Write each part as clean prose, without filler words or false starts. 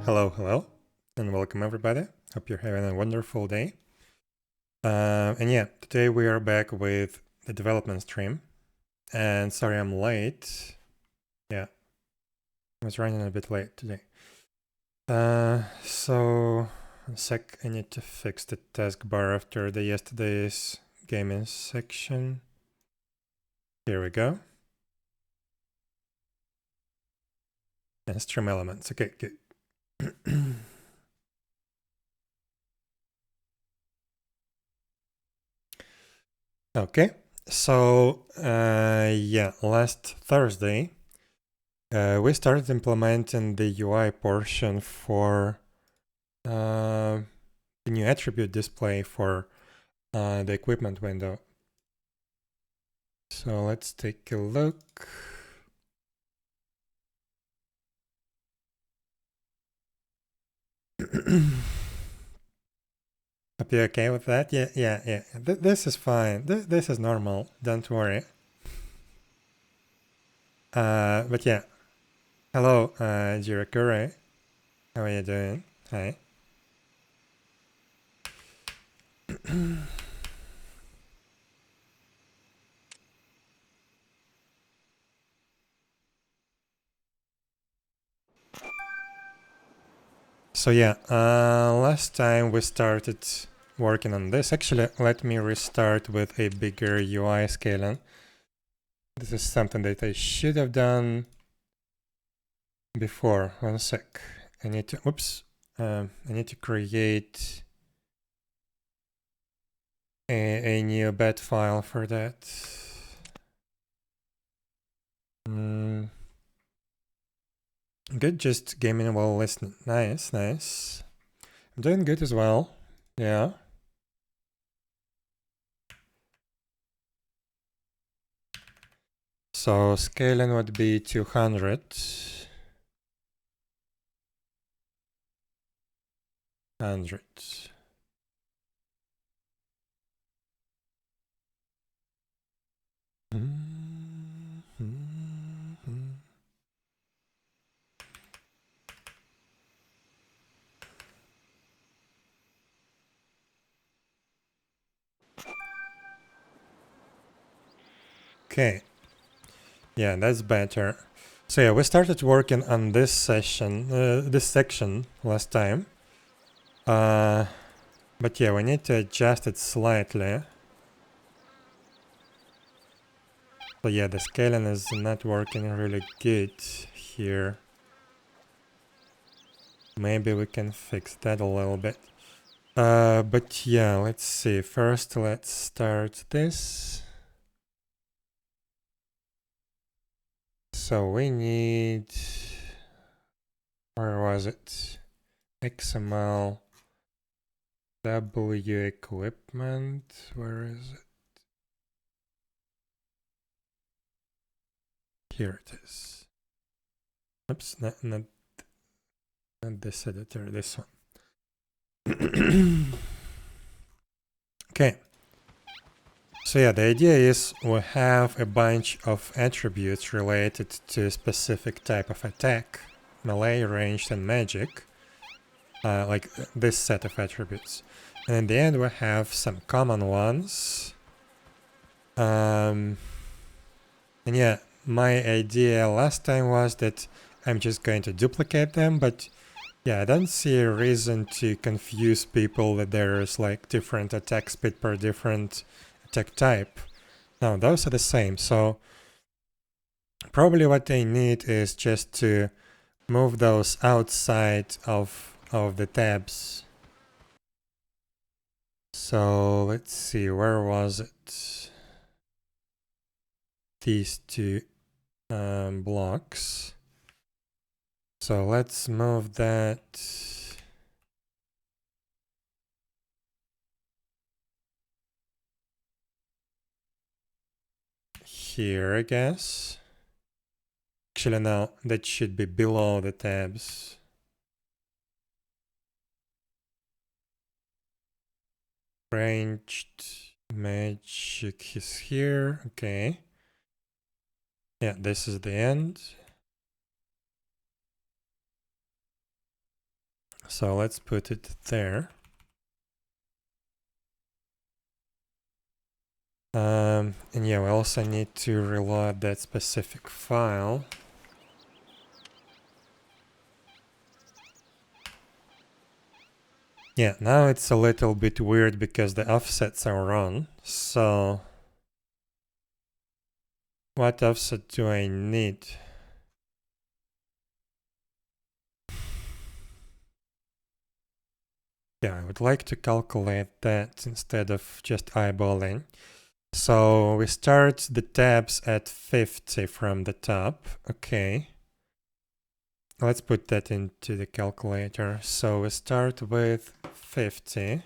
Hello, and welcome everybody. Hope you're having a wonderful day. And yeah, today we are back with the development stream. And sorry I'm late. Yeah, I was running a bit late today. So, a sec, I need to fix the taskbar after the yesterday's gaming section. Here we go. And stream elements. Okay, good. Okay, so yeah, last Thursday we started implementing the UI portion for the new attribute display for the equipment window. So let's take a look. Hope you're okay with that? Yeah. This is fine. This is normal. Don't worry. But yeah. Hello, Jirakure. How are you doing? Hi. So yeah, last time we started working on this. Actually, let me restart with a bigger UI scaling. This is something that I should have done before. One sec. I need to, oops. I need to create a new bat file for that. Good, just gaming while listening. Nice. I'm doing good as well. Yeah. So scaling would be 200. 100. Okay. Yeah, that's better. So yeah, we started working on this session, this section last time. But yeah, we need to adjust it slightly. So yeah, the scaling is not working really good here. Maybe we can fix that a little bit. But yeah, let's see. First, let's start this. So we need, where was it? XML W equipment, where is it? Here it is. Oops, not this editor, this one. Okay. So yeah, the idea is we have a bunch of attributes related to a specific type of attack, melee, ranged, and magic, like this set of attributes. And in the end, we have some common ones. And yeah, my idea last time was that I'm just going to duplicate them, but yeah, I don't see a reason to confuse people that there's like different attack speed per different attack type. No, those are the same. So probably what they need is just to move those outside of the tabs. So let's see, where was it? These two blocks. So let's move that here, I guess. Actually, no, that should be below the tabs. Ranged magic is here. Okay. Yeah, this is the end. so let's put it there. And yeah, we also need to reload that specific file. Yeah, now it's a little bit weird because the offsets are wrong. So what offset do I need? Yeah, I would like to calculate that instead of just eyeballing. So we start the tabs at 50 from the top. Okay. Let's put that into the calculator. So we start with 50.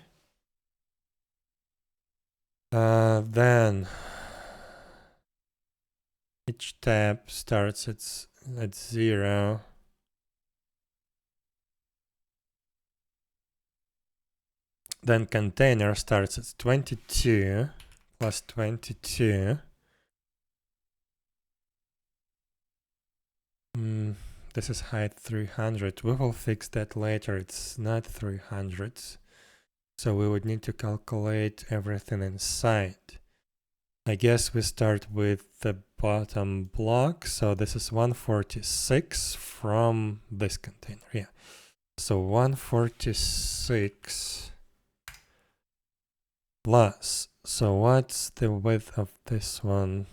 Then each tab starts at 0. Then container starts at 22 plus 22. This is height 300. We will fix that later. It's not 300. So we would need to calculate everything inside. I guess we start with the bottom block. So this is 146 from this container. Yeah. So 146 plus. So what's the width of this one?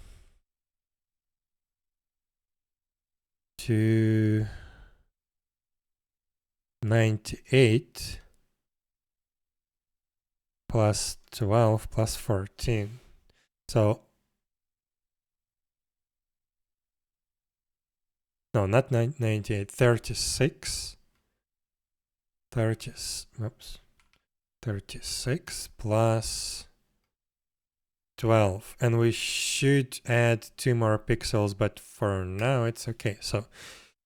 298 plus 12 plus 14. So, no, not 98, 36. 36 plus 12. And we should add 2 more pixels, but for now it's okay. So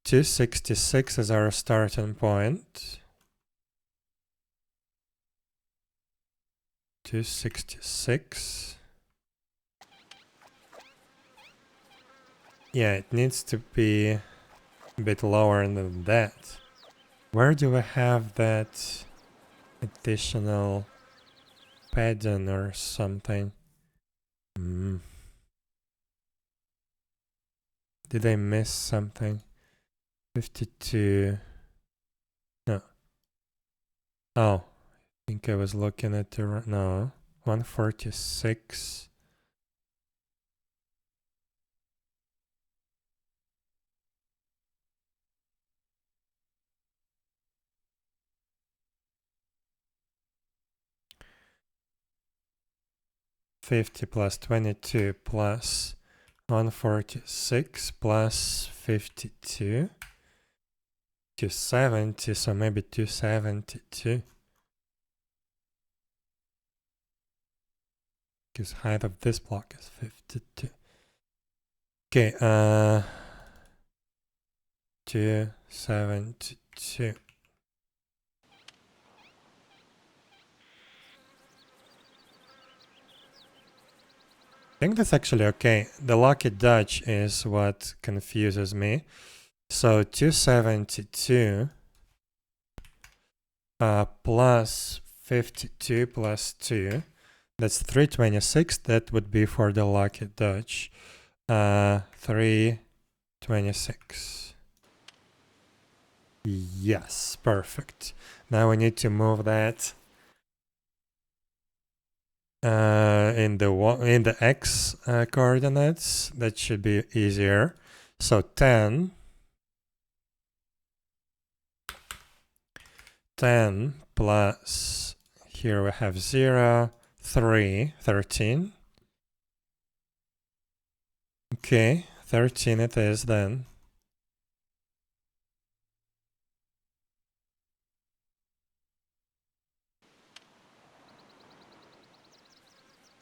266 is our starting point. 266. Yeah, it needs to be a bit lower than that. Where do we have that additional padding or something? Did I miss something? 52. No. Oh, I think I was looking at the... No. 146. +50 plus 22 plus 146 plus 52. 270, so maybe 272. Because height of this block is 52. Okay, 272. I think that's actually okay. The lucky dodge is what confuses me. So 272 plus 52 plus 2. That's 326. That would be for the lucky dodge. 326. Yes, perfect. Now we need to move that in the x coordinates. That should be easier. So 10 plus, here we have 0, 3, 13. Okay, 13 it is then.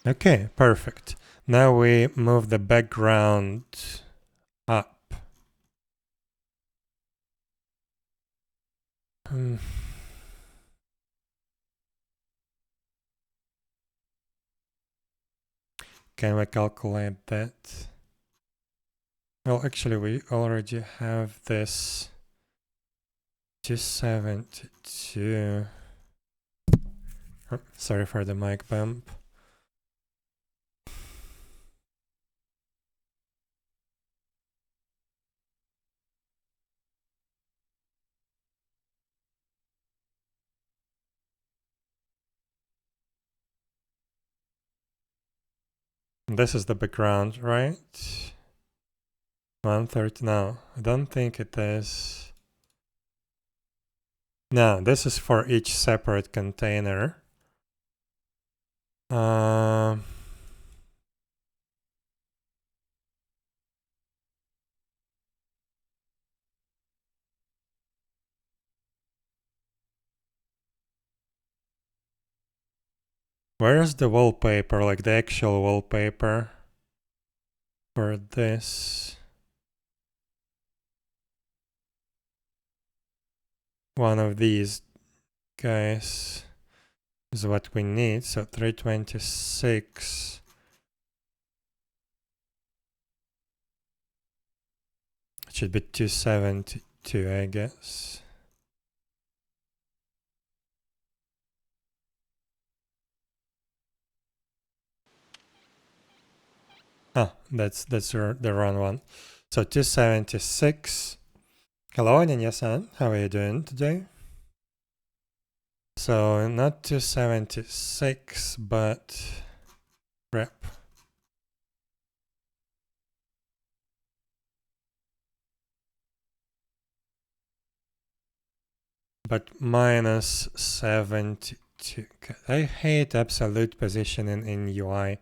Okay, perfect. Now we move the background up. Can we calculate that? Well, actually, we already have this 272. Oh, sorry for the mic bump. This is the background, right? 130. No, I don't think it is. No, this is for each separate container. Where is the wallpaper, like the actual wallpaper for this? One of these guys is what we need. So 326. It should be 272, I guess. Ah, that's the wrong one. So 276. Hello, Ananya-san. How are you doing today? So not 276, but rep. But minus 72. I hate absolute positioning in UI.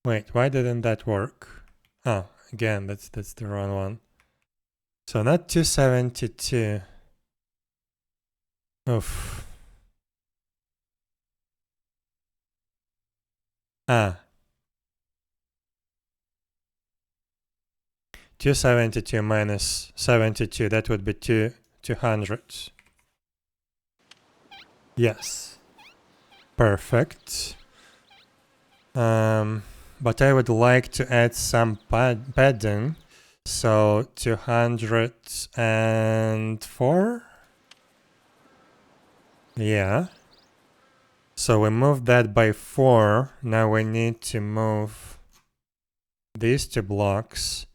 Wait, why didn't that work? Oh, again, that's the wrong one. So not 272. Oof. Ah. 272 minus 72, that would be 200. Yes. Perfect. But I would like to add some padding. So 204? Yeah. So we moved that by 4. Now we need to move these two blocks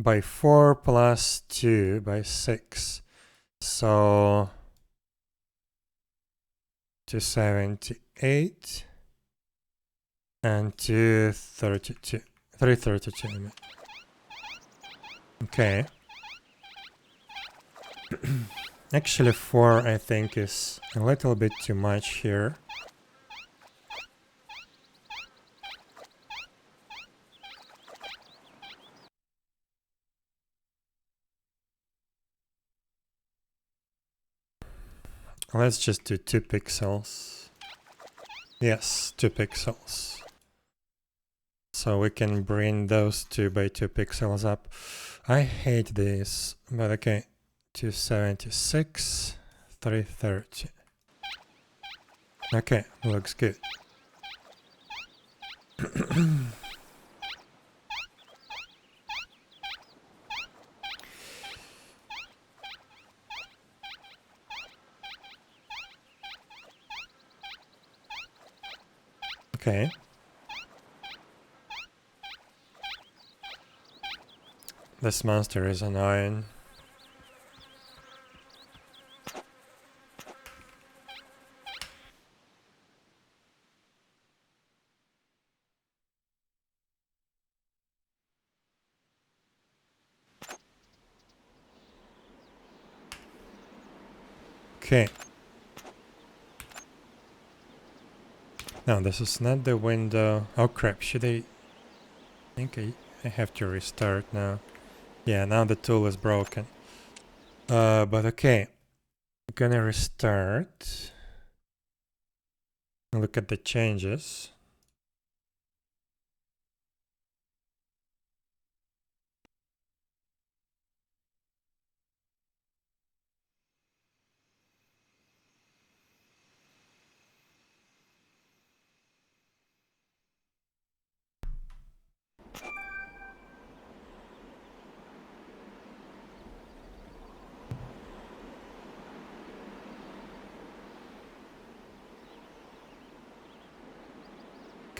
by 4 plus 2 by 6. So 278 and 232. 332. I mean. Okay. Actually, 4 I think is a little bit too much here. Let's just do 2 pixels. Yes, 2 pixels. So we can bring those 2 by 2 pixels up. I hate this, but okay. 276, 330. Okay, looks good. Okay. This monster is annoying. Okay. No, this is not the window. Oh crap, should I think I have to restart now. Yeah, now the tool is broken. But okay. I'm gonna restart. Look at the changes.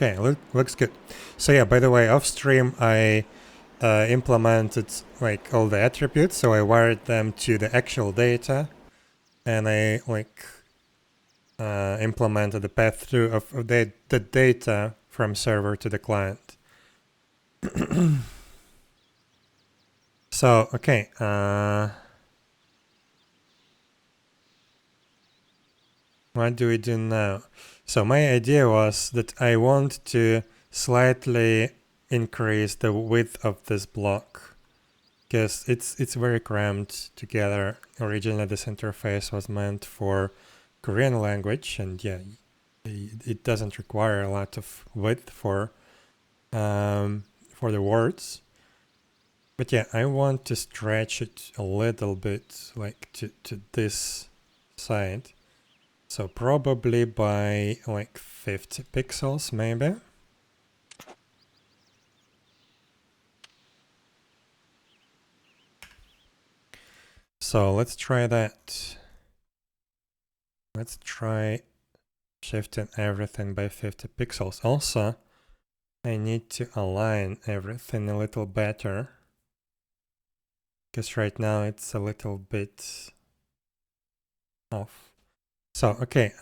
Okay, looks good. So yeah, by the way, off stream I implemented like all the attributes, so I wired them to the actual data, and I like implemented the path through of the data from server to the client. So okay, what do we do now? So my idea was that I want to slightly increase the width of this block, because it's very cramped together. Originally this interface was meant for Korean language, and yeah, it doesn't require a lot of width for the words. But yeah, I want to stretch it a little bit, like to this side. So probably by like 50 pixels maybe. So let's try that. Let's try shifting everything by 50 pixels. Also, I need to align everything a little better, because right now it's a little bit off. So, okay,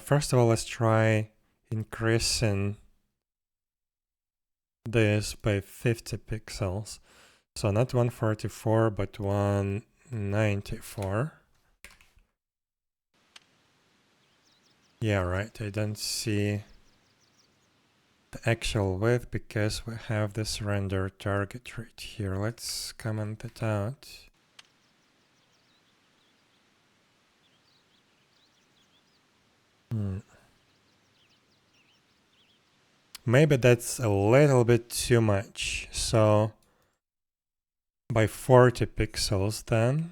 first of all, let's try increasing this by 50 pixels. So not 144, but 194. Yeah, right, I don't see the actual width because we have this render target right here. Let's comment it out. Maybe that's a little bit too much. So by 40 pixels then.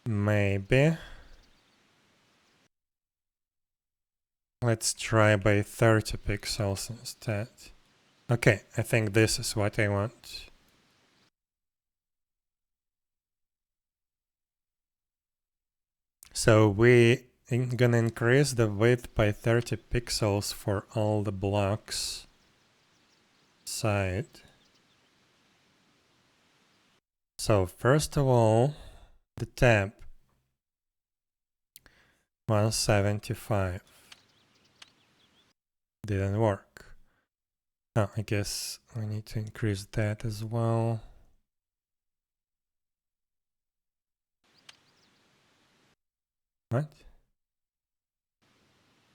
Maybe. Let's try by 30 pixels instead. Okay, I think this is what I want. So we gonna increase the width by 30 pixels for all the blocks side. So first of all, the tab 175 didn't work. Oh, I guess we need to increase that as well. What?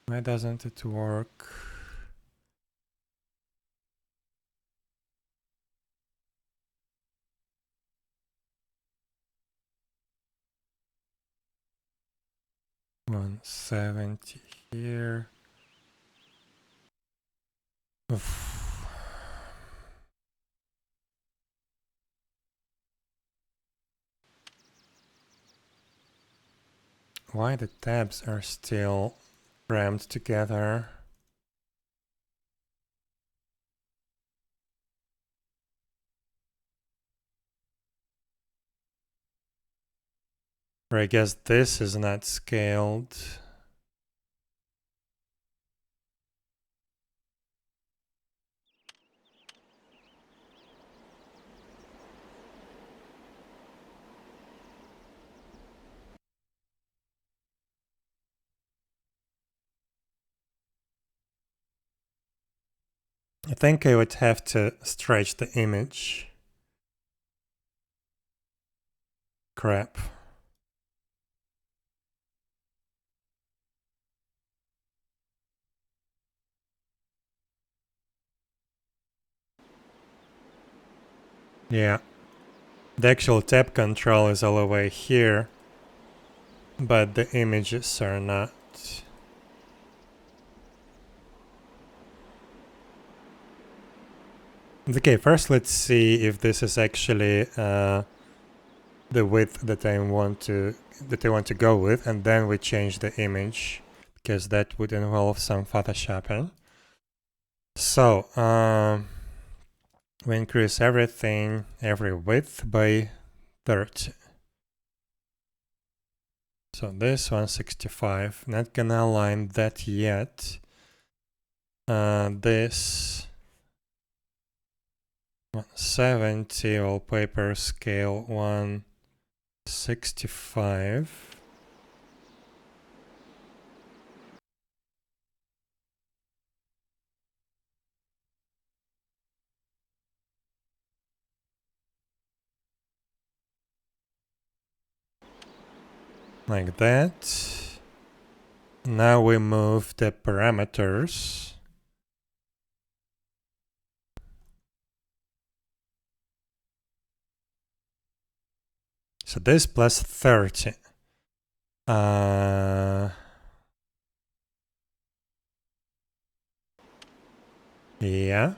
Why doesn't it work? $170 here. Oof. Why the tabs are still crammed together? Or I guess this is not scaled. I think I would have to stretch the image. Crap. Yeah. The actual tab control is all the way here, but the images are not. Okay, first let's see if this is actually the width that I want to go with, and then we change the image, because that would involve some photoshopping. So we increase everything, every width by 30. So this 165, not gonna align that yet. This 170, wallpaper scale 165. Like that. Now we move the parameters. So this plus 30. Yeah.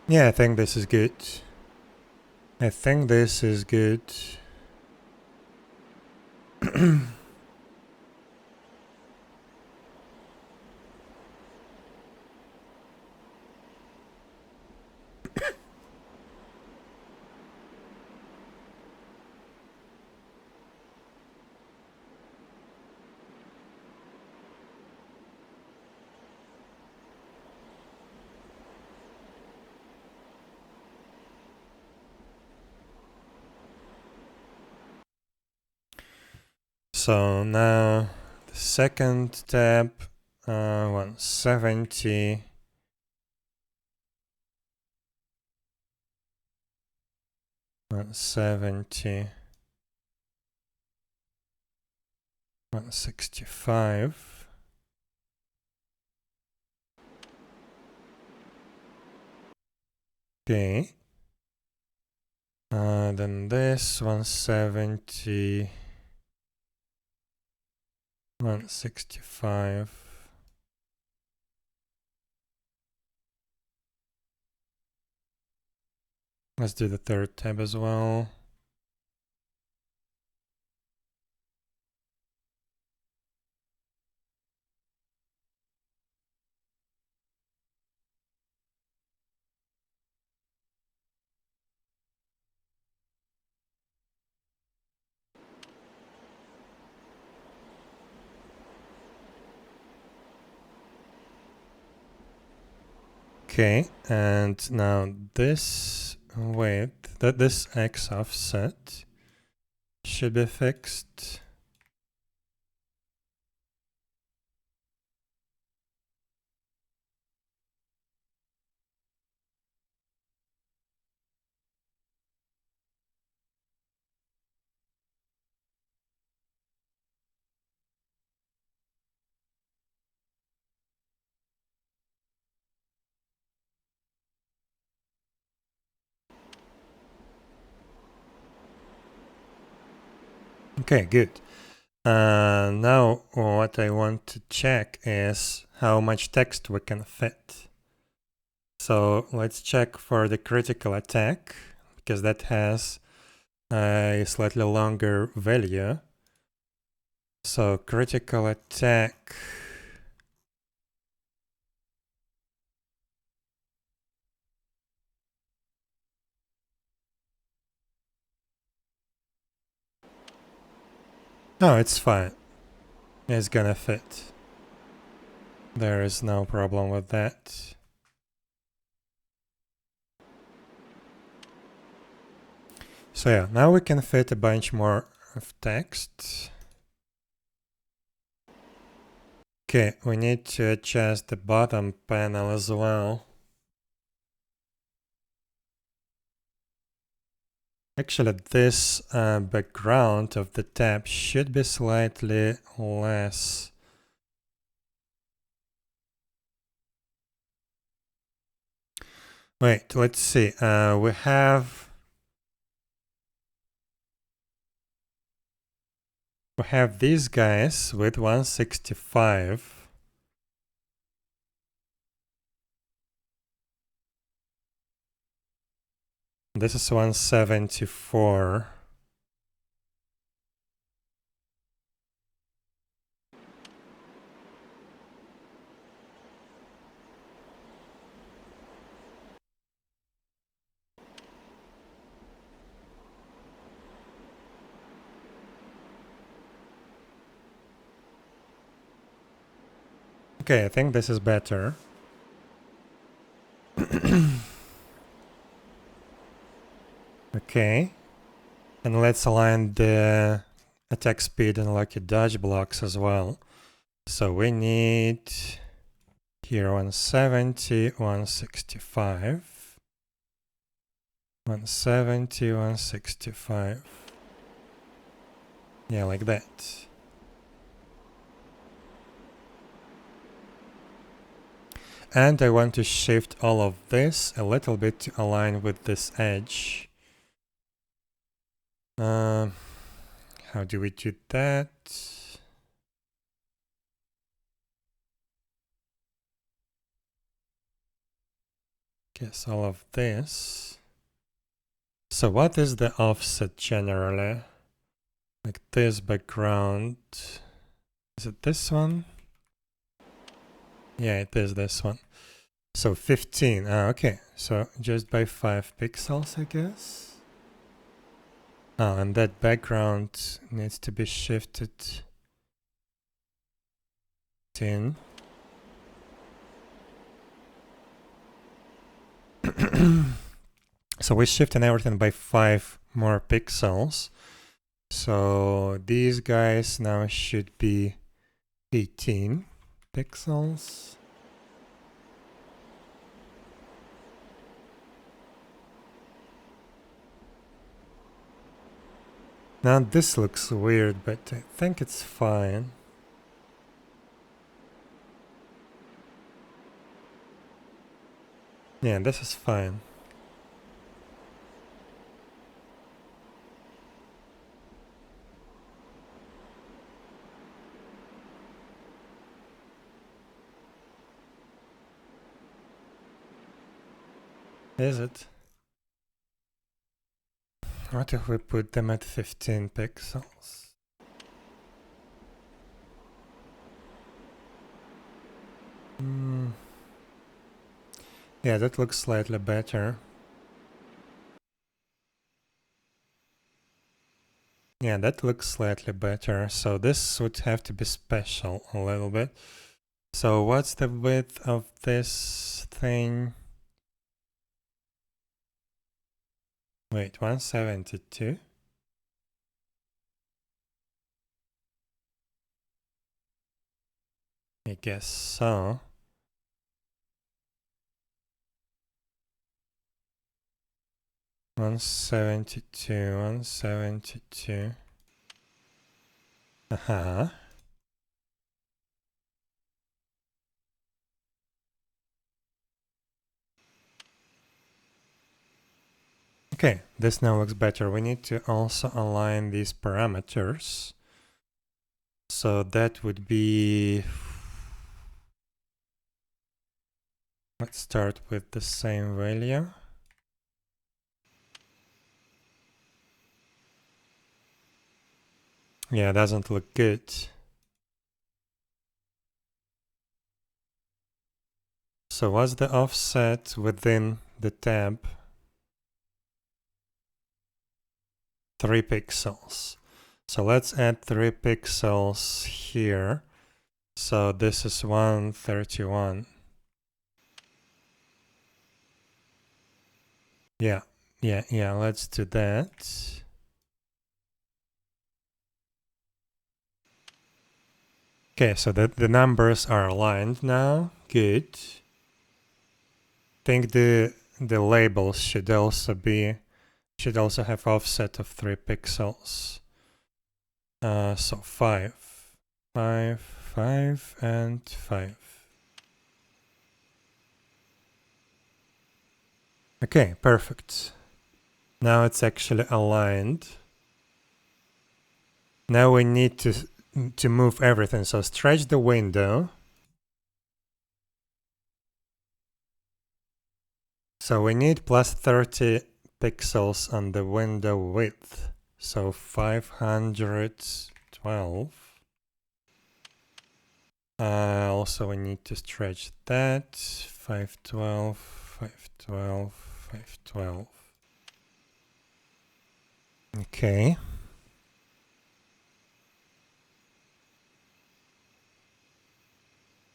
Yeah, I think this is good. I think this is good. So now the second tab, 170. 170. 165. Okay. Then this 170. 165. Let's do the third tab as well. Okay, and now this width, this x offset should be fixed. Okay, good. Now what I want to check is how much text we can fit. So let's check for the critical attack, because that has a slightly longer value. So critical attack. Oh, it's fine. It's gonna fit. There is no problem with that. So yeah, now we can fit a bunch more of text. Okay, we need to adjust the bottom panel as well. Actually, this background of the tab should be slightly less. Wait, let's see. We have We have these guys with 165. This is 174. Okay, I think this is better. Okay. And let's align the attack speed and lucky dodge blocks as well. So we need here 170, 165. 170, 165. Yeah, like that. And I want to shift all of this a little bit to align with this edge. How do we do that? Guess all of this. So what is the offset generally? Like this background. Is it this one? Yeah, it is this one. So 15. Okay. So just by 5 pixels, I guess. Oh, and that background needs to be shifted 10. So we're shifting everything by 5 more pixels. So these guys now should be 18 pixels. Now this looks weird, but I think it's fine. Yeah, this is fine. Is it? What if we put them at 15 pixels? Yeah, that looks slightly better. Yeah, that looks slightly better. So this would have to be special a little bit. So what's the width of this thing? Wait, 172? I guess so. One 172. Uh-huh. Okay, this now looks better. We need to also align these parameters. So that would be... Let's start with the same value. Yeah, it doesn't look good. So what's the offset within the tab? 3 pixels. So let's add 3 pixels here. So this is 131. Yeah, let's do that. Okay, so the numbers are aligned now. Good. I think the labels should also have offset of 3 pixels. So 5, 5, 5, and 5. Okay, perfect. Now it's actually aligned. Now we need to move everything. So stretch the window. So we need plus 30 pixels on the window width. So 512. Also we need to stretch that. 512, 512, 512. Okay.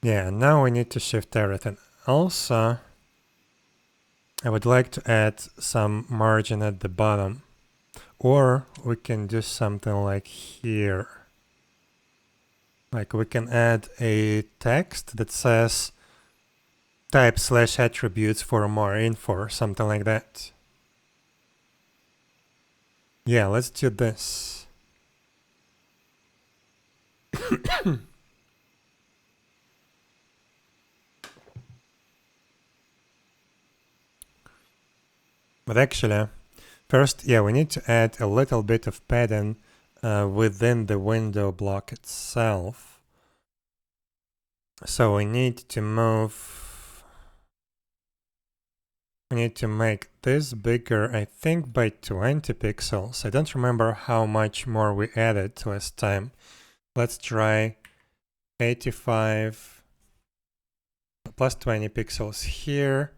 Yeah, now we need to shift everything. Also, I would like to add some margin at the bottom. Or we can do something like here. Like we can add a text that says type/attributes for more info, something like that. Yeah, let's do this. But actually, first, yeah, we need to add a little bit of padding within the window block itself. So we need to move... We need to make this bigger, I think by 20 pixels. I don't remember how much more we added last time. Let's try 85 plus 20 pixels here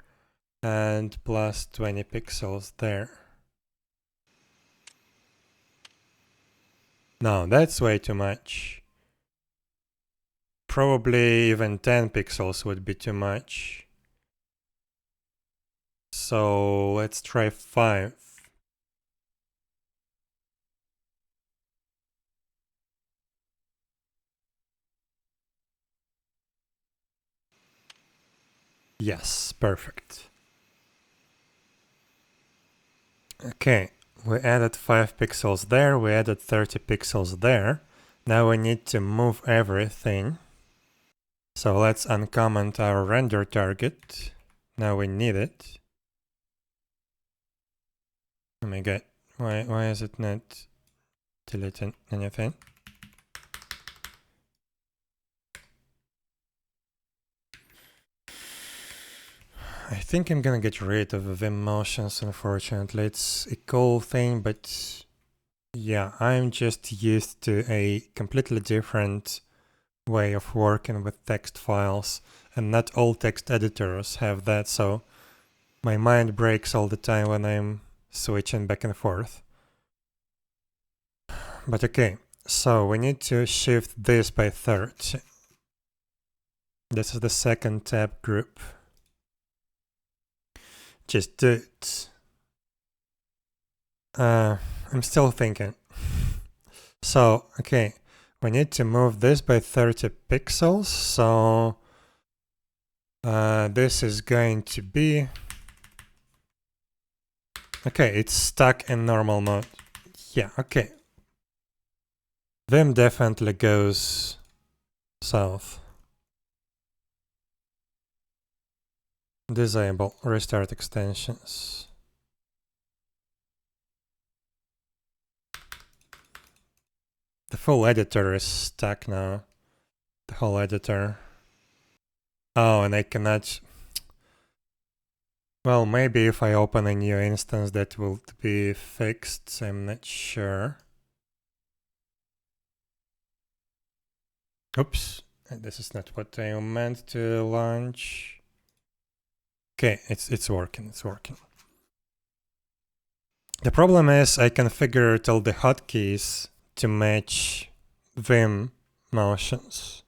and plus 20 pixels there. No, that's way too much. Probably even 10 pixels would be too much. So let's try 5. Yes, perfect. Okay, we added 5 pixels there, we added 30 pixels there. Now we need to move everything. So let's uncomment our render target. Now we need it. Oh my god, why is it not deleting anything? I think I'm gonna get rid of Vim motions, unfortunately. It's a cool thing, but yeah, I'm just used to a completely different way of working with text files, and not all text editors have that, so my mind breaks all the time when I'm switching back and forth. But okay, so we need to shift this by 30. This is the second tab group. Just do it. I'm still thinking. So, okay, we need to move this by 30 pixels, so this is going to be... Okay, it's stuck in normal mode. Yeah, okay. Vim definitely goes south. Disable, restart extensions. The full editor is stuck now. The whole editor. Oh, and I cannot... Well, maybe if I open a new instance that will be fixed, I'm not sure. Oops, this is not what I meant to launch. Okay, it's working, it's working. The problem is I configured all the hotkeys to match Vim motions.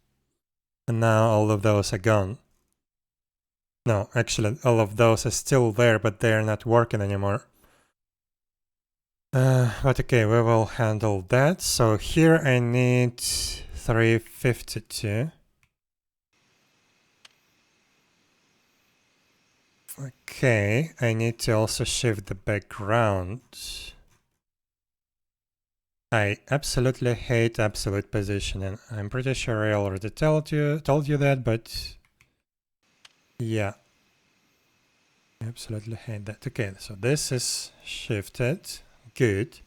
And now all of those are gone. No, actually all of those are still there, but they're not working anymore. But okay, we will handle that. So here I need 352. Okay, I need to also shift the background. I absolutely hate absolute positioning. I'm pretty sure I already told you that, but yeah. I absolutely hate that. Okay, so this is shifted. Good.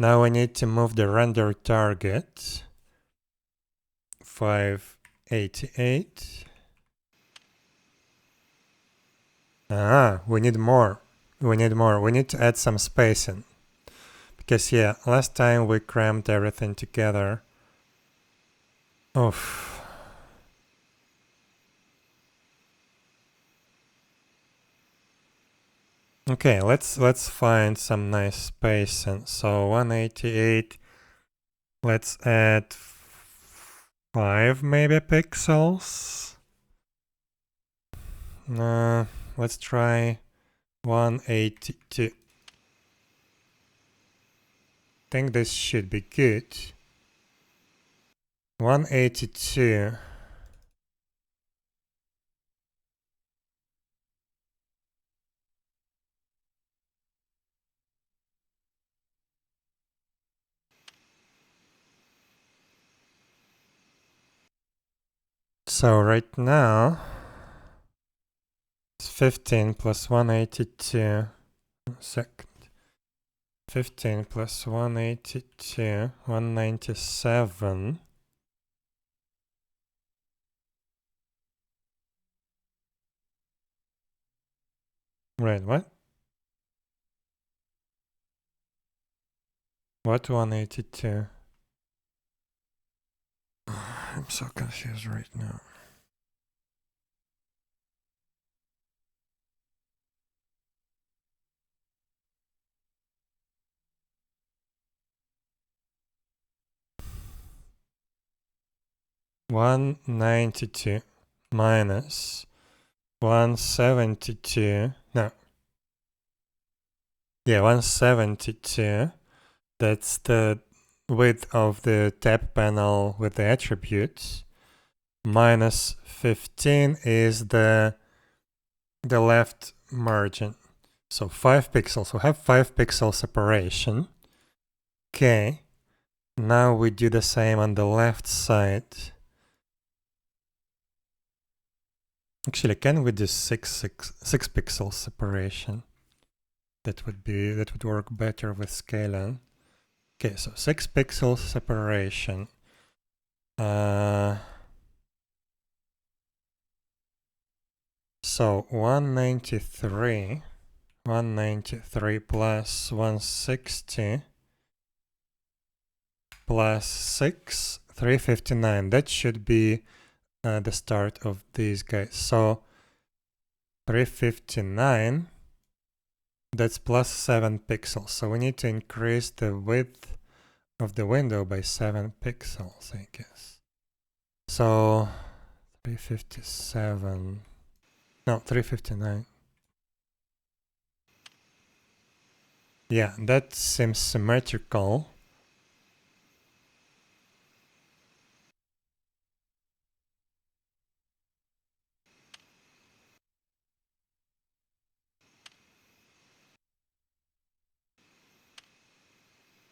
Now I need to move the render target 588. We need more. We need more. We need to add some spacing. Because yeah, last time we crammed everything together. Oof. Okay, let's find some nice spacing. So 188. Let's add 5 maybe pixels. Let's try 182. Think this should be good. 182. So right now it's 15 plus 182. Second. 15 plus 182, 197. Right, what? What 182? I'm so confused right now. $192 minus 172. No. Yeah, 172. That's the width of the tab panel with the attributes. Minus 15 is the left margin. So 5 pixels. We have 5 pixel separation. Okay. Now we do the same on the left side. Actually, can we do 6 pixel separation? That would work better with scaling. Okay, so 6 pixel separation. So 193 plus 160 plus 6, 359. That should be the start of these guys. So 359, that's plus 7 pixels. So we need to increase the width of the window by 7 pixels, I guess. So 357, no, 359. Yeah, that seems symmetrical.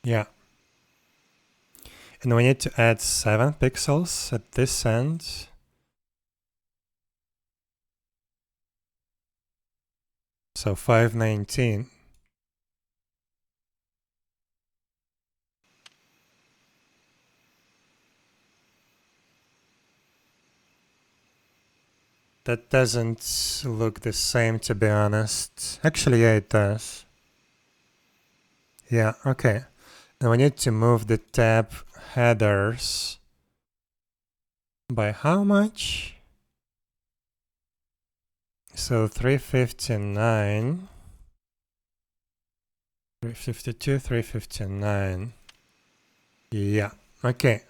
Yeah. And we need to add 7 pixels at this end. So 519. That doesn't look the same, to be honest. Actually, yeah, it does. Yeah, okay. Now we need to move the tab headers by how much? So 359, 352, 359. Yeah, okay.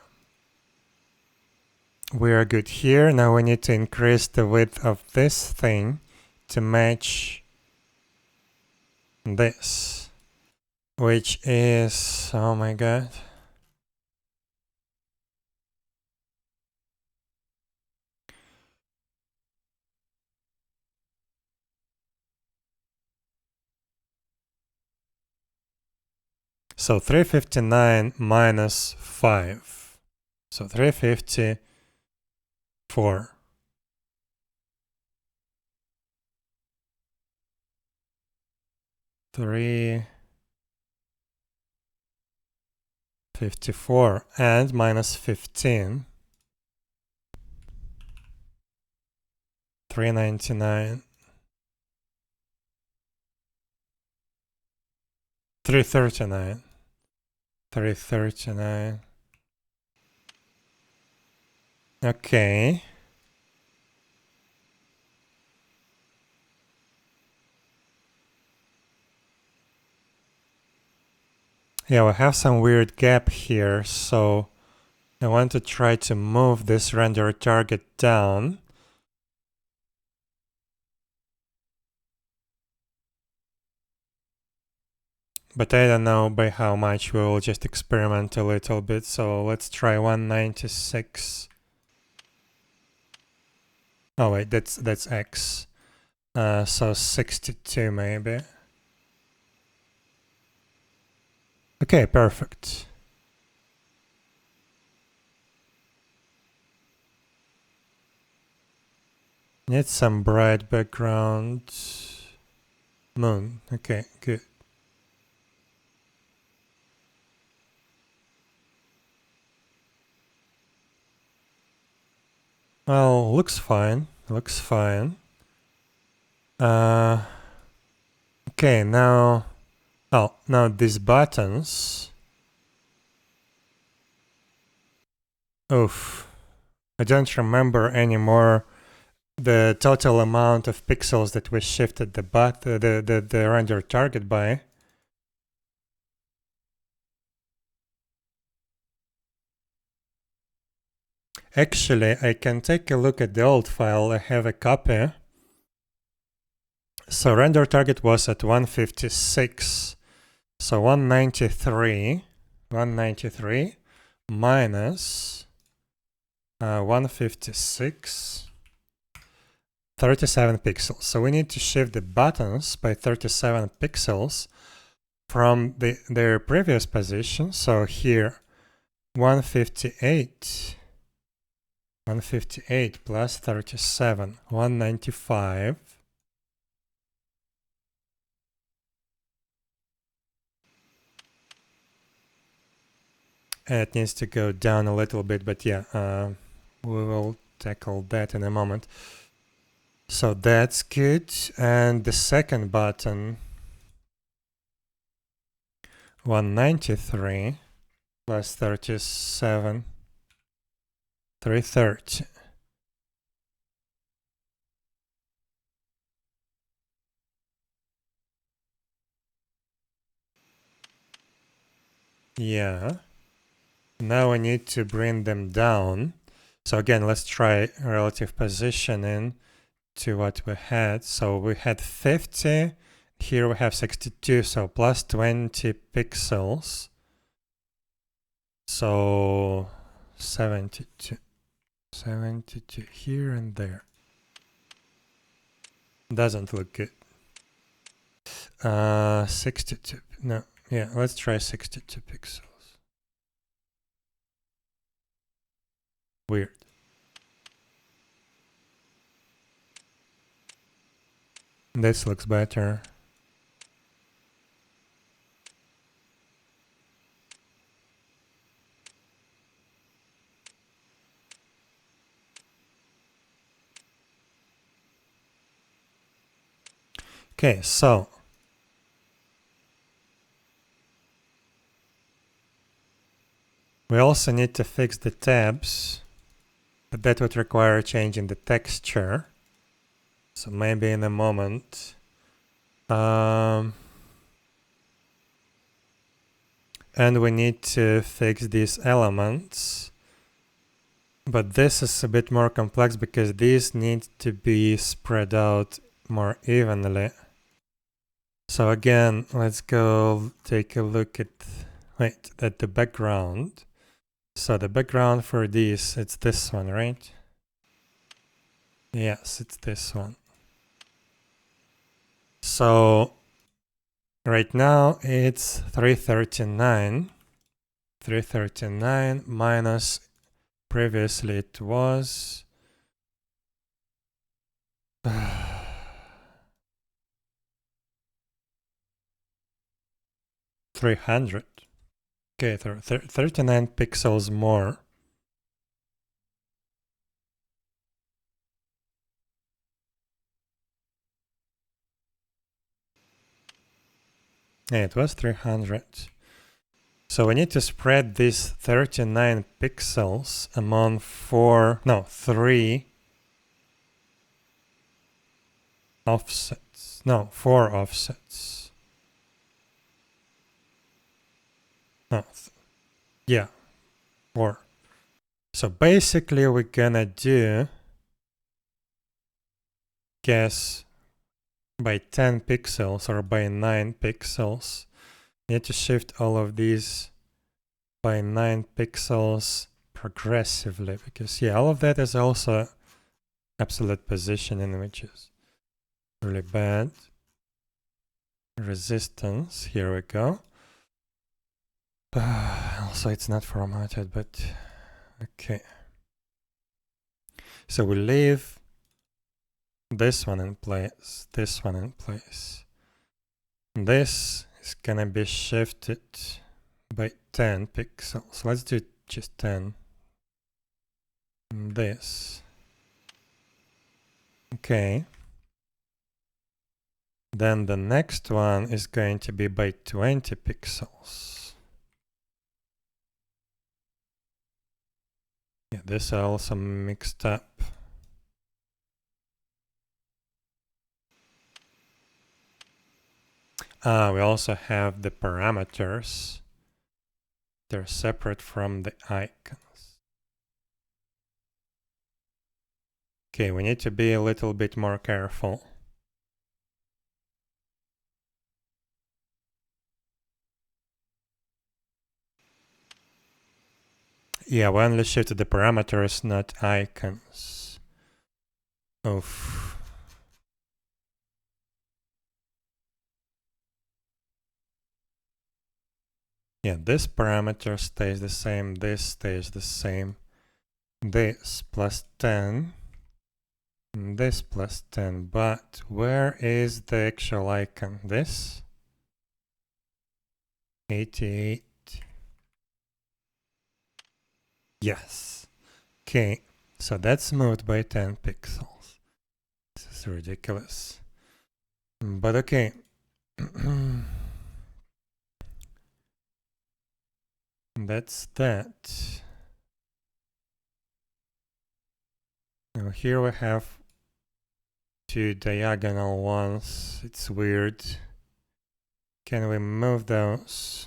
We are good here. Now we need to increase the width of this thing to match this, which is, oh my god. So 359 minus 5. So 354. 54 and minus 15. 399. 339. 339. Okay. Yeah, we have some weird gap here, so I want to try to move this render target down. But I don't know by how much. We will just experiment a little bit. So let's try 196. Oh wait, that's X. So 62 maybe. Okay, perfect. Need some bright background. Moon. Okay, good. Well, looks fine. Looks fine. Okay, now... Oh, now these buttons... Oof. I don't remember anymore the total amount of pixels that we shifted the render target by. Actually, I can take a look at the old file. I have a copy. So render target was at 156. So 193 minus 156, 37 pixels. So we need to shift the buttons by 37 pixels from their previous position. So here 158 plus 37, 195. And it needs to go down a little bit, but yeah, we will tackle that in a moment. So that's good. And the second button, 193 plus 37, 330. Yeah. Now we need to bring them down. So again, let's try relative positioning to what we had. So we had 50. Here we have 62, so plus 20 pixels. So 72. 72 here and there. Doesn't look good. 62. No, yeah, let's try 62 pixels. Weird. This looks better. Okay, so we also need to fix the tabs, but that would require a change in the texture. So maybe in a moment. And we need to fix these elements. But this is a bit more complex because these need to be spread out more evenly. So again, let's go take a look at the background. So the background for these, it's this one, right? Yes, it's this one. So right now it's 339. 339 minus previously it was 300. Okay, 39 pixels more. Yeah, it was 300. So we need to spread these 39 pixels among 3 offsets. No, 4 offsets. No, yeah, 4. So basically we're gonna do guess by 10 pixels or by 9 pixels. You need to shift all of these by 9 pixels progressively, because yeah, all of that is also absolute positioning, which is really bad. Resistance, here we go. Also it's not formatted, but okay. So we leave this one in place, this one in place. This is gonna be shifted by 10 pixels. Let's do just 10. This. Okay. Then the next one is going to be by 20 pixels. Yeah, this are also mixed up. We also have the parameters. They're separate from the icons. Okay, we need to be a little bit more careful. Yeah, we only shifted the parameters, not icons. Oof. Yeah, this parameter stays the same, this stays the same. This plus 10, this plus 10, but where is the actual icon? This? 88. Yes. Okay, so that's moved by 10 pixels. This is ridiculous. But okay. That's that. Now here we have 2 diagonal ones. It's weird. Can we move those?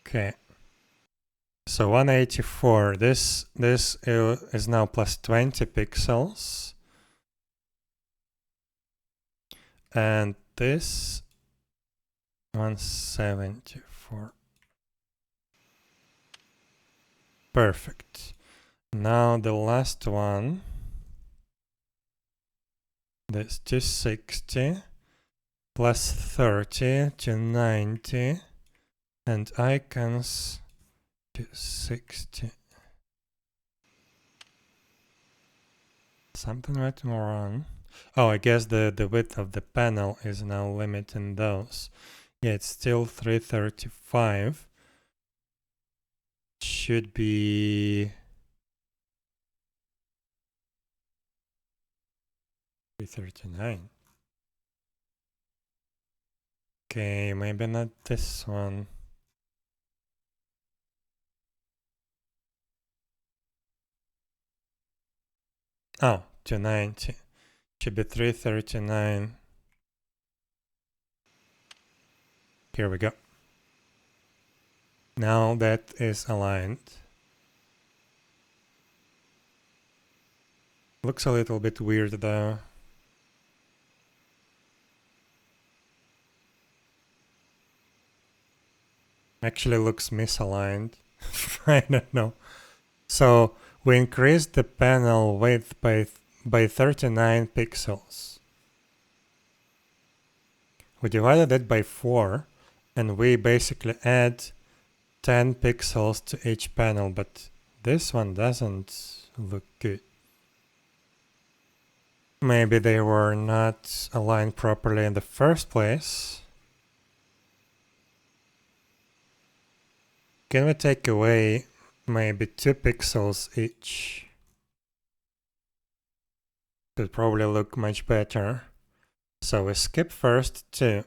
Okay. So 184. This is now plus 20 pixels. And this 174. Perfect. Now the last one. This 260 plus 30 to 90 and icons to 60. Something went wrong. Oh, I guess the width of the panel is now limiting those. Yeah, it's still 335. Should be 339. Okay, maybe not this one. Oh, 290. Should be 339. Here we go. Now that is aligned. Looks a little bit weird though. Actually looks misaligned. I don't know. So we increased the panel width by 39 pixels. We divided it by 4 and we basically add 10 pixels to each panel, but this one doesn't look good. Maybe they were not aligned properly in the first place. Can we take away maybe 2 pixels each? Could probably look much better. So we skip first 2.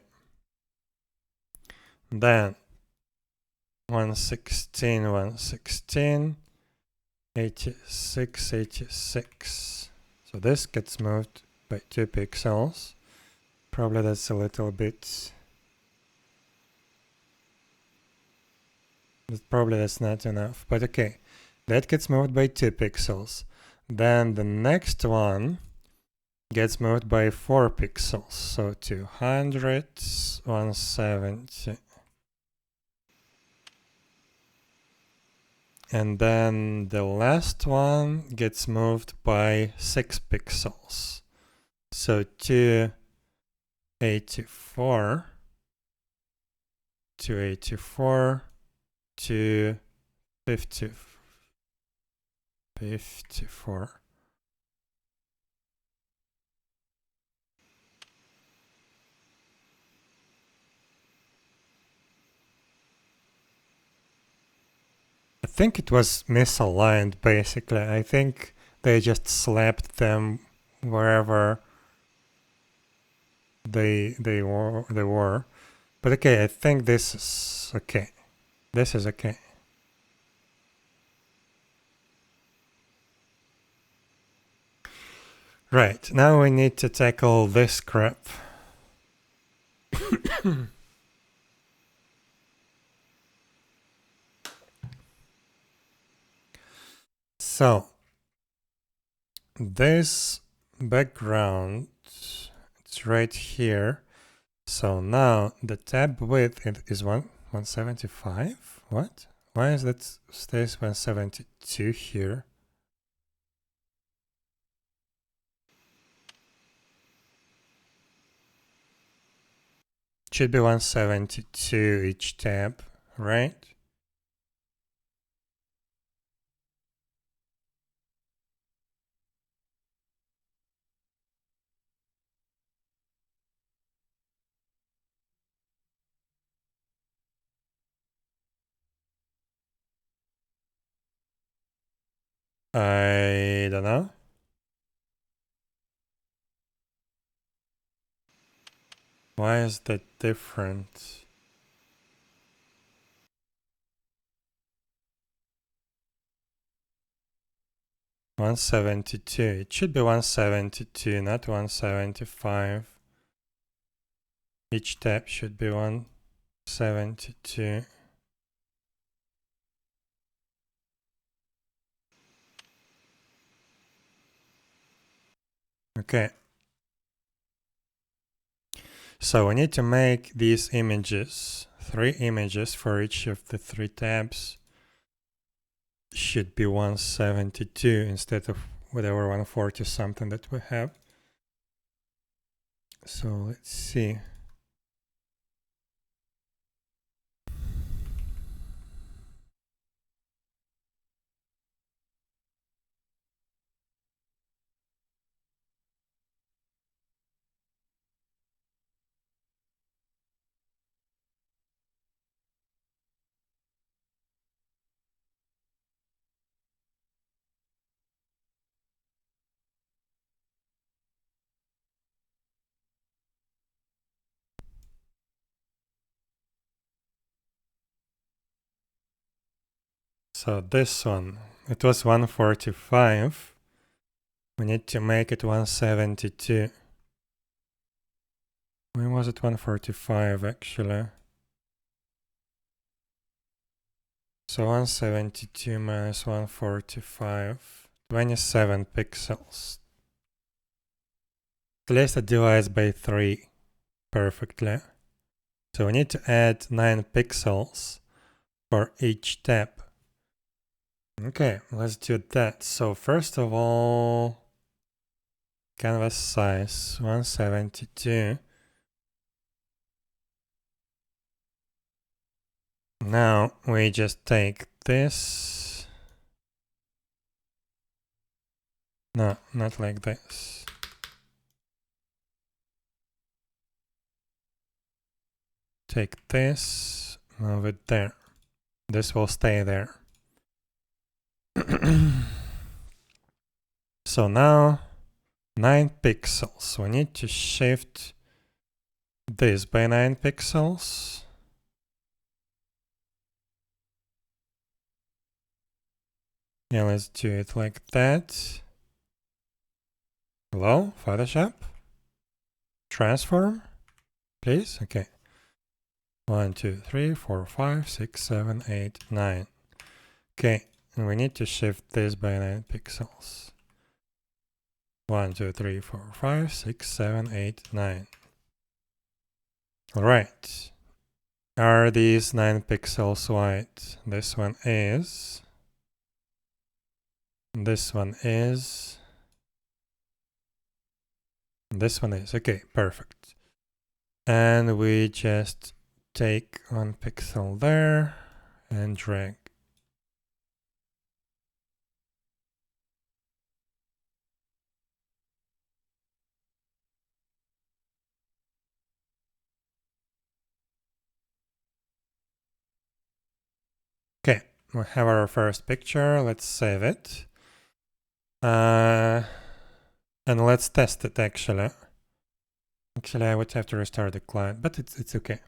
Then 116, 116, 86, 86. So this gets moved by 2 pixels. Probably that's a little bit... Probably that's not enough, but okay. That gets moved by 2 pixels. Then the next one gets moved by 4 pixels. So 200, 170. And then the last one gets moved by 6 pixels. So 284, 284, 254. I think it was misaligned basically. I think they just slapped them wherever they were. But okay, I think this is okay. This is okay. Right, now we need to tackle this crap. So, this background, it's right here. So now the tab width is 175. What? Why is that stays 172 here? Should be 172 each tab, right? I don't know. Why is that different? $172. It should be 172, not 175. Each tab should be 172. Okay. So we need to make these images, 3 images for each of the 3 tabs. Should be 172 instead of whatever 140 something that we have. So let's see. So this one, it was 145. We need to make it 172. When was it 145 actually? So 172 minus 145, 27 pixels. At least it divides by 3 perfectly. So we need to add 9 pixels for each tab. Okay, let's do that. So first of all, canvas size 172. Now we just take this. No, not like this. take this, move it there. This will stay there. So now 9 pixels. We need to shift this by 9 pixels. Yeah, let's do it like that. Hello, Photoshop? Transform, please? Okay. 1, 2, 3, 4, 5, 6, 7, 8, 9. Okay, and we need to shift this by 9 pixels. 1, 2, 3, 4, 5, 6, 7, 8, 9. Alright. Are these 9 pixels white? This one is. This one is. This one is. Okay, perfect. And we just take 1 pixel there and drag. Okay, we have our first picture. Let's save it. And let's test it actually. Actually, I would have to restart the client, but it's okay.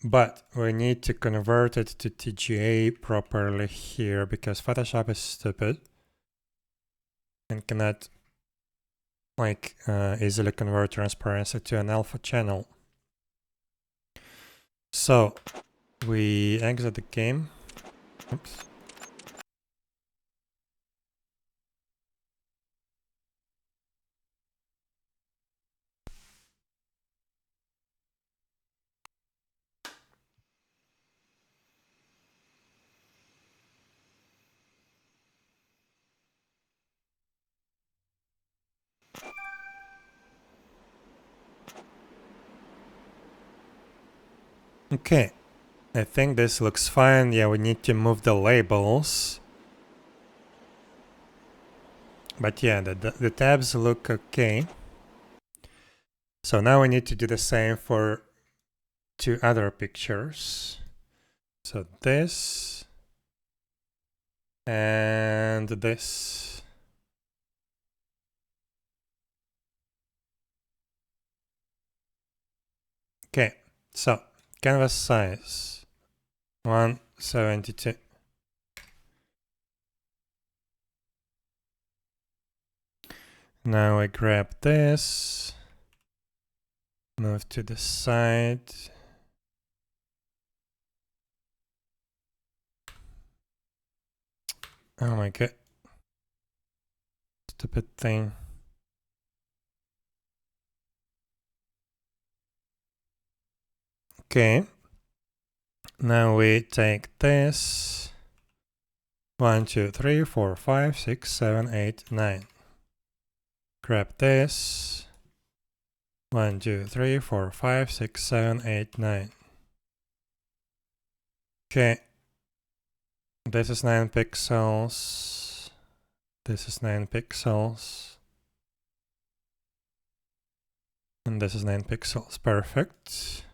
But we need to convert it to TGA properly here because Photoshop is stupid and cannot like easily convert transparency to an alpha channel. So we exit the game. Oops. Okay, I think this looks fine. Yeah, we need to move the labels. But yeah, the tabs look okay. So now we need to do the same for 2 other pictures. So this and this. Okay, so canvas size 172. Now I grab this, move to the side. Oh my god. Stupid thing. Okay. Now we take this. 1, 2, 3, 4, 5, 6, 7, 8, 9. Grab this. 1, 2, 3, 4, 5, 6, 7, 8, 9. Okay. This is 9 pixels. This is 9 pixels. And this is 9 pixels. Perfect.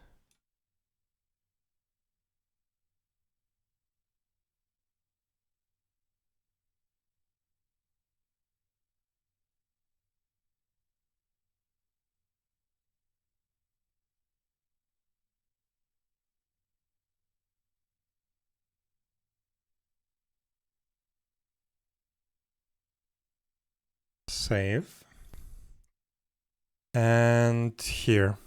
Save. And here.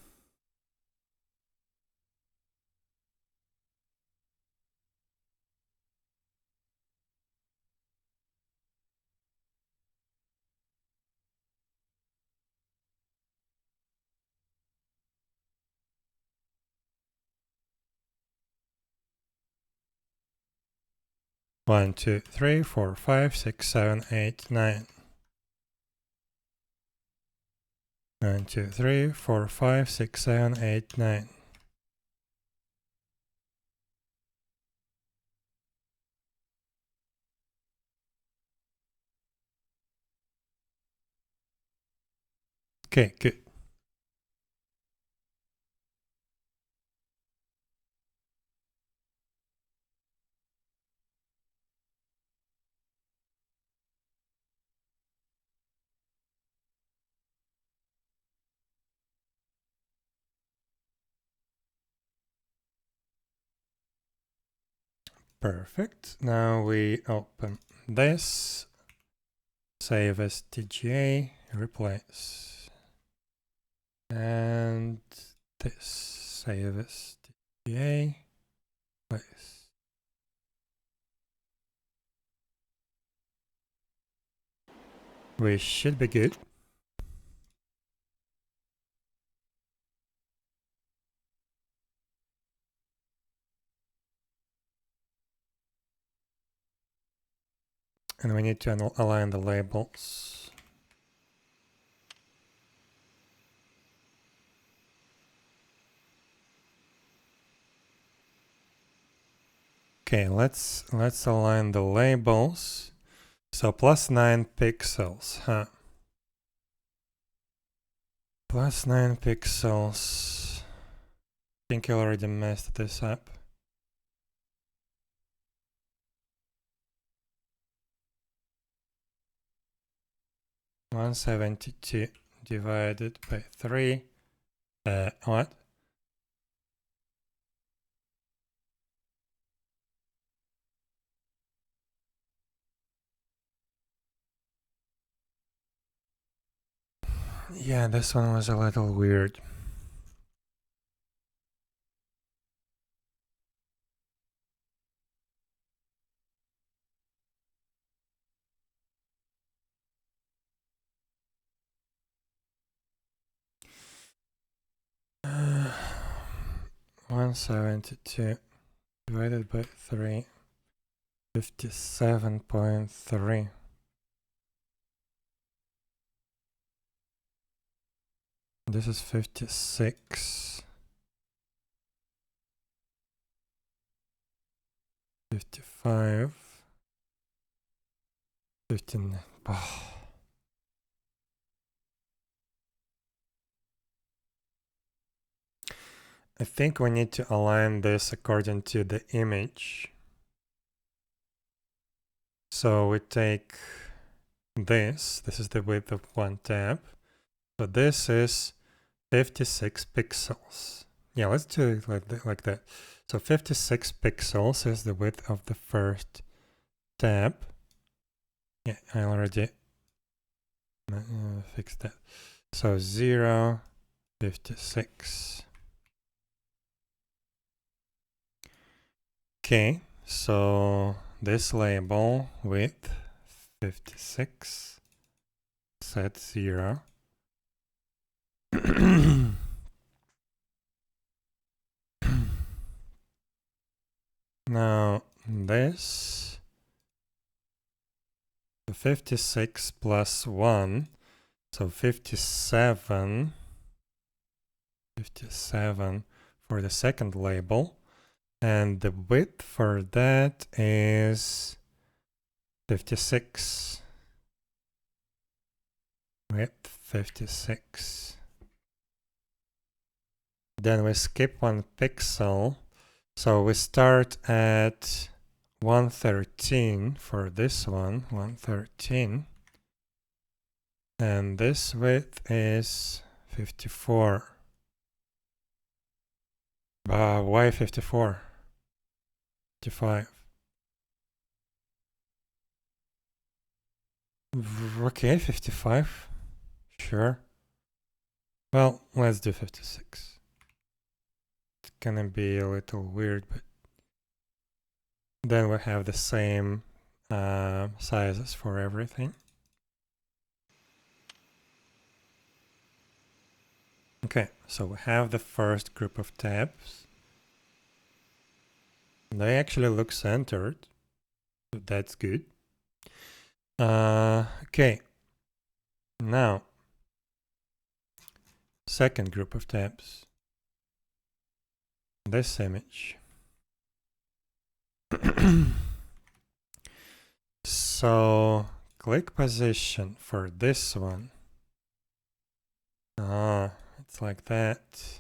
One, two, three, four, 5, 6, 7, 8, 9. 1, 2, 3, 4, 5, 6, 7, 8, 9. Okay, good. Perfect. Now we open this, save as TGA, replace. And this, save as TGA, replace. We should be good. And we need to align the labels. Okay, let's align the labels. So +9 pixels, huh? +9 pixels. I think I already messed this up. (172) divided by 3. What? Yeah, this one was a little weird. Uh, 172 divided by 3. 57.3. This is 56. 55. 59. Oh. I think we need to align this according to the image. So we take this is the width of one tab. So this is 56 pixels. Yeah, let's do it like that. So 56 pixels is the width of the first tab. Yeah, I already fixed that. So 0, 56. Okay, so this label width 56, set 0. Now this 56 plus 1, so 57 for the second label, and the width for that is 56. Width 56. Then we skip 1 pixel, so we start at 113 for this one, 113. And this width is 54. Why 54? 55. Okay, 55. Sure. Well, let's do 56. It's gonna be a little weird, but then we have the same sizes for everything. Okay, so we have the first group of tabs. They actually look centered, so that's good. Okay, now second group of tabs. This image. So click position for this one. It's like that.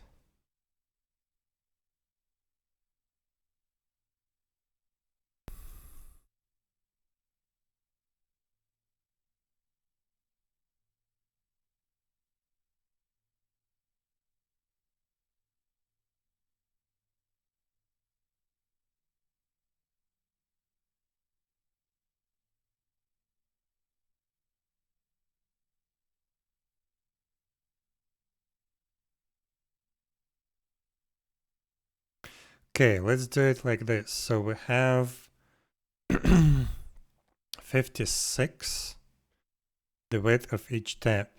Okay, let's do it like this. So we have 56, the width of each tab.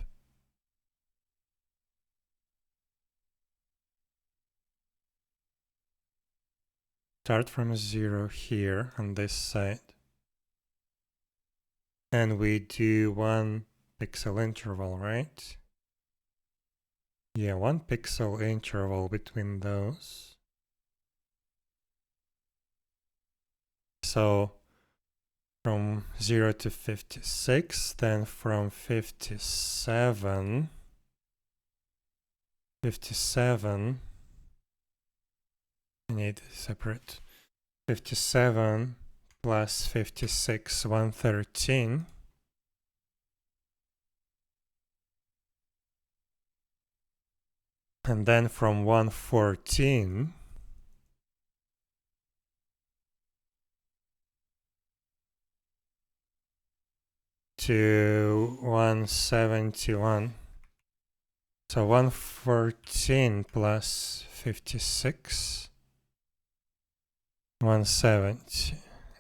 Start from 0 here on this side. And we do 1 pixel interval, right? Yeah, 1 pixel interval between those. So from 0 to 56, then from 57, I need to separate. 57 plus 56, 113. And then from 114 to 171. So 114 plus 56, 170.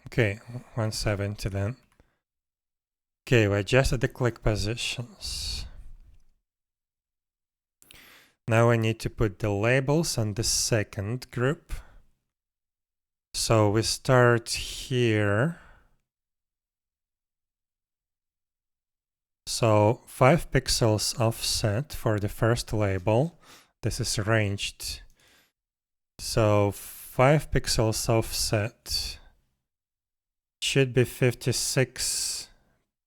Okay, 170 then. Okay, we adjusted the click positions. Now I need to put the labels on the second group. So we start here. So 5 pixels offset for the first label. This is arranged. So 5 pixels offset should be 56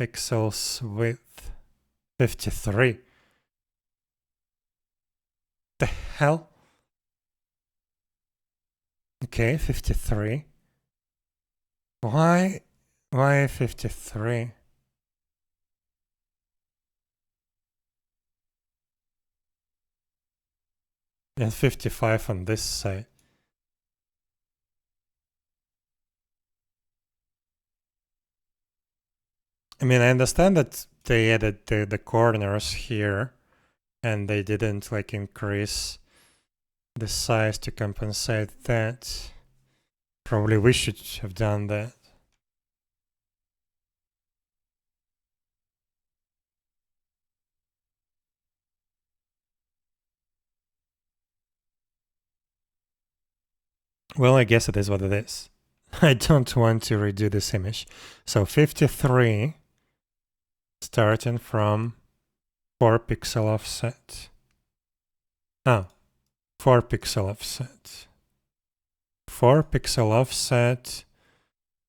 pixels width. 53. The hell? Okay, 53. Why 53? And 55 on this side. I mean, I understand that they added the corners here and they didn't like increase the size to compensate that. Probably we should have done that. Well, I guess it is what it is. I don't want to redo this image. So 53, starting from 4 pixel offset. Oh, 4 pixel offset. 4 pixel offset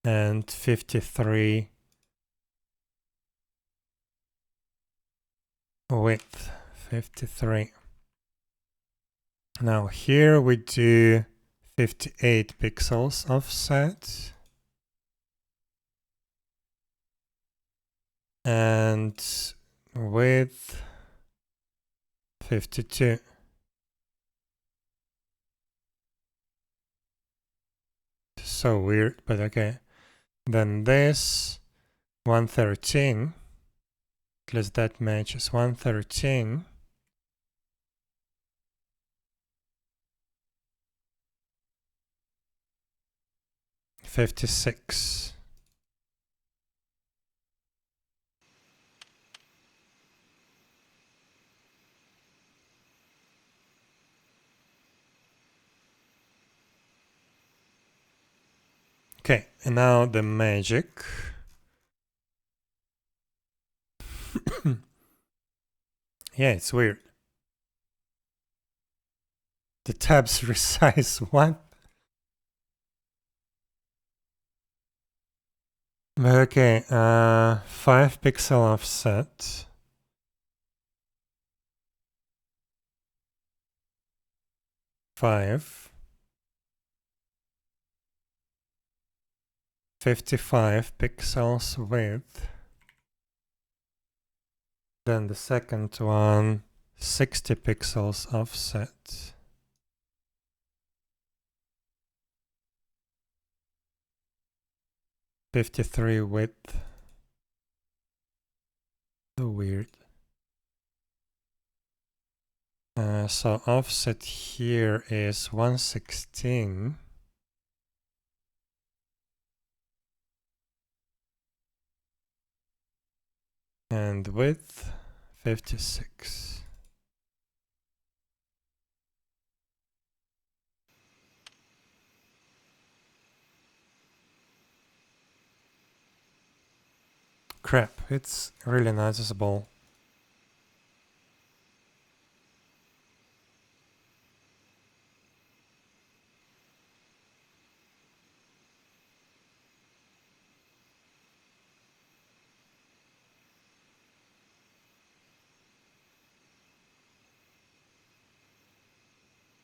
and 53 width. 53. Now here we do 58 pixels offset. And width 52. So weird, but okay. Then this 113, at least that matches 113. $56. Okay, and now the magic. Yeah, it's weird. The tabs resize what? Okay, 5 pixel offset. 5. 55 pixels width. Then the second one, 60 pixels offset. $53 width. So weird. So offset here is 116. And width 56. Crap, it's really noticeable.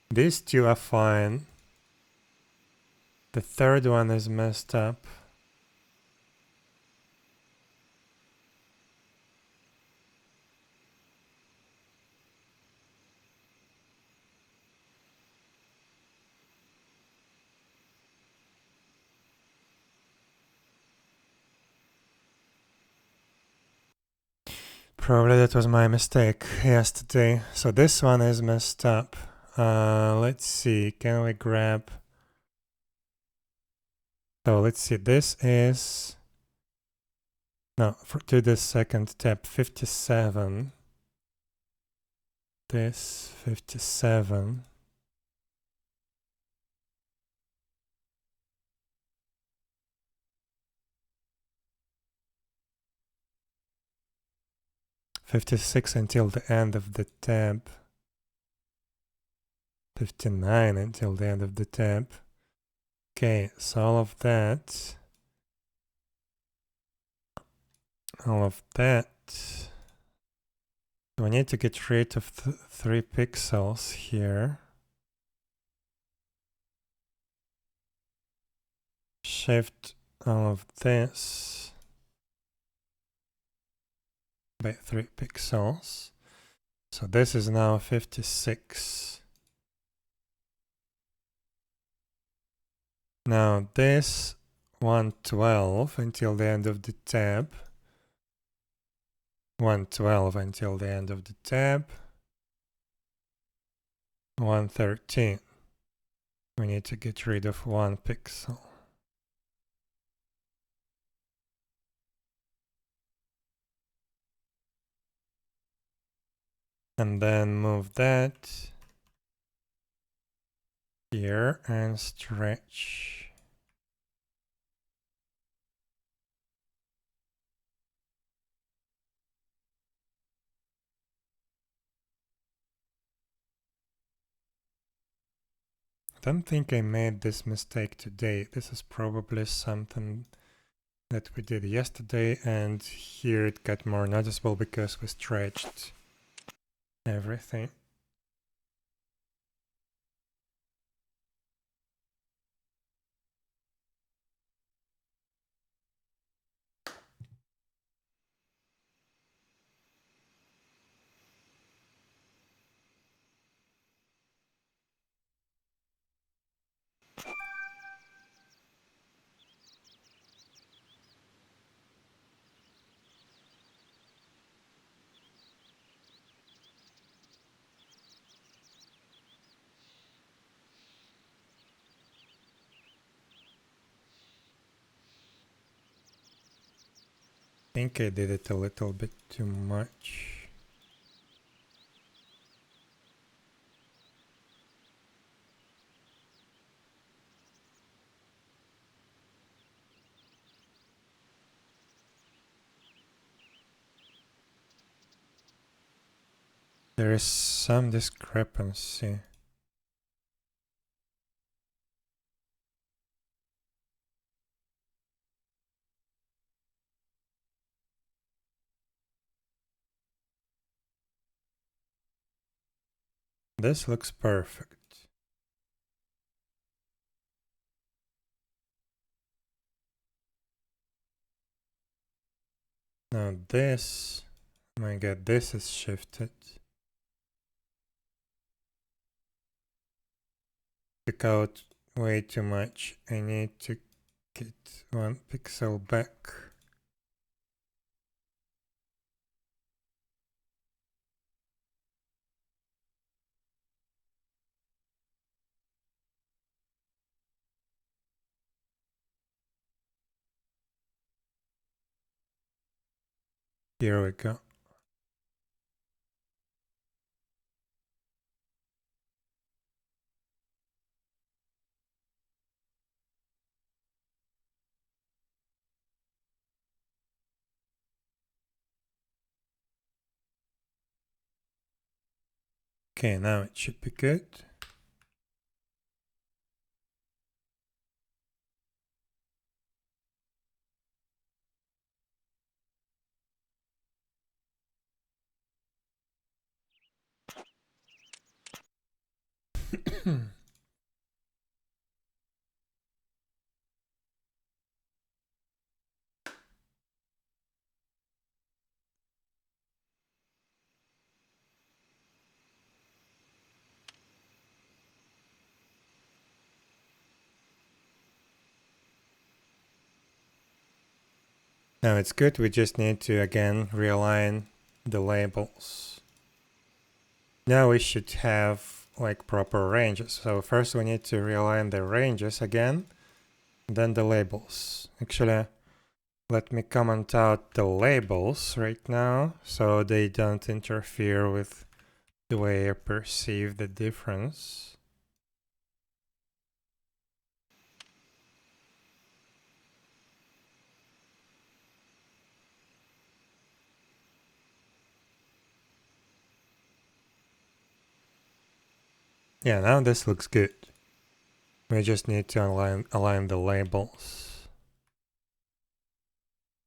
These two are fine. The third one is messed up. Probably that was my mistake yesterday. So this one is messed up. Let's see, can we grab... So let's see, this is... No, to the second tab, 57. This, 57. $56 until the end of the tab. 59 until the end of the tab. Okay, so all of that. So we need to get rid of 3 pixels here. Shift all of this by 3 pixels. So this is now 56. Now this 112 until the end of the tab. 112 until the end of the tab. 113. We need to get rid of 1 pixel. And then move that here and stretch. I don't think I made this mistake today. This is probably something that we did yesterday, and here it got more noticeable because we stretched everything. I think I did it a little bit too much. There is some discrepancy. This looks perfect. Now this, oh my god, this is shifted. Took out way too much. I need to get 1 pixel back. Here we go. Okay, now it should be good. Now it's good, we just need to again realign the labels. Now we should have like proper ranges. So first we need to realign the ranges again, then the labels. Actually, let me comment out the labels right now so they don't interfere with the way I perceive the difference. Yeah, now this looks good. We just need to align the labels.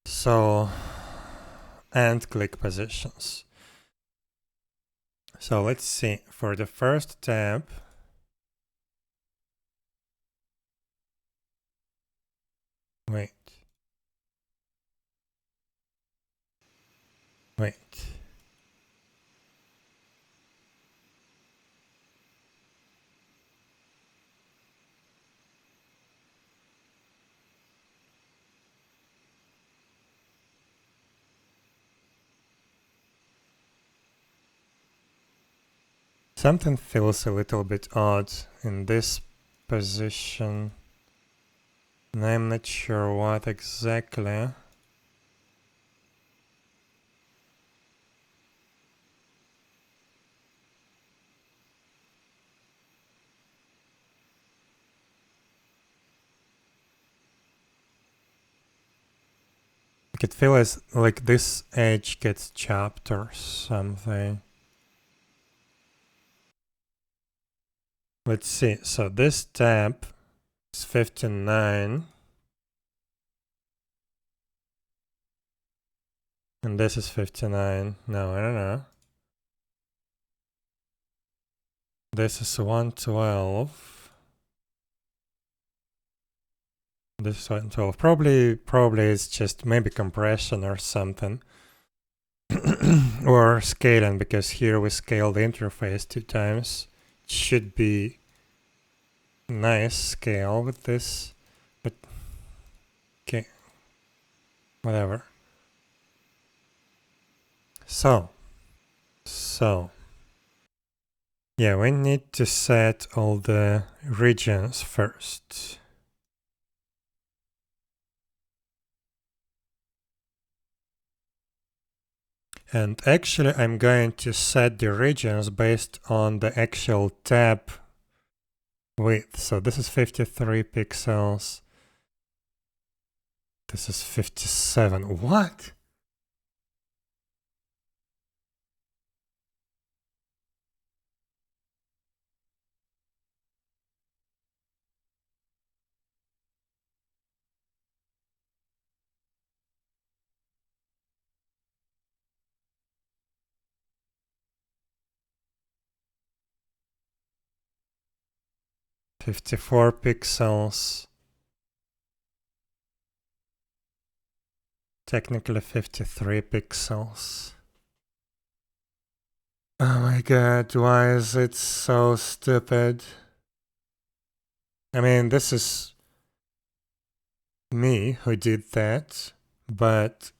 So, and click positions. So let's see, for the first tab, wait. Something feels a little bit odd in this position, and I'm not sure what exactly. It feels like this edge gets chopped or something. Let's see, so this tab is 59. And this is 59. No, I don't know. This is 112. This is 112. Probably it's just maybe compression or something. Or scaling, because here we scale the interface 2 times. It should be nice scale with this, but okay, whatever. So yeah, we need to set all the regions first. And actually, I'm going to set the regions based on the actual tab width. So this is 53 pixels. This is 57. What? "54 pixels. Technically 53 pixels. Oh my god, why is it so stupid? I mean, this is me who did that, but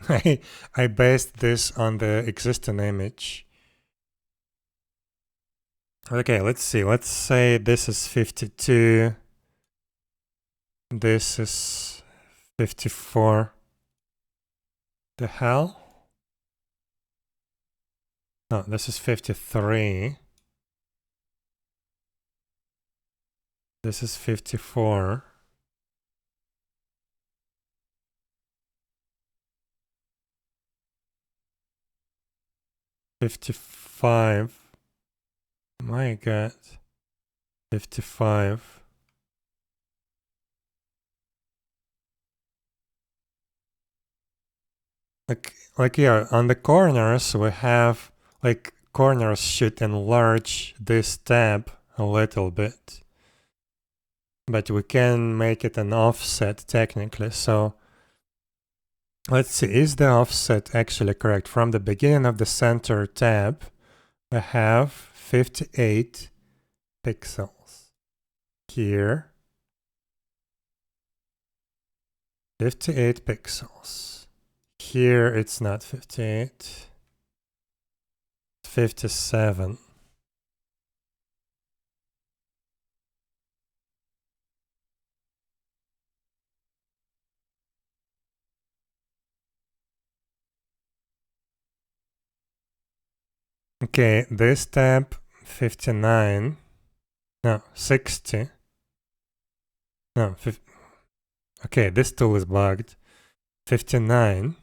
I based this on the existing image. Okay, let's see. Let's say this is 52. This is 54. The hell? No, this is 53. This is 54. $55. My God. 55. Like yeah, on the corners we have like corners should enlarge this tab a little bit. But we can make it an offset technically. So let's see, is the offset actually correct? From the beginning of the center tab, we have 58 pixels. Here, 58 pixels. Here it's not 58, it's 57. Okay, this tab 59, no, 60. No, okay, this tool is bugged. 59.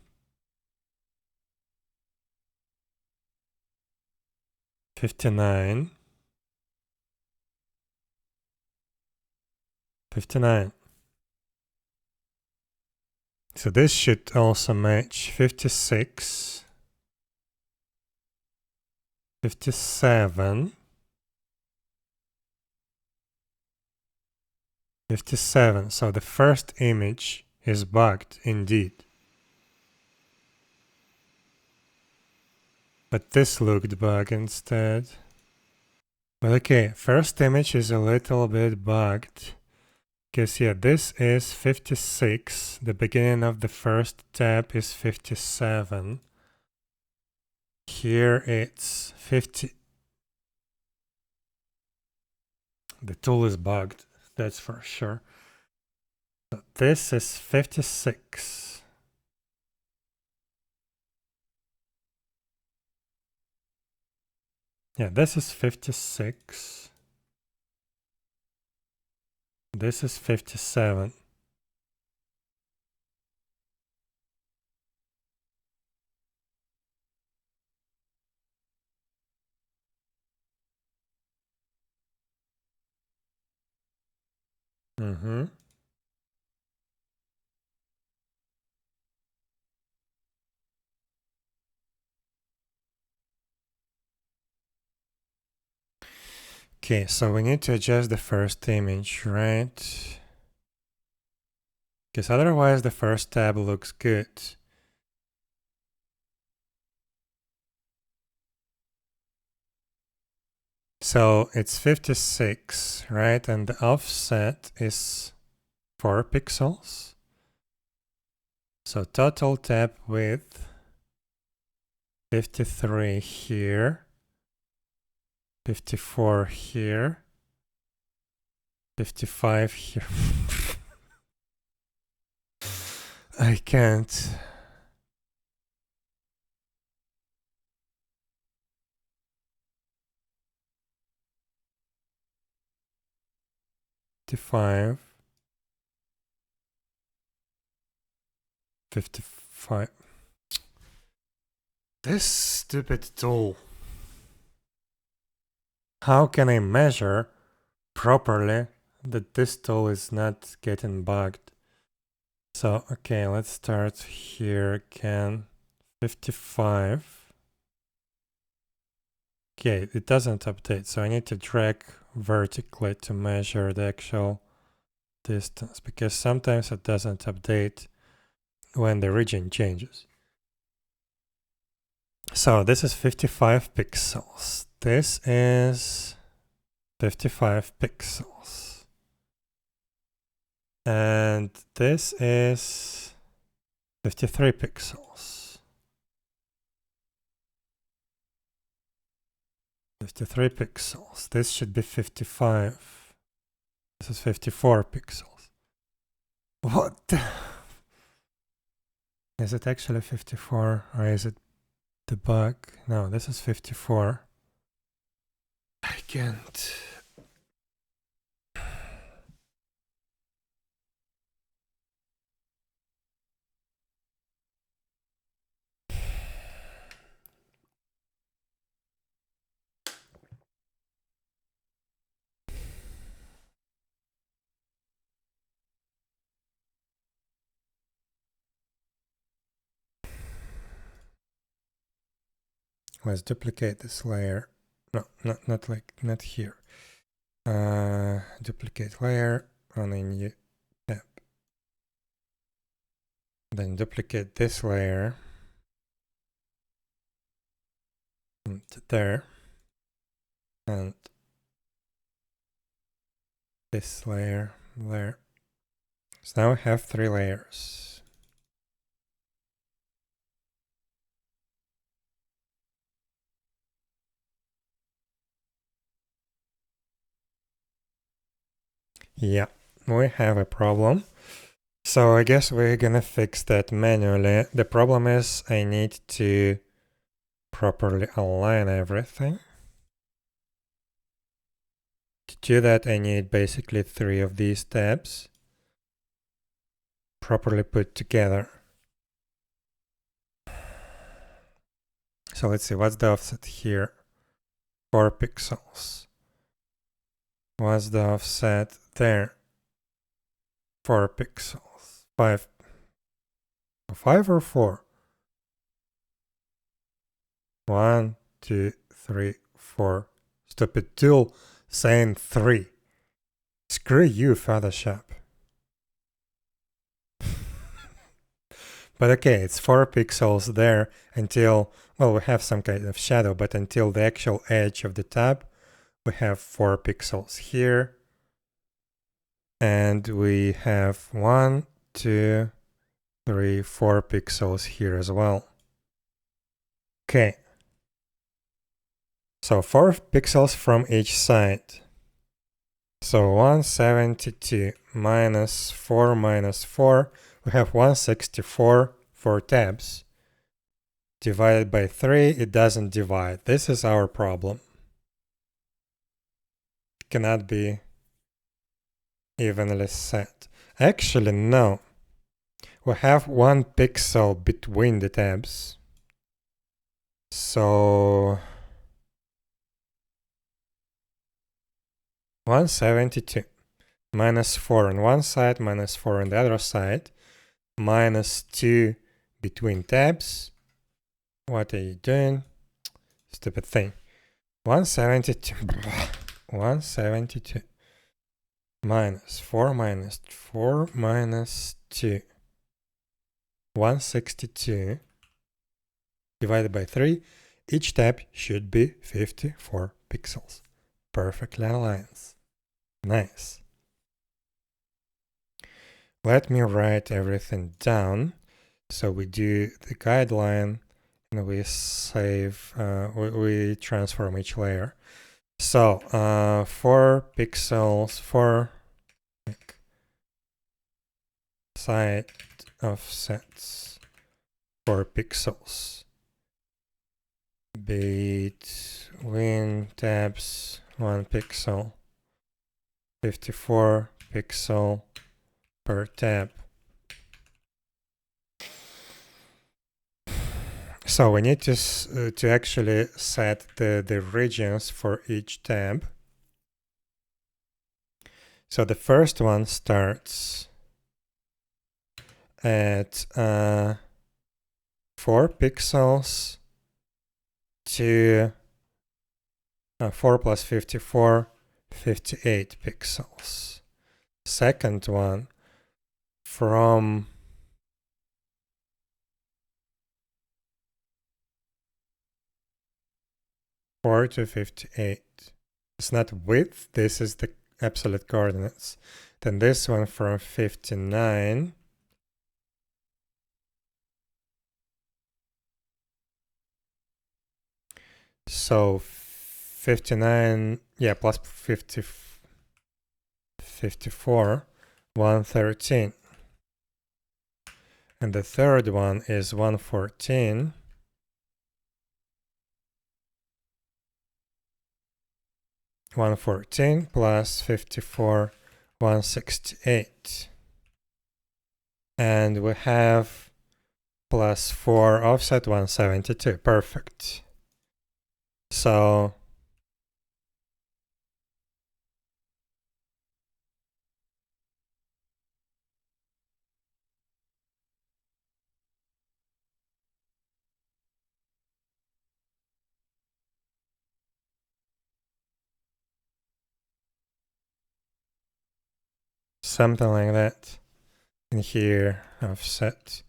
59. 59. So this should also match 56. 57. 57. So the first image is bugged indeed. But this looked bugged instead. But okay, first image is a little bit bugged. Because yeah, this is 56. The beginning of the first tab is 57. Here it's 50. The tool is bugged, that's for sure. So this is 56. Yeah, this is 56. This is 57. Mm-hmm. Okay, so we need to adjust the first image, right? Because otherwise the first tab looks good. So it's 56, right? And the offset is 4 pixels. So total tab width 53 here, 54 here, 55 here. I can't. $55. 55. This stupid tool. How can I measure properly that this tool is not getting bugged? So, okay, let's start here again. 55. Okay, it doesn't update, so I need to drag vertically to measure the actual distance, because sometimes it doesn't update when the region changes. So this is 55 pixels. This is 55 pixels. And this is 53 pixels. 53 pixels. This should be 55. This is 54 pixels. What the? Is it actually 54 or is it the bug? No, this is 54. I can't. Let's duplicate this layer. No, not here. Duplicate layer on a new tab. Then duplicate this layer and there, and this layer there. So now we have 3 layers. Yeah, we have a problem. So I guess we're gonna fix that manually. The problem is I need to properly align everything. To do that, I need basically 3 of these tabs properly put together. So let's see, what's the offset here? 4 pixels. What's the offset there? 4 pixels. 5. 5 or 4? 1, 2, 3, 4. Stupid tool saying 3. Screw you, Photoshop. But okay, it's 4 pixels there until, well, we have some kind of shadow, but until the actual edge of the tab, we have 4 pixels here. And we have 1, 2, 3, 4 pixels here as well. Okay. So 4 pixels from each side. So 172 minus 4 minus 4, we have 164 for tabs. Divided by 3, it doesn't divide. This is our problem. It cannot be evenly set. Actually, no. We have 1 pixel between the tabs. So 172 minus 4 on one side, minus 4 on the other side, minus 2 between tabs. What are you doing? Stupid thing. 172. 172 minus 4 minus 4 minus 2. 162 divided by 3. Each tab should be 54 pixels. Perfectly aligned. Nice. Let me write everything down. So we do the guideline and we save, we transform each layer. So 4 pixels for side offsets 4 pixels between tabs 1 pixel, 54 pixel per tab. So we need to actually set the regions for each tab. So the first one starts at 4 pixels to 4 plus 54, 58 pixels. Second one from 4 to 58. It's not width, this is the absolute coordinates. Then this one from 59 so 59, yeah, plus 50, 54, 113. And the third one is 114. Plus 54, 168. And we have plus 4 offset 172. Perfect. So something like that. And here offset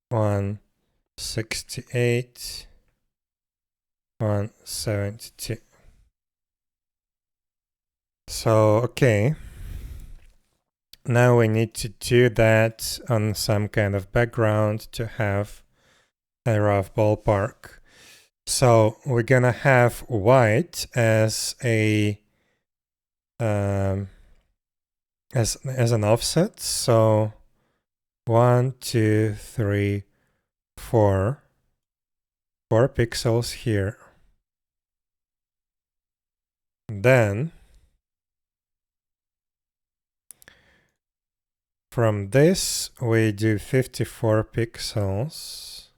168, 172. So, okay. Now we need to do that on some kind of background to have a rough ballpark. So we're gonna have white as a as an offset. So 1, 2, 3, 4 pixels here. Then from this we do 54 pixels.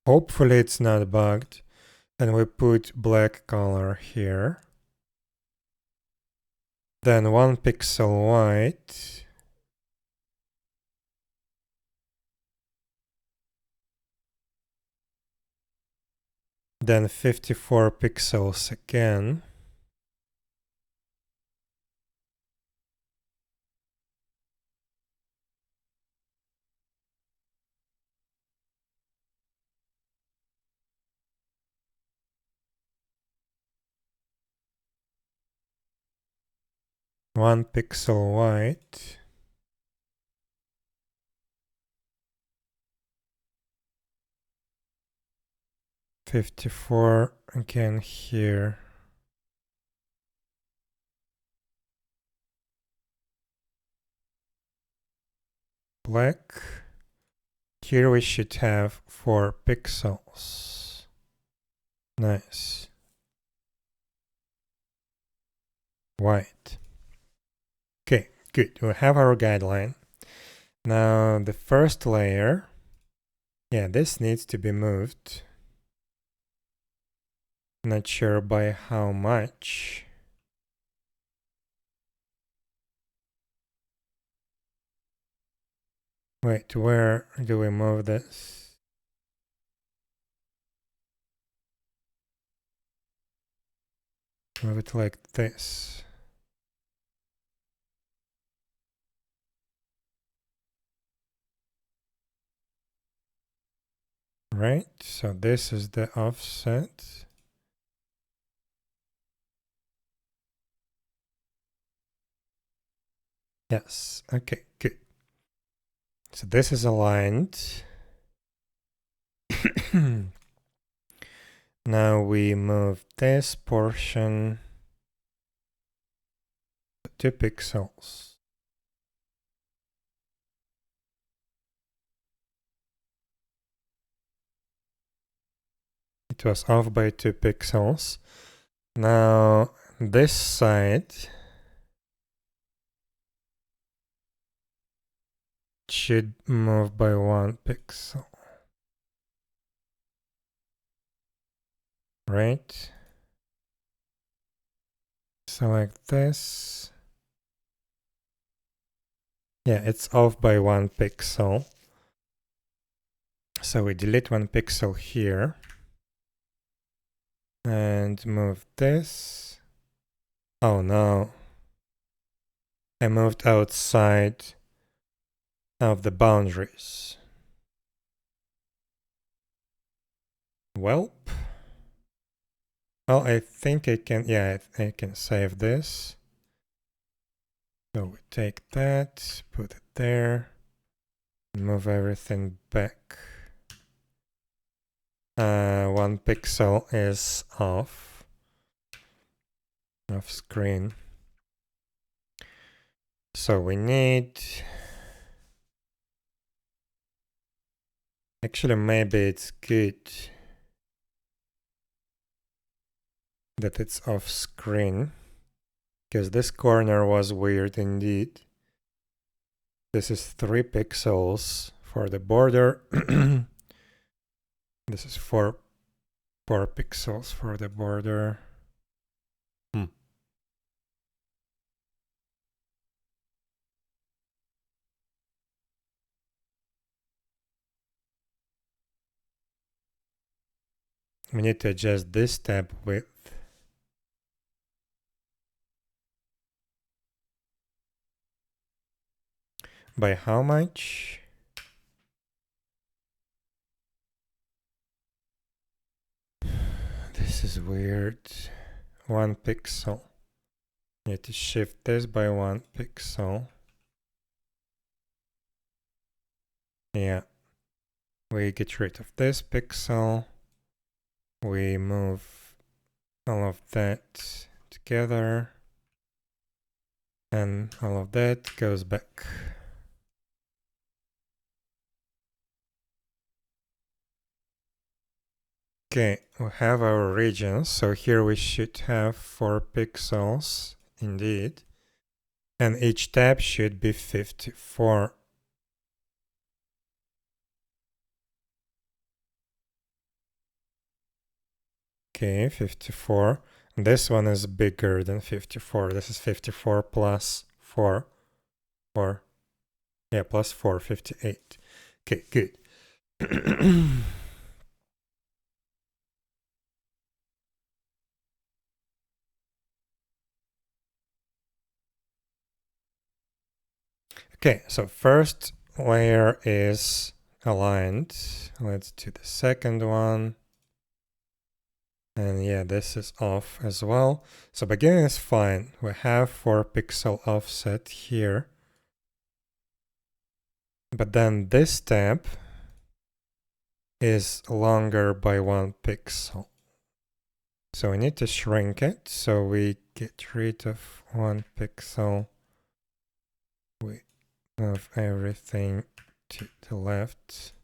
Hopefully it's not bugged. And we put black color here. Then 1 pixel white. Then 54 pixels again. One pixel white. $54 again here. Black. Here we should have 4 pixels. Nice. White. Okay, good. We have our guideline. Now the first layer. Yeah, this needs to be moved. Not sure by how much. Wait, where do we move this? Move it like this. Right, so this is the offset. Yes, okay, good. So this is aligned. Now we move this portion 2 pixels. It was off by 2 pixels. Now this side should move by 1 pixel. Right? Select this. Yeah, it's off by 1 pixel. So we delete 1 pixel here. And move this. Oh no. I moved outside of the boundaries. Welp. Well, I think I can, yeah, I can save this. So we take that, put it there, move everything back. 1 pixel is off screen. So we need... Actually, maybe it's good that it's off screen, because this corner was weird indeed. This is 3 pixels for the border. This is 4 pixels for the border. We need to adjust this tab width. By how much? This is weird. 1 pixel. Need to shift this by 1 pixel. Yeah. We get rid of this pixel. We move all of that together. And all of that goes back. Okay, we have our regions. So here we should have 4 pixels, indeed. And each tab should be 54. Okay, 54. This one is bigger than 54. This is 54 plus 4. 4. Yeah, plus 4, 58. Okay, good. Okay, so first layer is aligned. Let's do the second one. And yeah, this is off as well. So beginning is fine. We have 4 pixel offset here. But then this tab is longer by 1 pixel. So we need to shrink it. So we get rid of 1 pixel. We move everything to the left.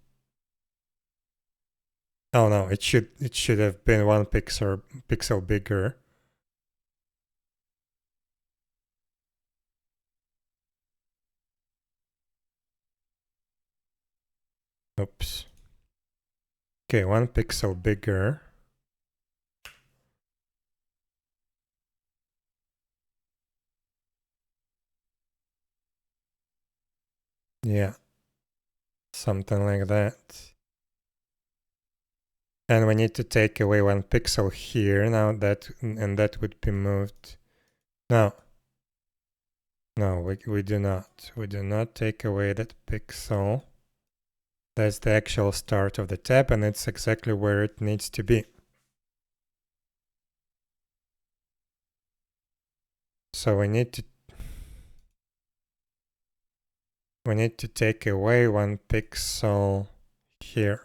Oh no, it should have been 1 pixel bigger. Oops. Okay, 1 pixel bigger. Yeah, something like that. And we need to take away 1 pixel here now, and that would be moved. No, we do not. We do not take away that pixel. That's the actual start of the tab, and it's exactly where it needs to be. So we need to take away 1 pixel here.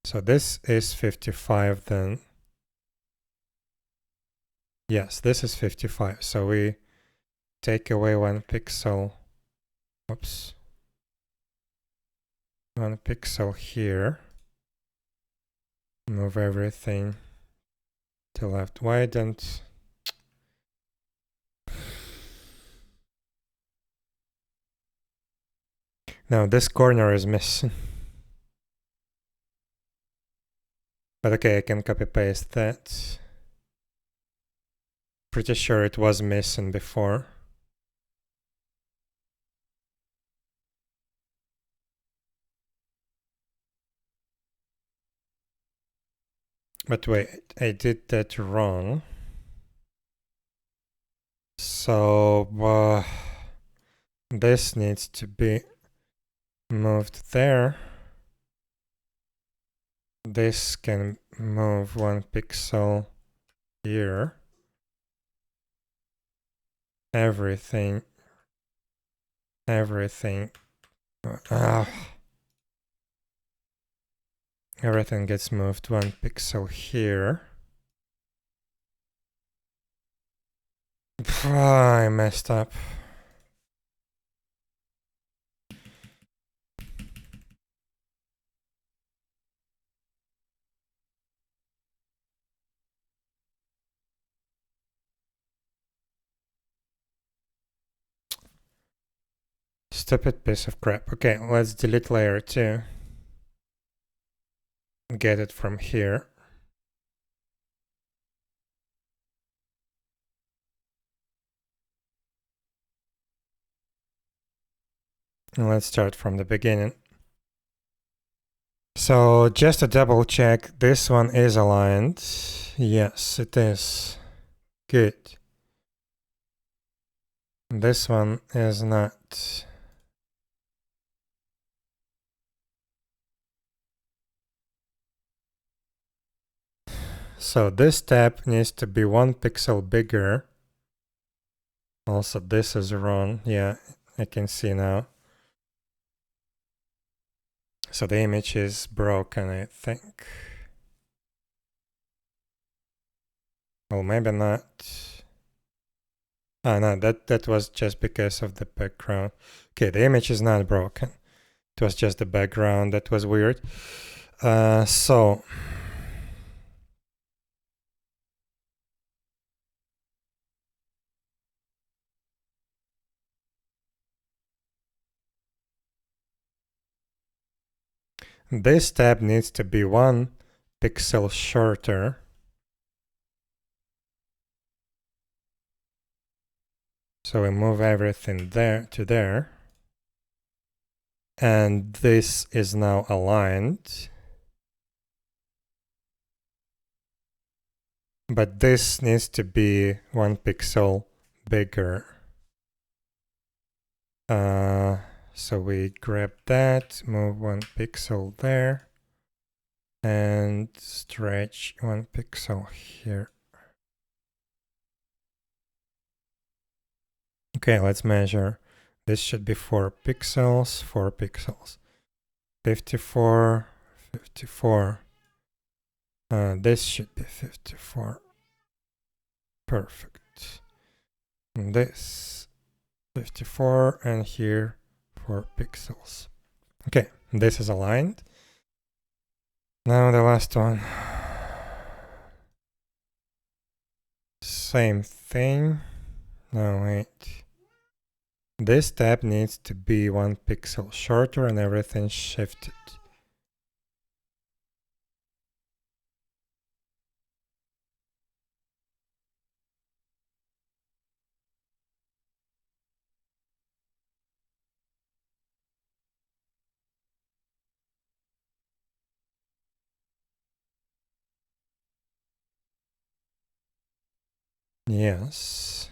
So this is 55 then. Yes, this is 55. So we take away 1 pixel. Oops. 1 pixel here. Move everything to left. Why don't... Now this corner is missing. But okay, I can copy paste that. Pretty sure it was missing before. But wait, I did that wrong. So this needs to be moved there. This can move 1 pixel here. Everything. Everything gets moved 1 pixel here. I messed up. Stupid piece of crap. Okay, let's delete layer 2. Get it from here. And let's start from the beginning. So just to double check, this one is aligned. Yes, it is. Good. This one is not. So this tab needs to be 1 pixel bigger. Also, this is wrong. Yeah, I can see now. So the image is broken, I think. Well, maybe not. Oh, no, that was just because of the background. Okay, the image is not broken. It was just the background that was weird. So this tab needs to be 1 pixel shorter. So we move everything there to there. And this is now aligned. But this needs to be 1 pixel bigger. So we grab that, move 1 pixel there, and stretch 1 pixel here. Okay, let's measure. This should be 4 pixels, 4 pixels. 54, 54. This should be 54. Perfect. And this 54, and here 4 pixels. Okay, this is aligned. Now the last one. Same thing. No, wait. This tab needs to be 1 pixel shorter and everything shifted. Yes.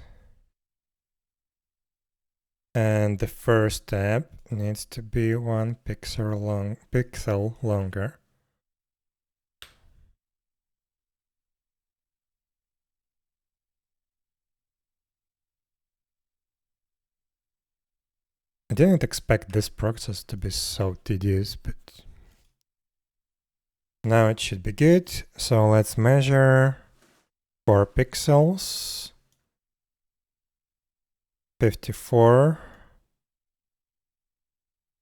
And the first tab needs to be 1 pixel longer. I didn't expect this process to be so tedious, but now it should be good. So let's measure 4 pixels. 54.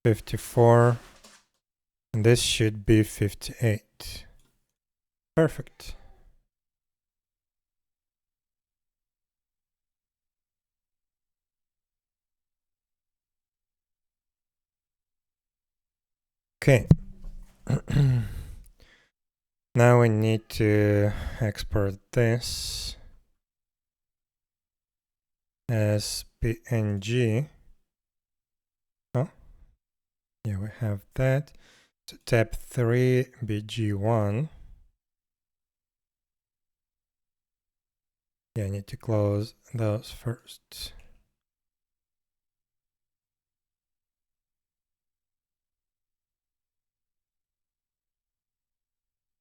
54. And this should be 58. Perfect. Okay. Now we need to export this as PNG. Oh, yeah, we have that. So tab 3, BG1. Yeah, I need to close those first.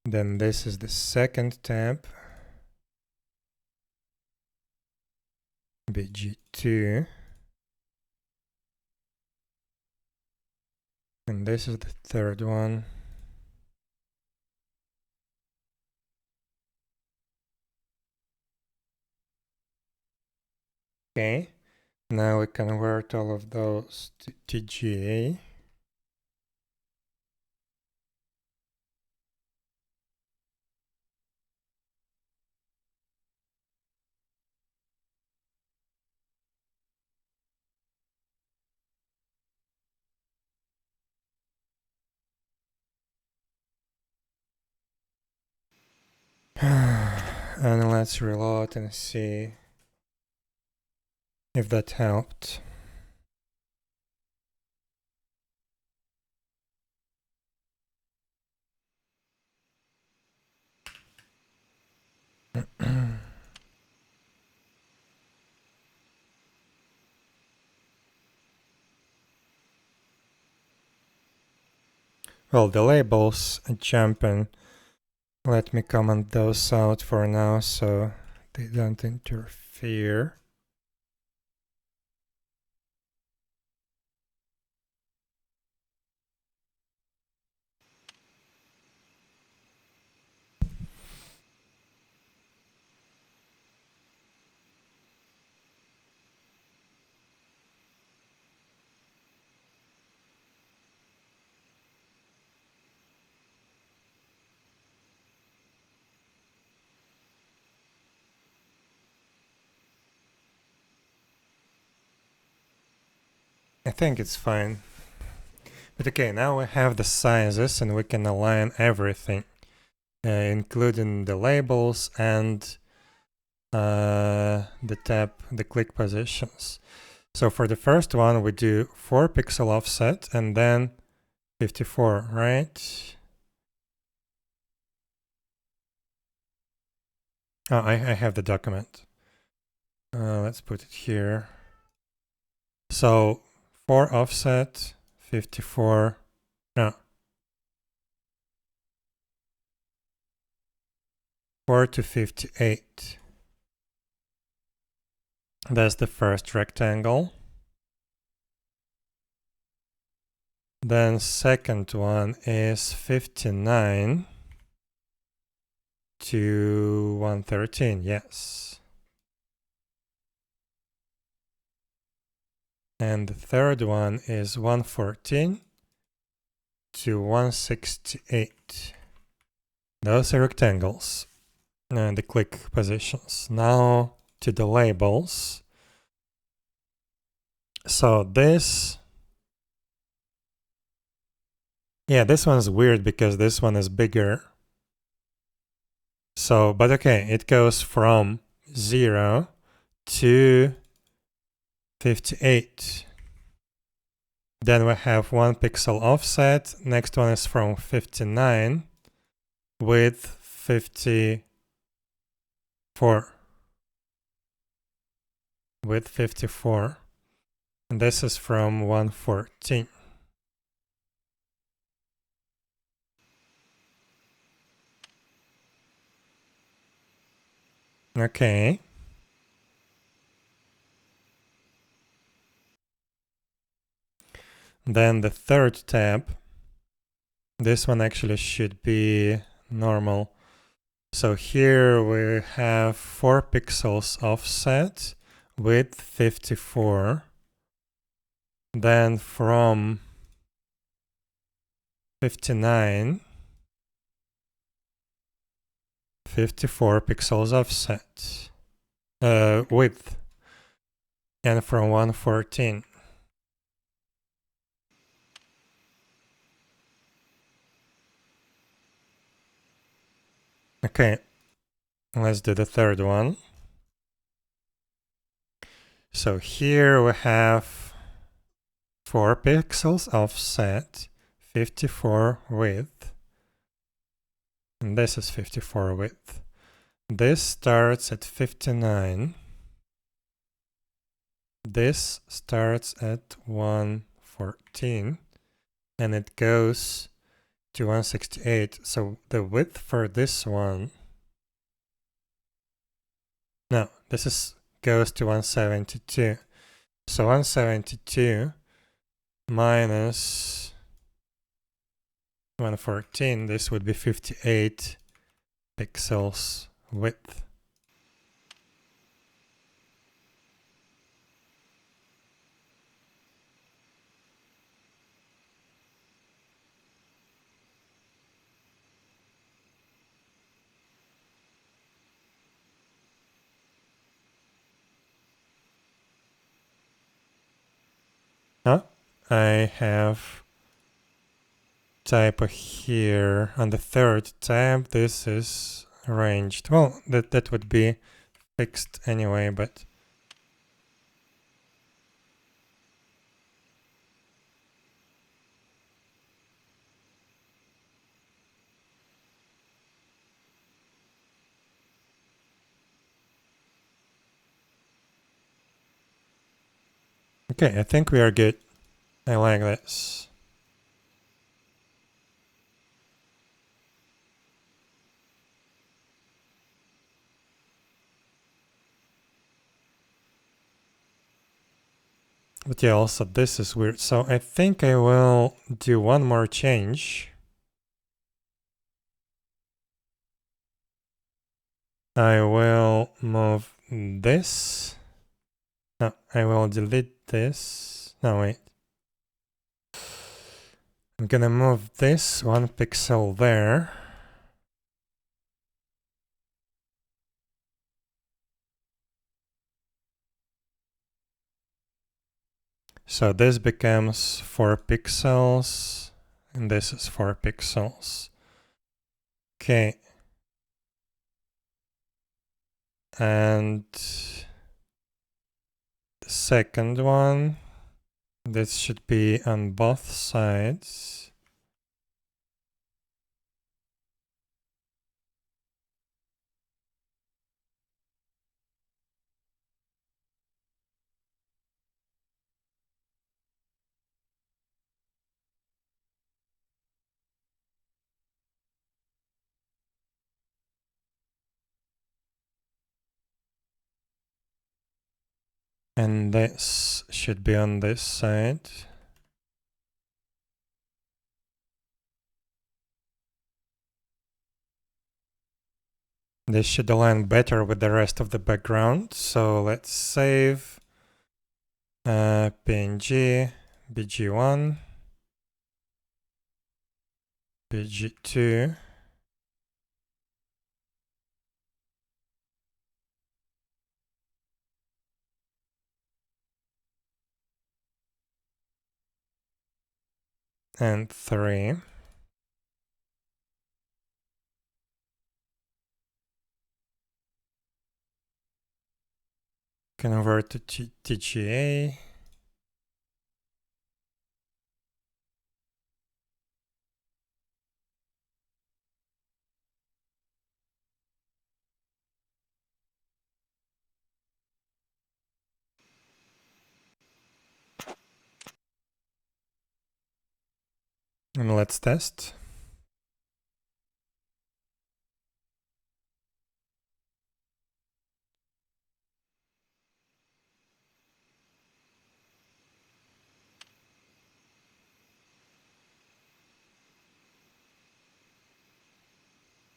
Then this is the second tab, BG2. And this is the third one. Okay, now we convert all of those to TGA. And let's reload and see if that helped. Well, the labels jumping. Let me comment those out for now so they don't interfere. I think it's fine. But okay, now we have the sizes and we can align everything, including the labels and the click positions. So for the first one, we do 4 pixel offset and then 54, right? Oh, I have the document. Let's put it here. So 4 offset, 54, no. 4 to 58. That's the first rectangle. Then second one is 59 to 113, yes. And the third one is 114 to 168. Those are rectangles and the click positions. Now to the labels. So this, yeah, this one's weird because this one is bigger. So, but okay, it goes from 0 to 58. Then we have 1 pixel offset. Next one is from 59 with 54. With 54. And this is from 114. Okay. Then the third tab, this one actually should be normal. So here we have 4 pixels offset with 54. Then from 59, 54 pixels offset width, and from 114. Okay, let's do the third one. So here we have 4 pixels offset, 54 width, and this is 54 width. This starts at 59. This starts at 114, and it goes to 168. So the width for this one, no, this is goes to 172. So 172 minus 114, this would be 58 pixels width. I have typo here on the third tab. This is arranged. Well, that would be fixed anyway, but okay, I think we are good. I like this. But yeah, also this is weird. So I think I will do one more change. I will move this. No, I will delete this. No, wait. I'm gonna move this 1 pixel there. So this becomes 4 pixels, and this is 4 pixels. Okay. And the second one, this should be on both sides. And this should be on this side. This should align better with the rest of the background. So let's save PNG, BG1, BG2. And 3. Convert to TGA. And let's test.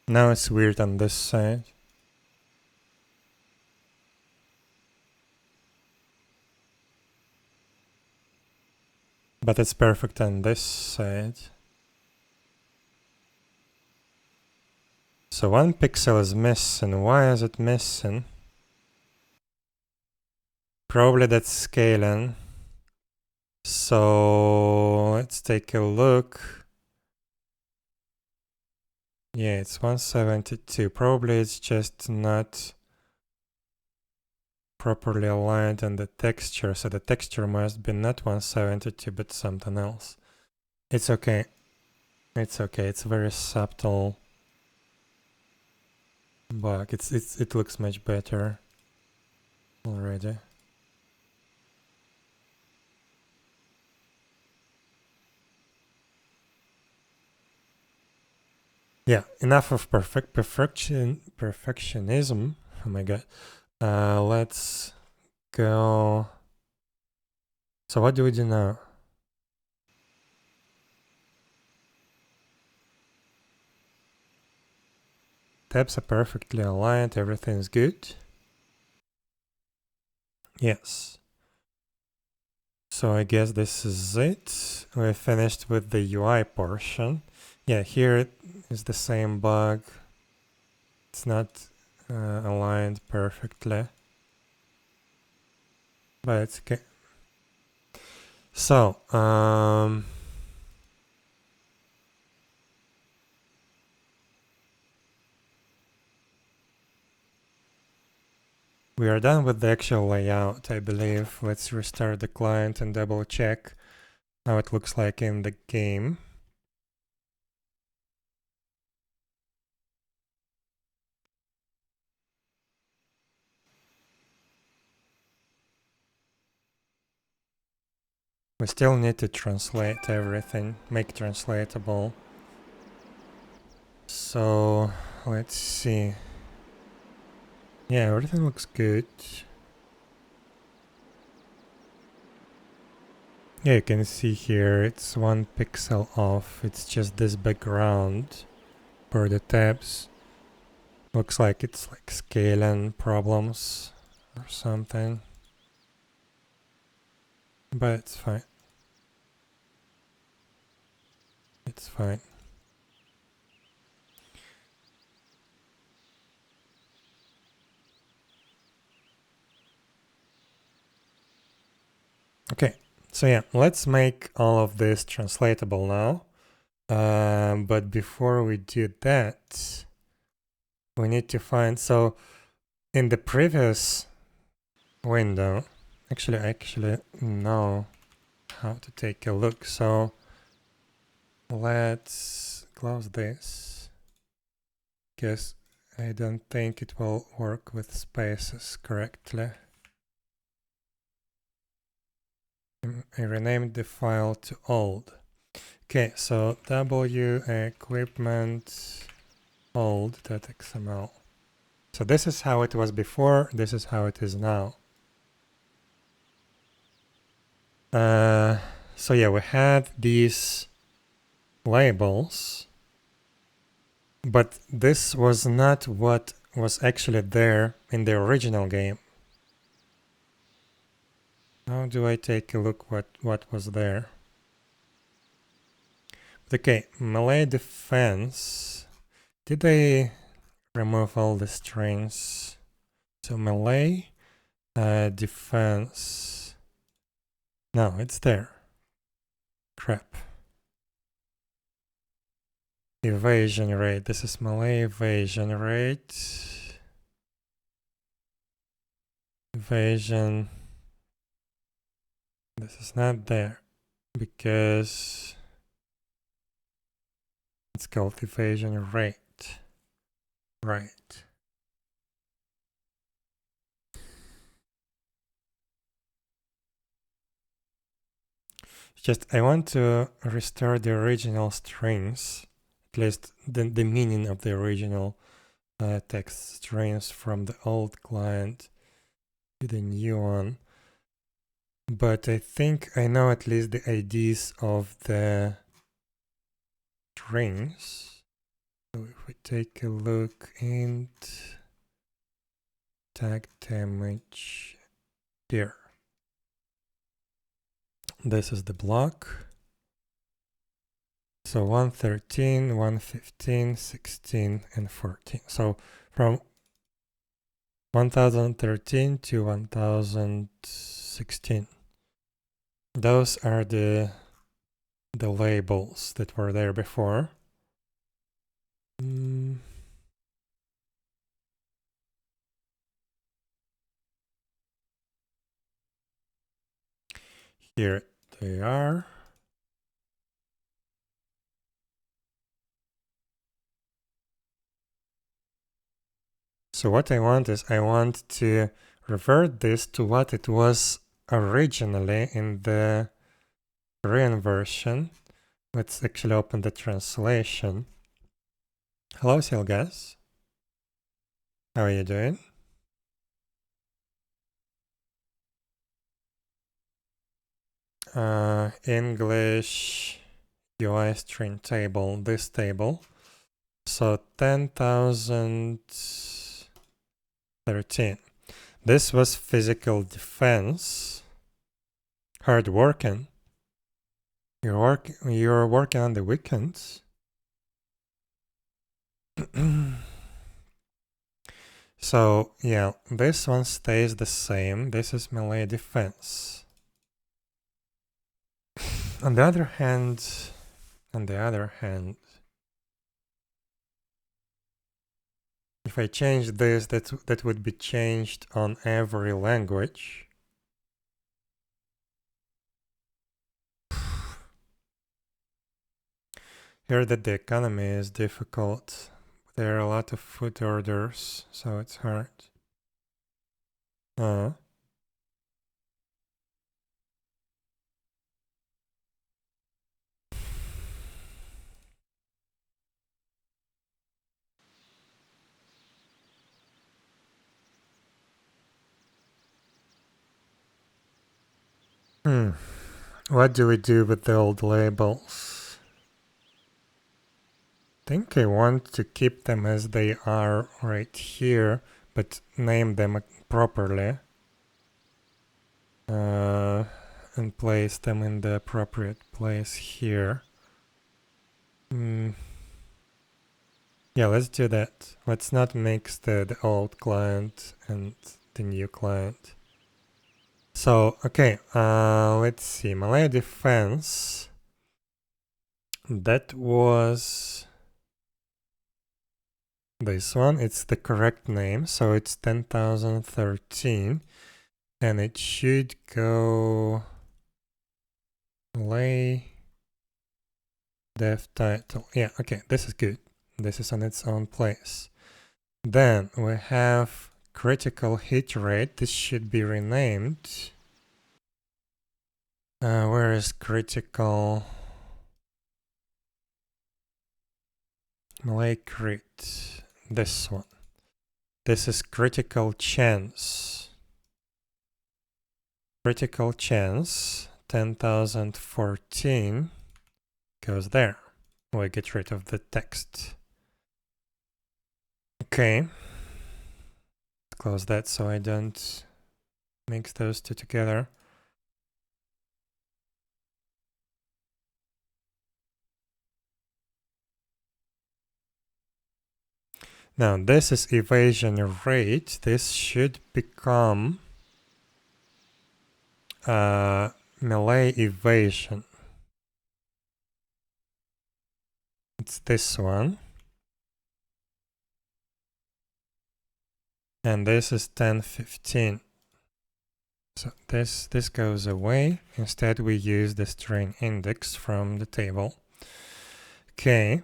Now it's weird on this side. But it's perfect on this side. So 1 pixel is missing. Why is it missing? Probably that's scaling. So let's take a look. Yeah, it's 172. Probably it's just not properly aligned on the texture. So the texture must be not 172, but something else. It's okay. It's okay. It's very subtle bug. It looks much better already. Yeah, enough of perfectionism. Oh my god. Let's go. So what do we do now? Tabs are perfectly aligned. Everything's good. Yes. So I guess this is it. We finished with the UI portion. Yeah, here is the same bug. It's not aligned perfectly, but it's okay. So, We are done with the actual layout, I believe. Let's restart the client and double check how it looks like in the game. We still need to translate everything, make translatable. So let's see. Yeah, everything looks good. Yeah, you can see here it's 1 pixel off. It's just this background for the tabs. Looks like it's like scaling problems or something. But it's fine. It's fine. Okay, so yeah, let's make all of this translatable now. But before we do that, we need to find, so in the previous window, I actually know how to take a look. So let's close this, because I don't think it will work with spaces correctly. I renamed the file to old. Okay, so w equipment old.xml. So this is how it was before, this is how it is now. So yeah, we had these labels, but this was not what was actually there in the original game. How do I take a look what was there? Okay, melee defense. Did I remove all the strings? So melee defense. No, it's there. Crap. Evasion rate. This is melee evasion rate. Evasion. This is not there because it's called evasion rate. Right. Just I want to restore the original strings, at least the meaning of the original text strings from the old client to the new one. But I think I know at least the IDs of the strings. So if we take a look and tag damage there. This is the block. So 113, 115, 16, and 14. So from 1013 to 1016. Those are the labels that were there before. Here they are. So what I want is I want to revert this to what it was originally in the Korean version. Let's actually open the translation. Hello, 𝙽𝙀𝚂. How are you doing? English UI string table, this table. So 10,013. This was physical defense. Hard working. You're working on the weekends. So yeah, this one stays the same. This is melee defense. On the other hand, If I change this, that would be changed on every language. Here that the economy is difficult. There are a lot of food orders, so it's hard. What do we do with the old labels? I think I want to keep them as they are right here, but name them properly. And place them in the appropriate place here. Yeah, let's do that. Let's not mix the old client and the new client. So, okay, let's see. Malay defense. That was this one. It's the correct name, so it's 10,013. And it should go Malay dev title. Yeah, okay, this is good. This is on its own place. Then we have critical hit rate. This should be renamed. Where is critical? Malay crit. This one. This is critical chance. Critical chance 10,014 goes there. We get rid of the text. Okay. Close that so I don't mix those two together. Now this is evasion rate. This should become Malay evasion. It's this one. And this is 1015. So this goes away. Instead we use the string index from the table. Okay.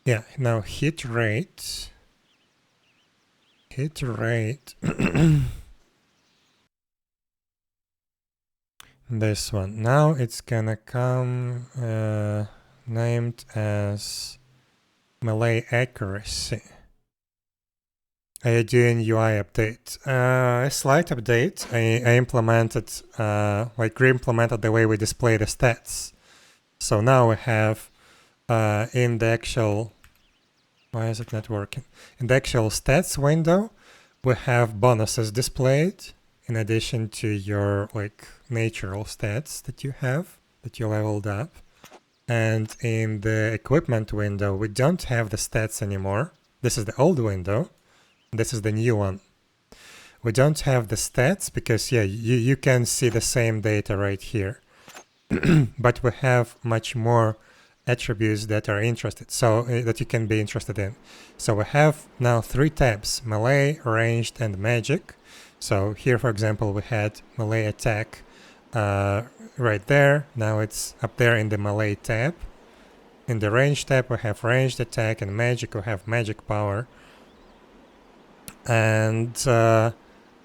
Yeah, now hit rate. This one. Now it's gonna come named as Malay accuracy. Are you doing UI update? A slight update. I implemented, like re-implemented the way we display the stats. So now we have in the actual, why is it not working? In the actual stats window, we have bonuses displayed in addition to your like natural stats that you have, that you leveled up. And in the equipment window, we don't have the stats anymore. This is the old window. This is the new one. We don't have the stats because, yeah, you can see the same data right here. But we have much more attributes that are interested, so that you can be interested in. So we have now 3 tabs: melee, ranged, and magic. So here, for example, we had melee attack right there. Now it's up there in the melee tab. In the range tab, we have ranged attack, and magic, we have magic power. And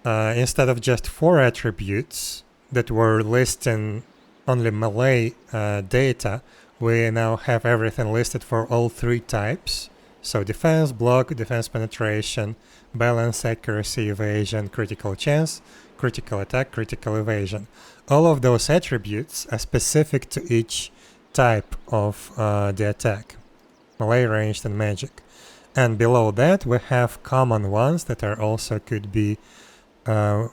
instead of just 4 attributes that were listing only melee data, we now have everything listed for all 3 types. So defense, block, defense penetration, balance, accuracy, evasion, critical chance, critical attack, critical evasion. All of those attributes are specific to each type of the attack: melee, ranged, and magic. And below that we have common ones that are also could be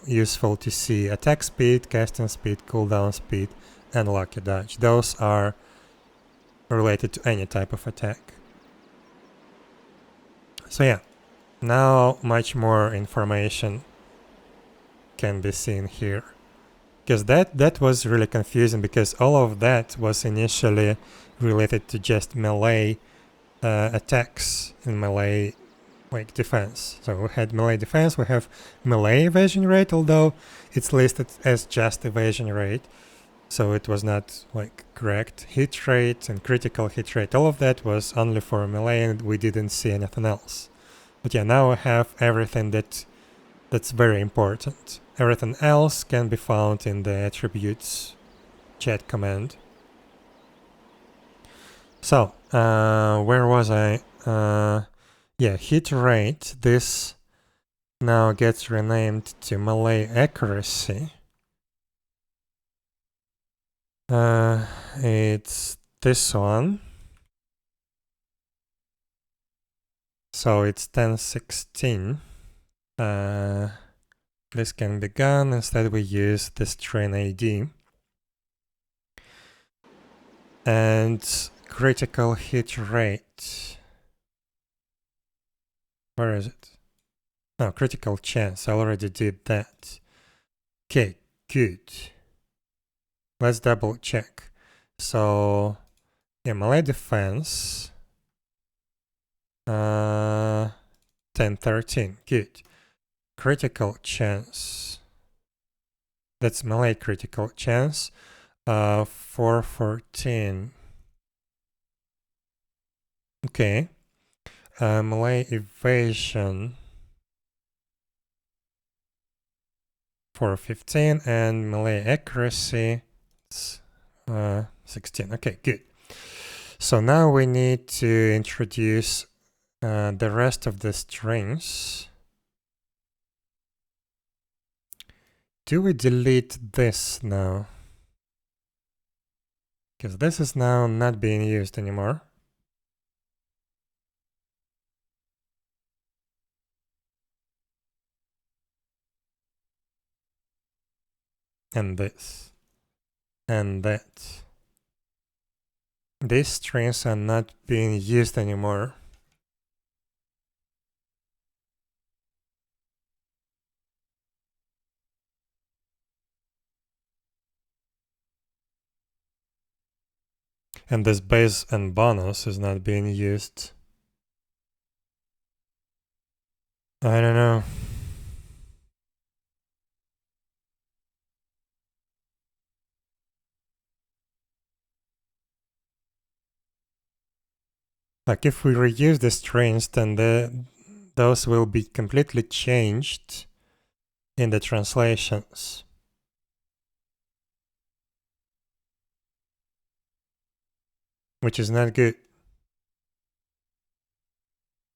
useful to see: attack speed, casting speed, cooldown speed, and lucky dodge. Those are related to any type of attack. So yeah, now much more information can be seen here. Because that was really confusing, because all of that was initially related to just melee attacks and melee like defense. So we had melee defense, we have melee evasion rate, although it's listed as just evasion rate. So it was not like correct hit rate and critical hit rate. All of that was only for melee, and we didn't see anything else. But yeah, now we have everything that's very important. Everything else can be found in the attributes chat command. So, where was I? Yeah, hit rate. This now gets renamed to melee accuracy. It's this one. So it's 1016. This can be gone. Instead, we use the string ID. And critical hit rate. Where is it? No, critical chance. I already did that. Okay, good. Let's double check. So, yeah, melee defense. 1013. Good. Critical chance. That's melee critical chance. 414. Okay. Melee evasion. 415, and melee accuracy. It's 16. Okay, good. So now we need to introduce the rest of the strings. Do we delete this now? Because this is now not being used anymore. And this. And that. These strings are not being used anymore. And this base and bonus is not being used. I don't know. Like if we reuse the strings, then those will be completely changed in the translations. Which is not good.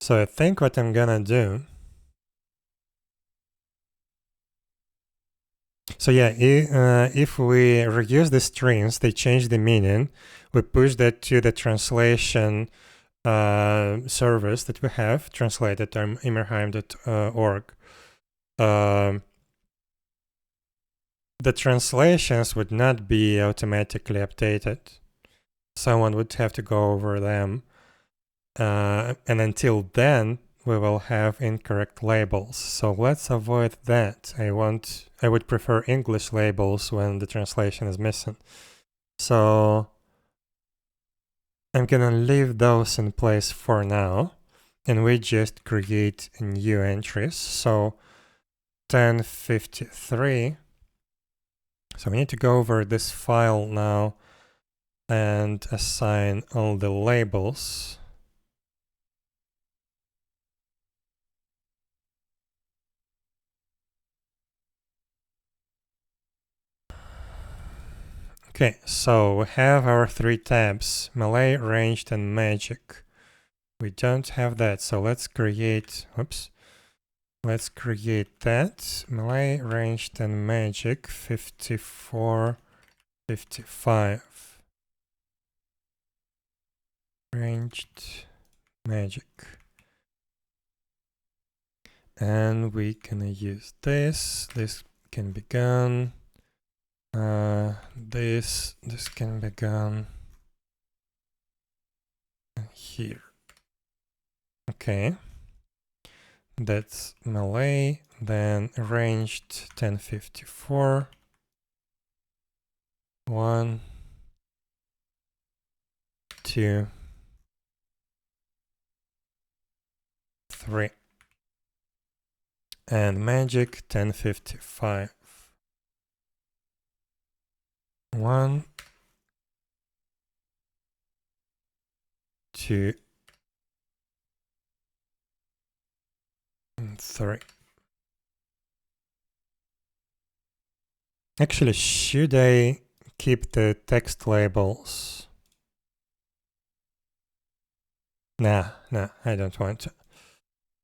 So I think what I'm gonna do. So yeah, if we reuse the strings, they change the meaning. We push that to the translation service that we have, translated on 𝙽𝙺.org. The translations would not be automatically updated. Someone would have to go over them. And until then, we will have incorrect labels. So let's avoid that. I would prefer English labels when the translation is missing. So I'm gonna leave those in place for now, and we just create new entries. So 1053. So we need to go over this file now and assign all the labels. Okay, so we have our three tabs, melee, ranged, and magic. We don't have that, so let's create, let's create that. Melee, ranged, and magic, 54, 55. Ranged, magic. And we can use this can be gone. This can be gone here. Okay, that's melee, then ranged 1054. 1, 2, 3. And magic 1055. 1, 2, and 3. Actually, should I keep the text labels? Nah, I don't want to.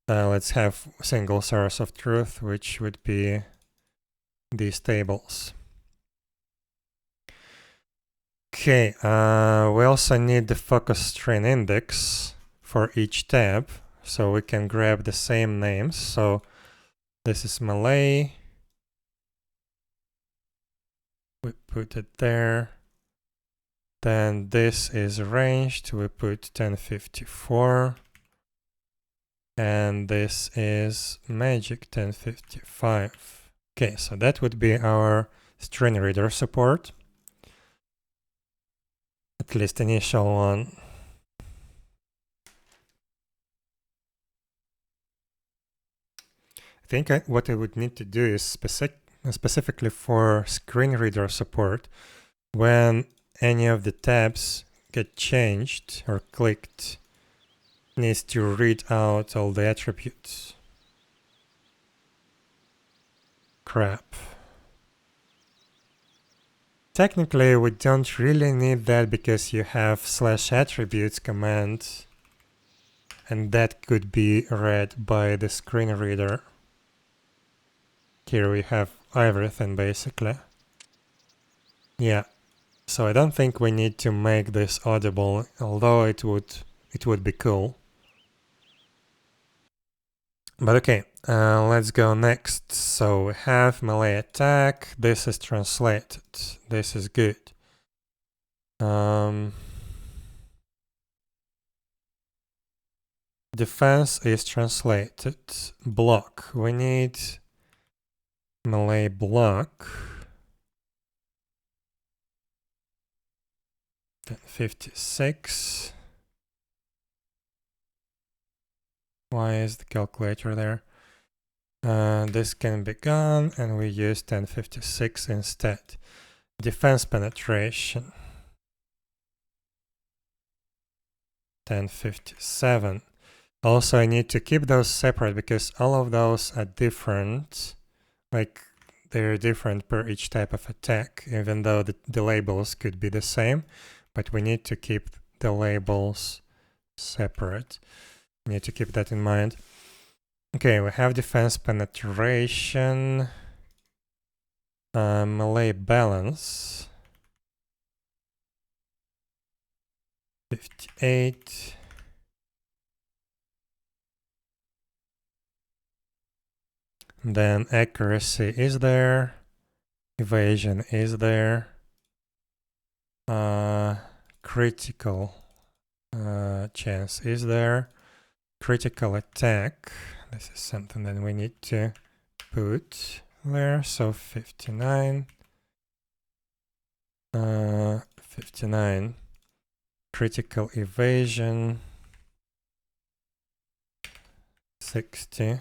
Let's have single source of truth, which would be these tables. Okay, we also need the focus string index for each tab, so we can grab the same names. So this is Malay. We put it there. Then this is arranged. We put 1054. And this is magic 1055. Okay, so that would be our string reader support. At least initial one. I think what I would need to do is specifically for screen reader support, when any of the tabs get changed or clicked, needs to read out all the attributes. Crap. Technically, we don't really need that because you have /attributes command, and that could be read by the screen reader. Here we have everything basically. Yeah. So I don't think we need to make this audible, although it would be cool. But okay, let's go next. So we have melee attack. This is translated. This is good. Defense is translated. Block. We need melee block. 56. Why is the calculator there? This can be gone, and we use 1056 instead. Defense penetration. 1057. Also, I need to keep those separate because all of those are different. Like, they're different per each type of attack, even though the labels could be the same. But we need to keep the labels separate. We need to keep that in mind. Okay, we have defense penetration. Melee balance. 58. Then accuracy is there. Evasion is there. Critical chance is there. Critical attack. This is something that we need to put there. So 59. 59. Critical evasion. 60.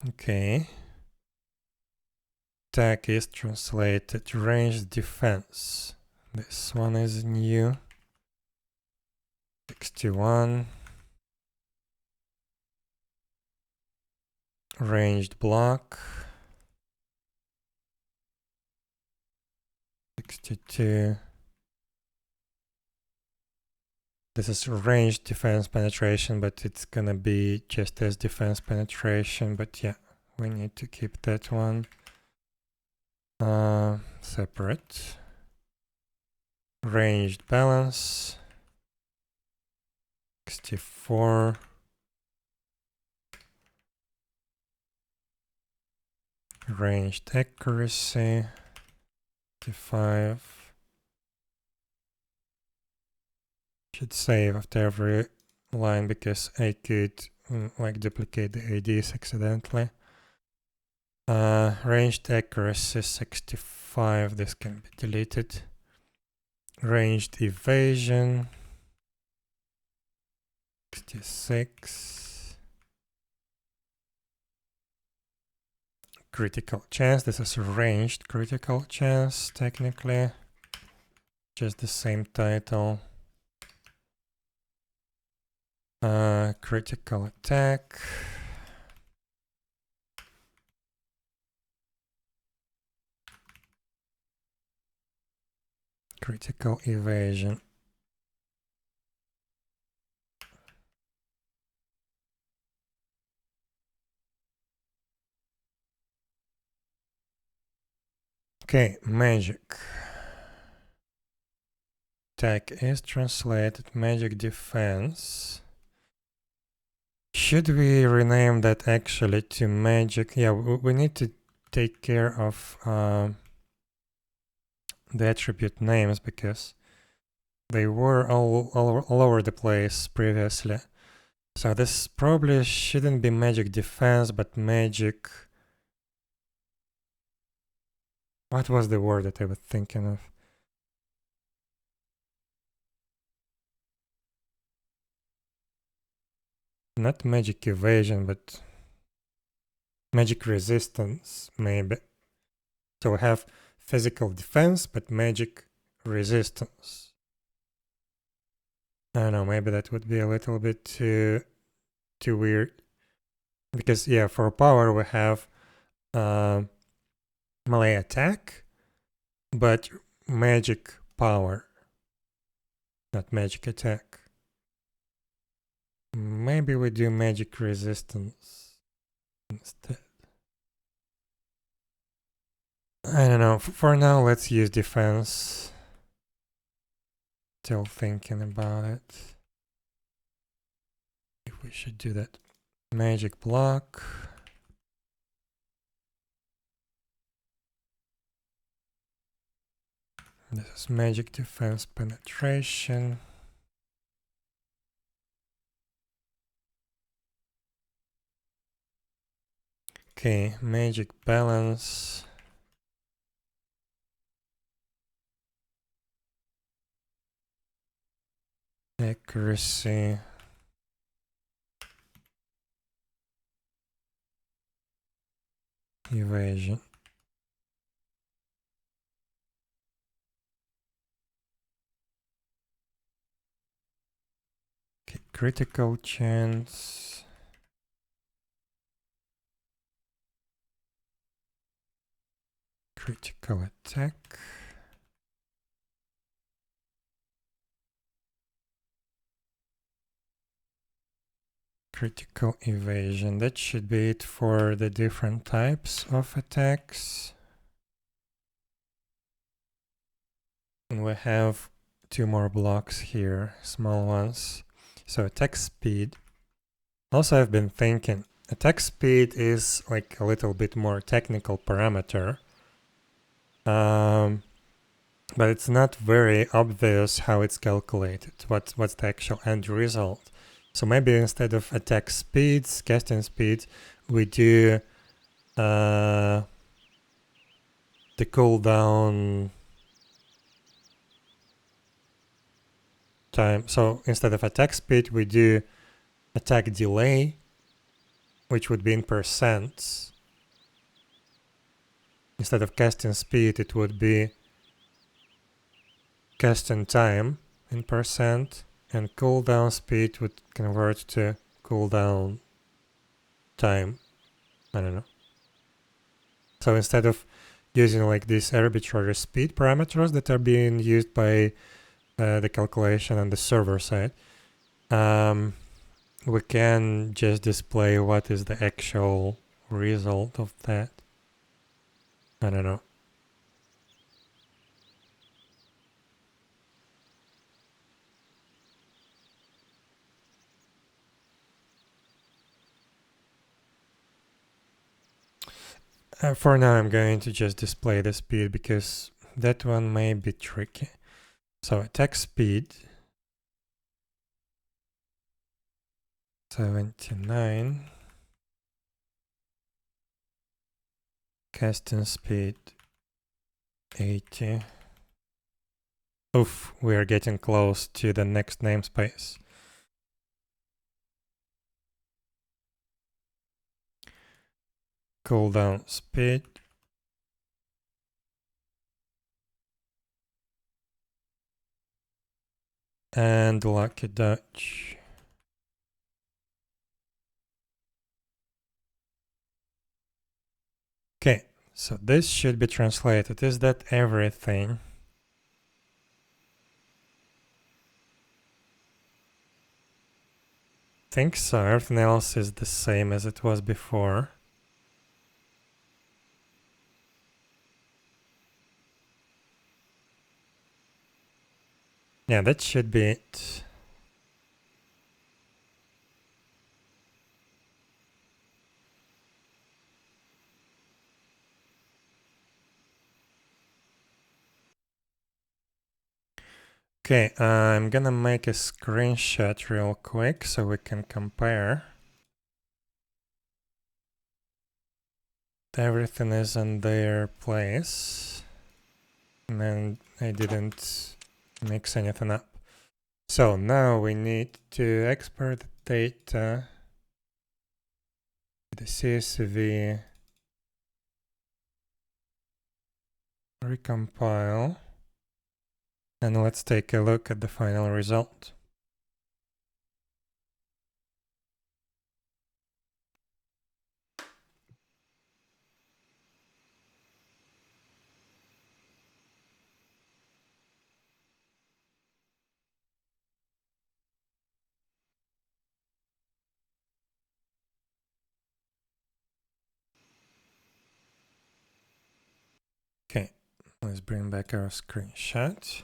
Okay. Attack is translated. Range defense. This one is new. 61. Ranged block. 62. This is ranged defense penetration, but it's gonna be just as defense penetration. But yeah, we need to keep that one separate. Ranged balance. 64. Ranged accuracy. 55. Should save after every line because I could like duplicate the IDs accidentally. Ranged accuracy 65. This can be deleted. Ranged evasion 66. Critical chance. This is ranged critical chance, technically. Just the same title. Critical attack. Critical evasion. Okay, magic. Attack is translated. Magic defense. Should we rename that actually to magic? Yeah, we need to take care of the attribute names because they were all over the place previously. So this probably shouldn't be magic defense, but magic... What was the word that I was thinking of? Not magic evasion, but magic resistance, maybe. So we have physical defense, but magic resistance. I don't know, maybe that would be a little bit too weird. Because, yeah, for power we have melee attack, but magic power, not magic attack. Maybe we do magic resistance instead. I don't know. For now, let's use defense. Still thinking about it. If we should do that. Magic block. This is magic defense penetration. Okay, magic balance. Accuracy. Evasion. Okay, critical chance. Critical attack. Critical evasion. That should be it for the different types of attacks. And we have 2 more blocks here, small ones. So attack speed. Also, I've been thinking, attack speed is like a little bit more technical parameter. But it's not very obvious how it's calculated, what's the actual end result. So maybe instead of attack speeds, casting speeds, we do the cooldown time. So instead of attack speed, we do attack delay, which would be in percents. Instead of casting speed, it would be casting time in percent, and cooldown speed would convert to cooldown time. I don't know. So instead of using like these arbitrary speed parameters that are being used by the calculation on the server side, we can just display what is the actual result of that. I don't know. For now, I'm going to just display the speed because that one may be tricky. So attack speed 79. Casting speed 80. Oof, we are getting close to the next namespace. Cooldown speed. And lucky dodge. Okay, so this should be translated. Is that everything? Think so. Everything else is the same as it was before. Yeah, that should be it. Okay, I'm gonna make a screenshot real quick so we can compare. Everything is in their place. And then I didn't mix anything up. So now we need to export the data to the CSV, recompile, and let's take a look at the final result. Okay, let's bring back our screenshot.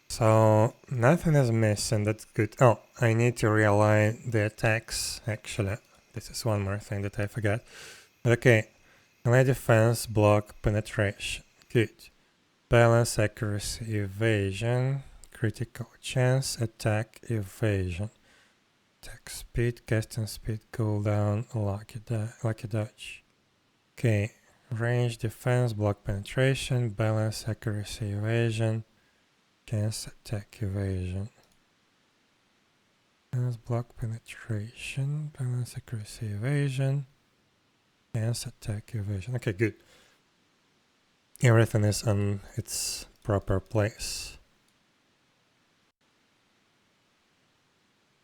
So nothing is missing, that's good. Oh, I need to realign the attacks, actually. This is one more thing that I forgot. Okay, melee defense, block, penetration. Good. Balance, accuracy, evasion, critical chance, attack, evasion. Attack speed, casting speed, cooldown, lucky dodge. Okay, range, defense, block, penetration, balance, accuracy, evasion, chance, attack, evasion. Balance, block, penetration, balance, accuracy, evasion, chance, attack, evasion. Okay, good. Everything is on its proper place.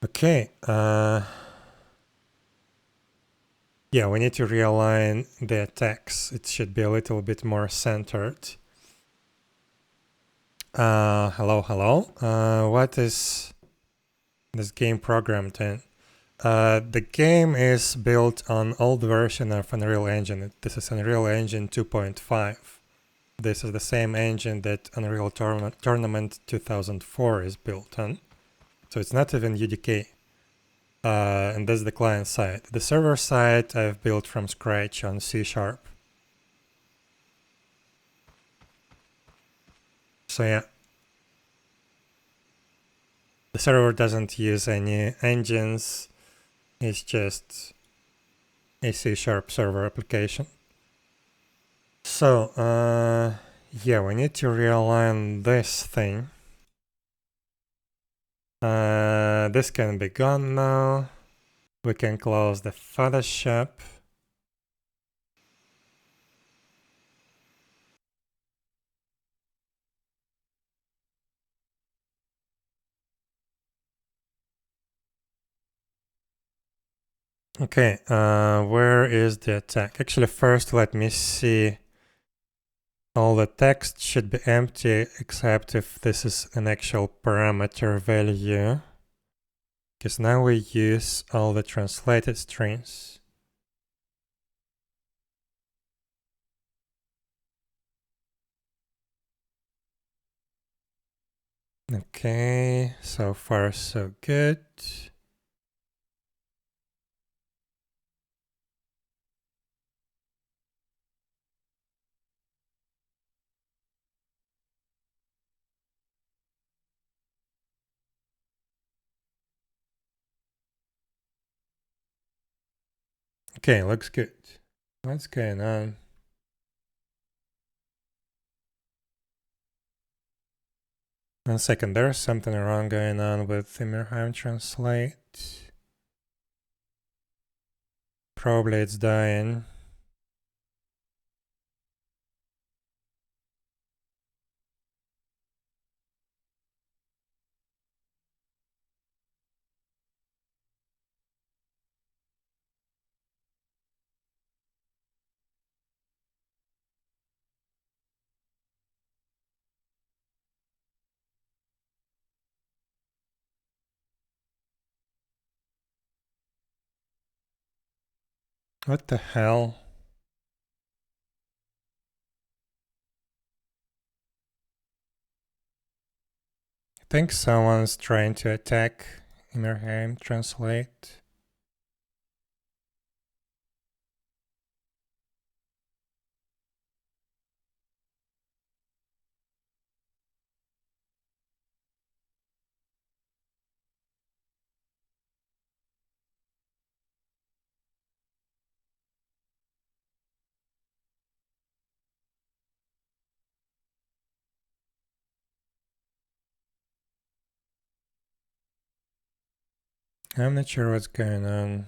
Okay, yeah, we need to realign the attacks. It should be a little bit more centered. Hello. What is this game programmed in? The game is built on old version of Unreal Engine. This is Unreal Engine 2.5. This is the same engine that Unreal Tournament 2004 is built on. So it's not even UDK. And that's the client side. The server side I've built from scratch on C#. So yeah. The server doesn't use any engines. It's just a C# server application. So, yeah, we need to realign this thing. This can be gone now. We can close the Photoshop. Okay, where is the attack? Actually, first let me see. All the text should be empty except if this is an actual parameter value. Because now we use all the translated strings. Okay, so far so good. Okay, looks good. What's going on? 1 second, there's something wrong going on with Ymirheim translate. Probably it's dying. What the hell? I think someone's trying to attack Ymirheim translate. I'm not sure what's going on.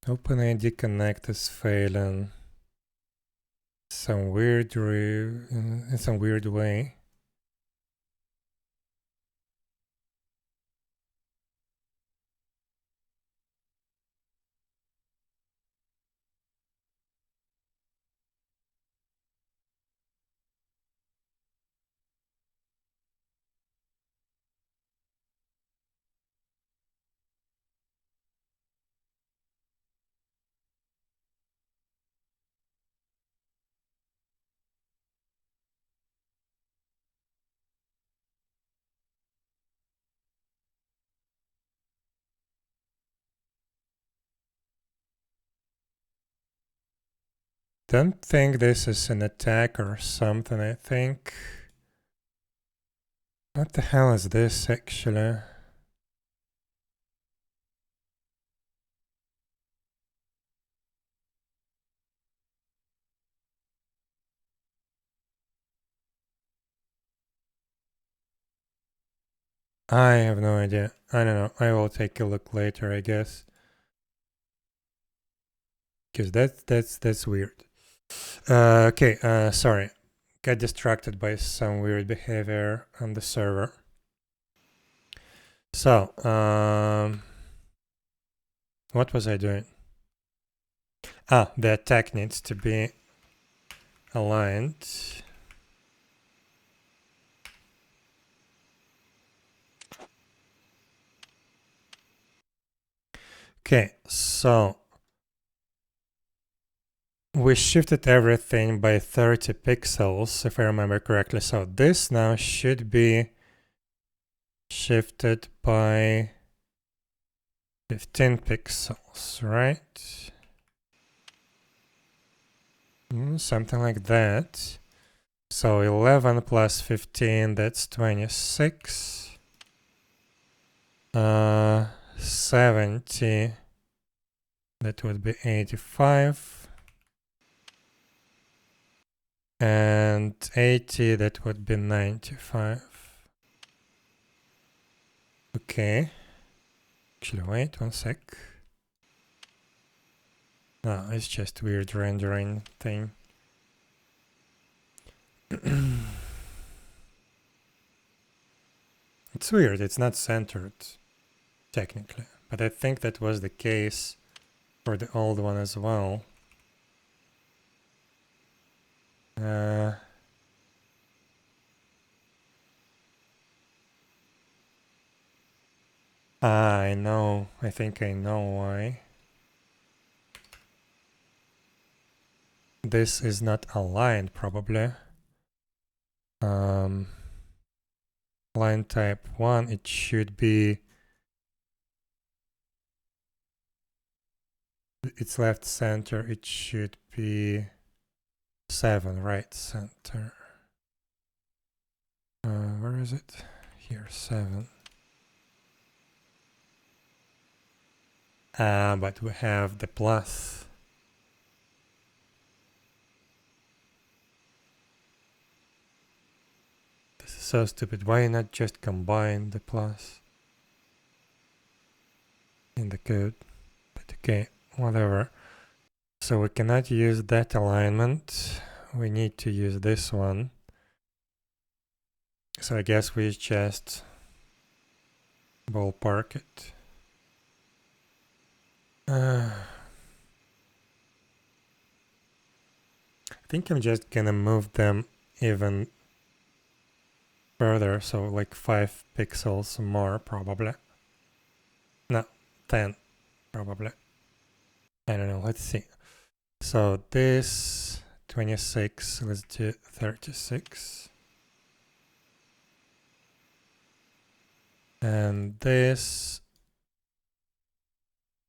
OpenID Connect is failing. In some weird way. Don't think this is an attack or something, I think. What the hell is this actually? I have no idea. I don't know. I will take a look later, I guess. Because that's weird. Okay, sorry. Got distracted by some weird behavior on the server. So, what was I doing? The attack needs to be aligned. Okay, so we shifted everything by 30 pixels, if I remember correctly. So this now should be shifted by 15 pixels, right? Something like that. So 11 plus 15, that's 26. 70, that would be 85. And 80, that would be 95. Okay. Actually, wait 1 sec. No, it's just weird rendering thing. It's weird, it's not centered, technically. But I think that was the case for the old one as well. I know. I think I know why. This is not aligned, probably. Line type 1, it should be... It's left center, it should be 7 right center. Where is it? Here, 7. but we have the plus. This is so stupid. Why not just combine the plus in the code? But okay, whatever. So we cannot use that alignment. We need to use this one. So I guess we just ballpark it. I think I'm just gonna move them even further, so like 5 pixels more probably. No, 10 probably. I don't know, let's see. So this 26, let's do 36. And this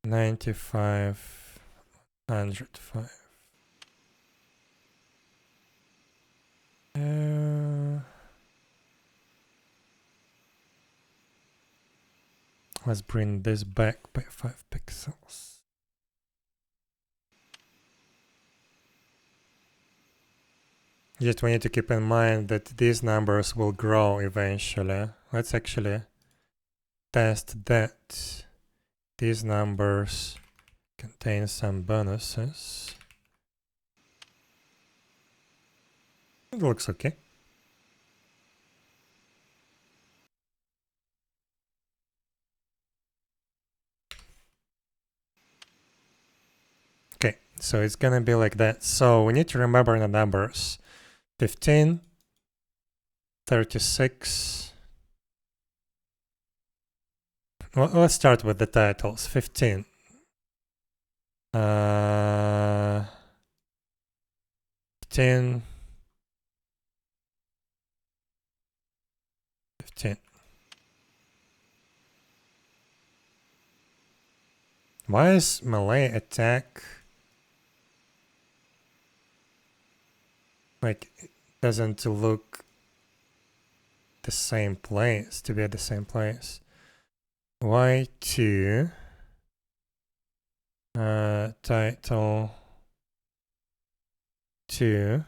95, 105. Let's bring this back by 5 pixels. Just we need to keep in mind that these numbers will grow eventually. Let's actually test that these numbers contain some bonuses. It looks okay. Okay, so it's gonna be like that. So we need to remember the numbers. 15, 36. Well, let's start with the titles. 15. 15. 15. Why is melee attack like it doesn't look the same place to be at the same place? Y2 title 2.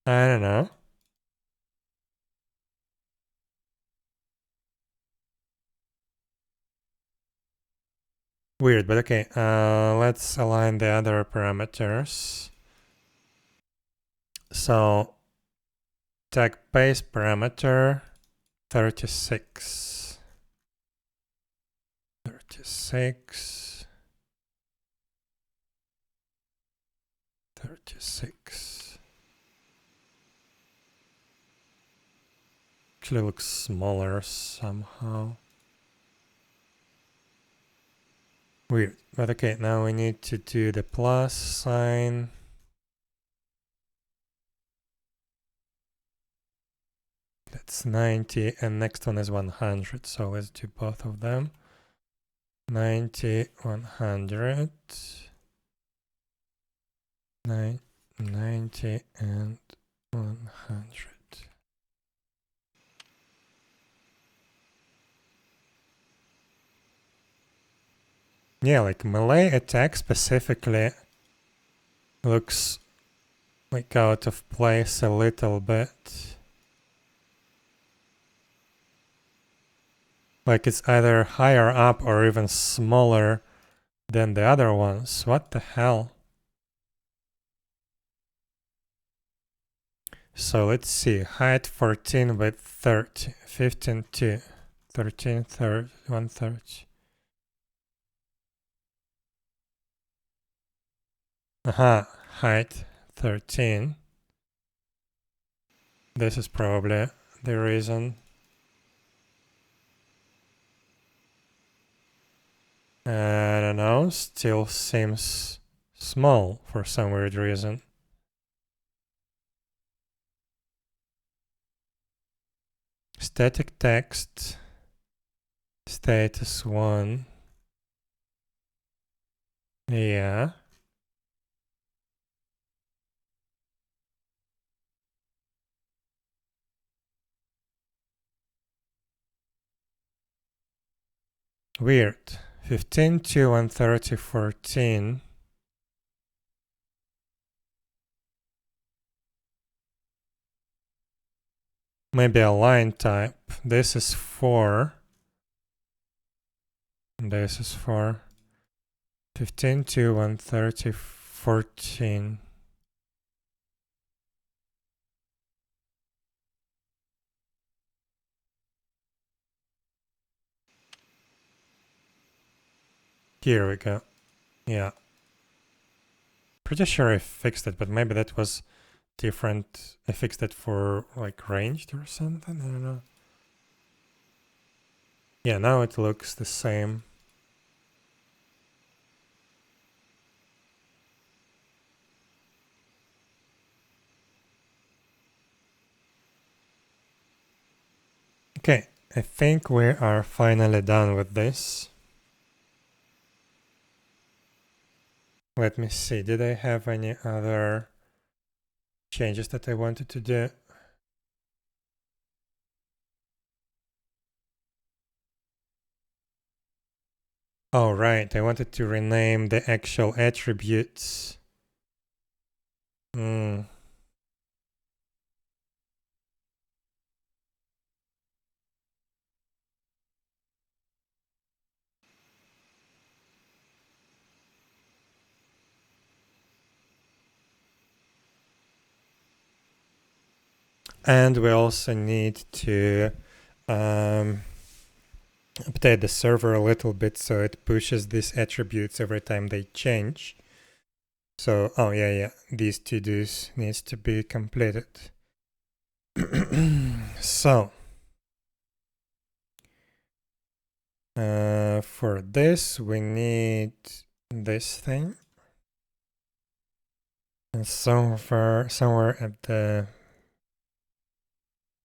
I don't know. Weird, but okay. Let's align the other parameters. So tag base parameter 36. 36. 36. Actually looks smaller somehow. Weird. But okay, now we need to do the plus sign. That's 90, and next one is 100. So let's do both of them. 90, 100. 90 and 100. Yeah, like melee attack specifically looks like out of place a little bit. Like it's either higher up or even smaller than the other ones. What the hell? So let's see. Height 14 with 30. 15 2. 13 30. 130. Aha. Height 13. This is probably the reason. I don't know, still seems small for some weird reason. Static text, status 1. Yeah. Weird. 15.2 and 30.14. Maybe a line type. This is 4. This is 4. 15.2 and 30.14. Here we go. Yeah. Pretty sure I fixed it, but maybe that was different. I fixed it for like ranged or something. I don't know. Yeah, now it looks the same. Okay, I think we are finally done with this. Let me see, did I have any other changes that I wanted to do? Oh, right, I wanted to rename the actual attributes. And we also need to update the server a little bit so it pushes these attributes every time they change. So, oh yeah, these to-dos needs to be completed. So, for this we need this thing. And somewhere at the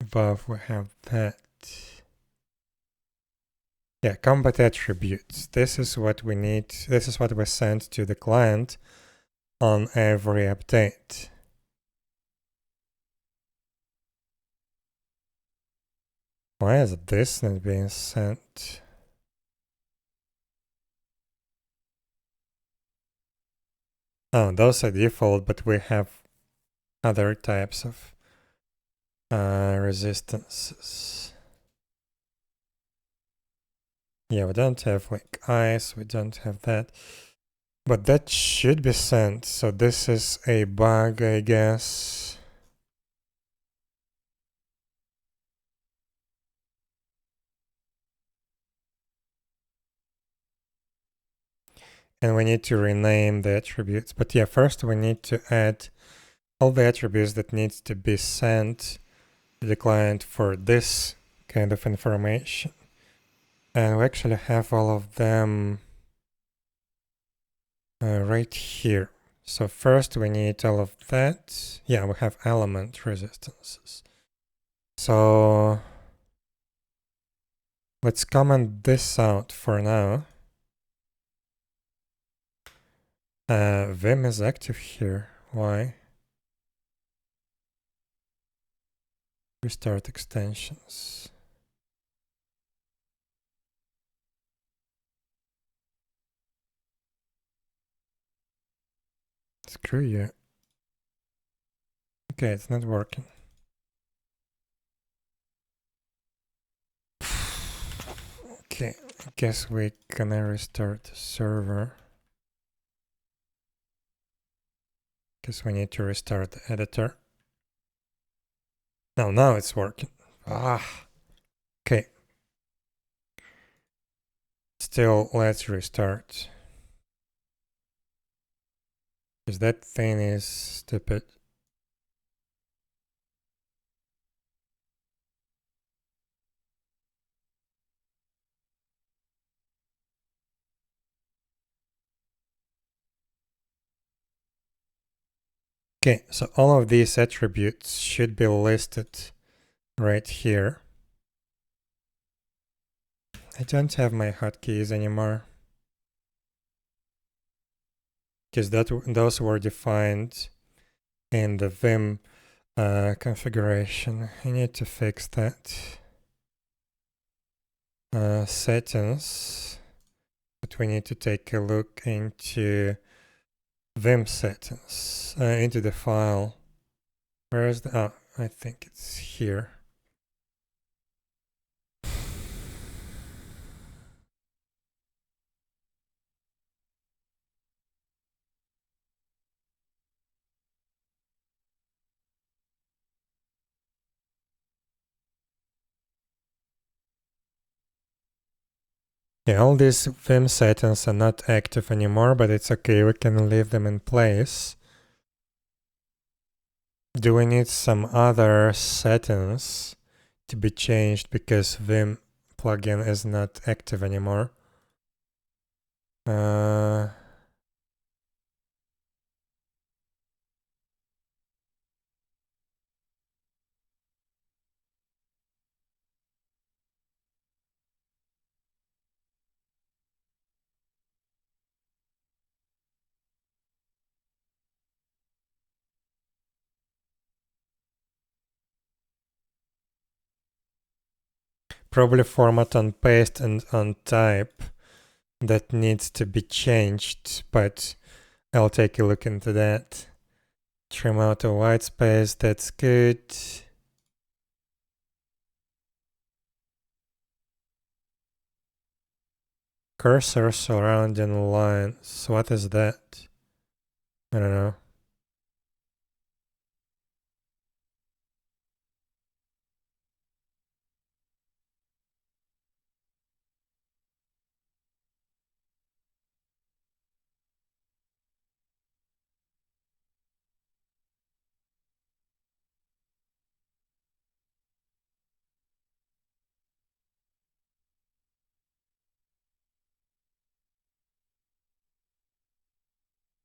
above we have that. Yeah, combat attributes. This is what we need. This is what we send to the client on every update. Why is this not being sent? Oh, those are default, but we have other types of resistances. Yeah, we don't have like ice, we don't have that. But that should be sent, so this is a bug, I guess. And we need to rename the attributes. But yeah, first we need to add all the attributes that needs to be sent to the client for this kind of information. And we actually have all of them right here. So first we need all of that. Yeah, we have element resistances. So let's comment this out for now. Vim is active here. Why? Restart extensions. Screw you. Okay, it's not working. Okay, I guess we gonna restart the server. Guess we need to restart the editor. No, now it's working. Okay. Still, let's restart. Because that thing is stupid. Okay, so all of these attributes should be listed right here. I don't have my hotkeys anymore. Because those were defined in the Vim configuration. I need to fix that. Settings. But we need to take a look into Vim settings, into the file. Where is the, oh, I think it's here. Yeah, all these Vim settings are not active anymore, but it's okay, we can leave them in place. Do we need some other settings to be changed because Vim plugin is not active anymore? Probably format on paste and on type that needs to be changed, but I'll take a look into that. Trim out the white space, that's good. Cursor surrounding lines, what is that? I don't know.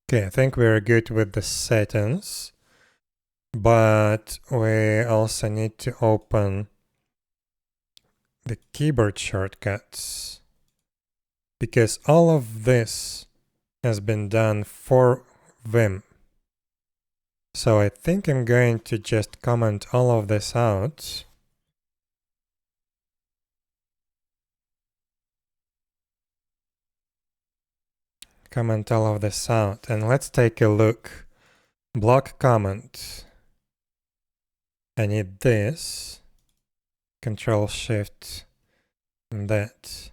Okay, I think we're good with the settings, but we also need to open the keyboard shortcuts because all of this has been done for Vim. So I think I'm going to just comment all of this out. Comment all of this out and let's take a look. Block comment. I need this. Control Shift and that.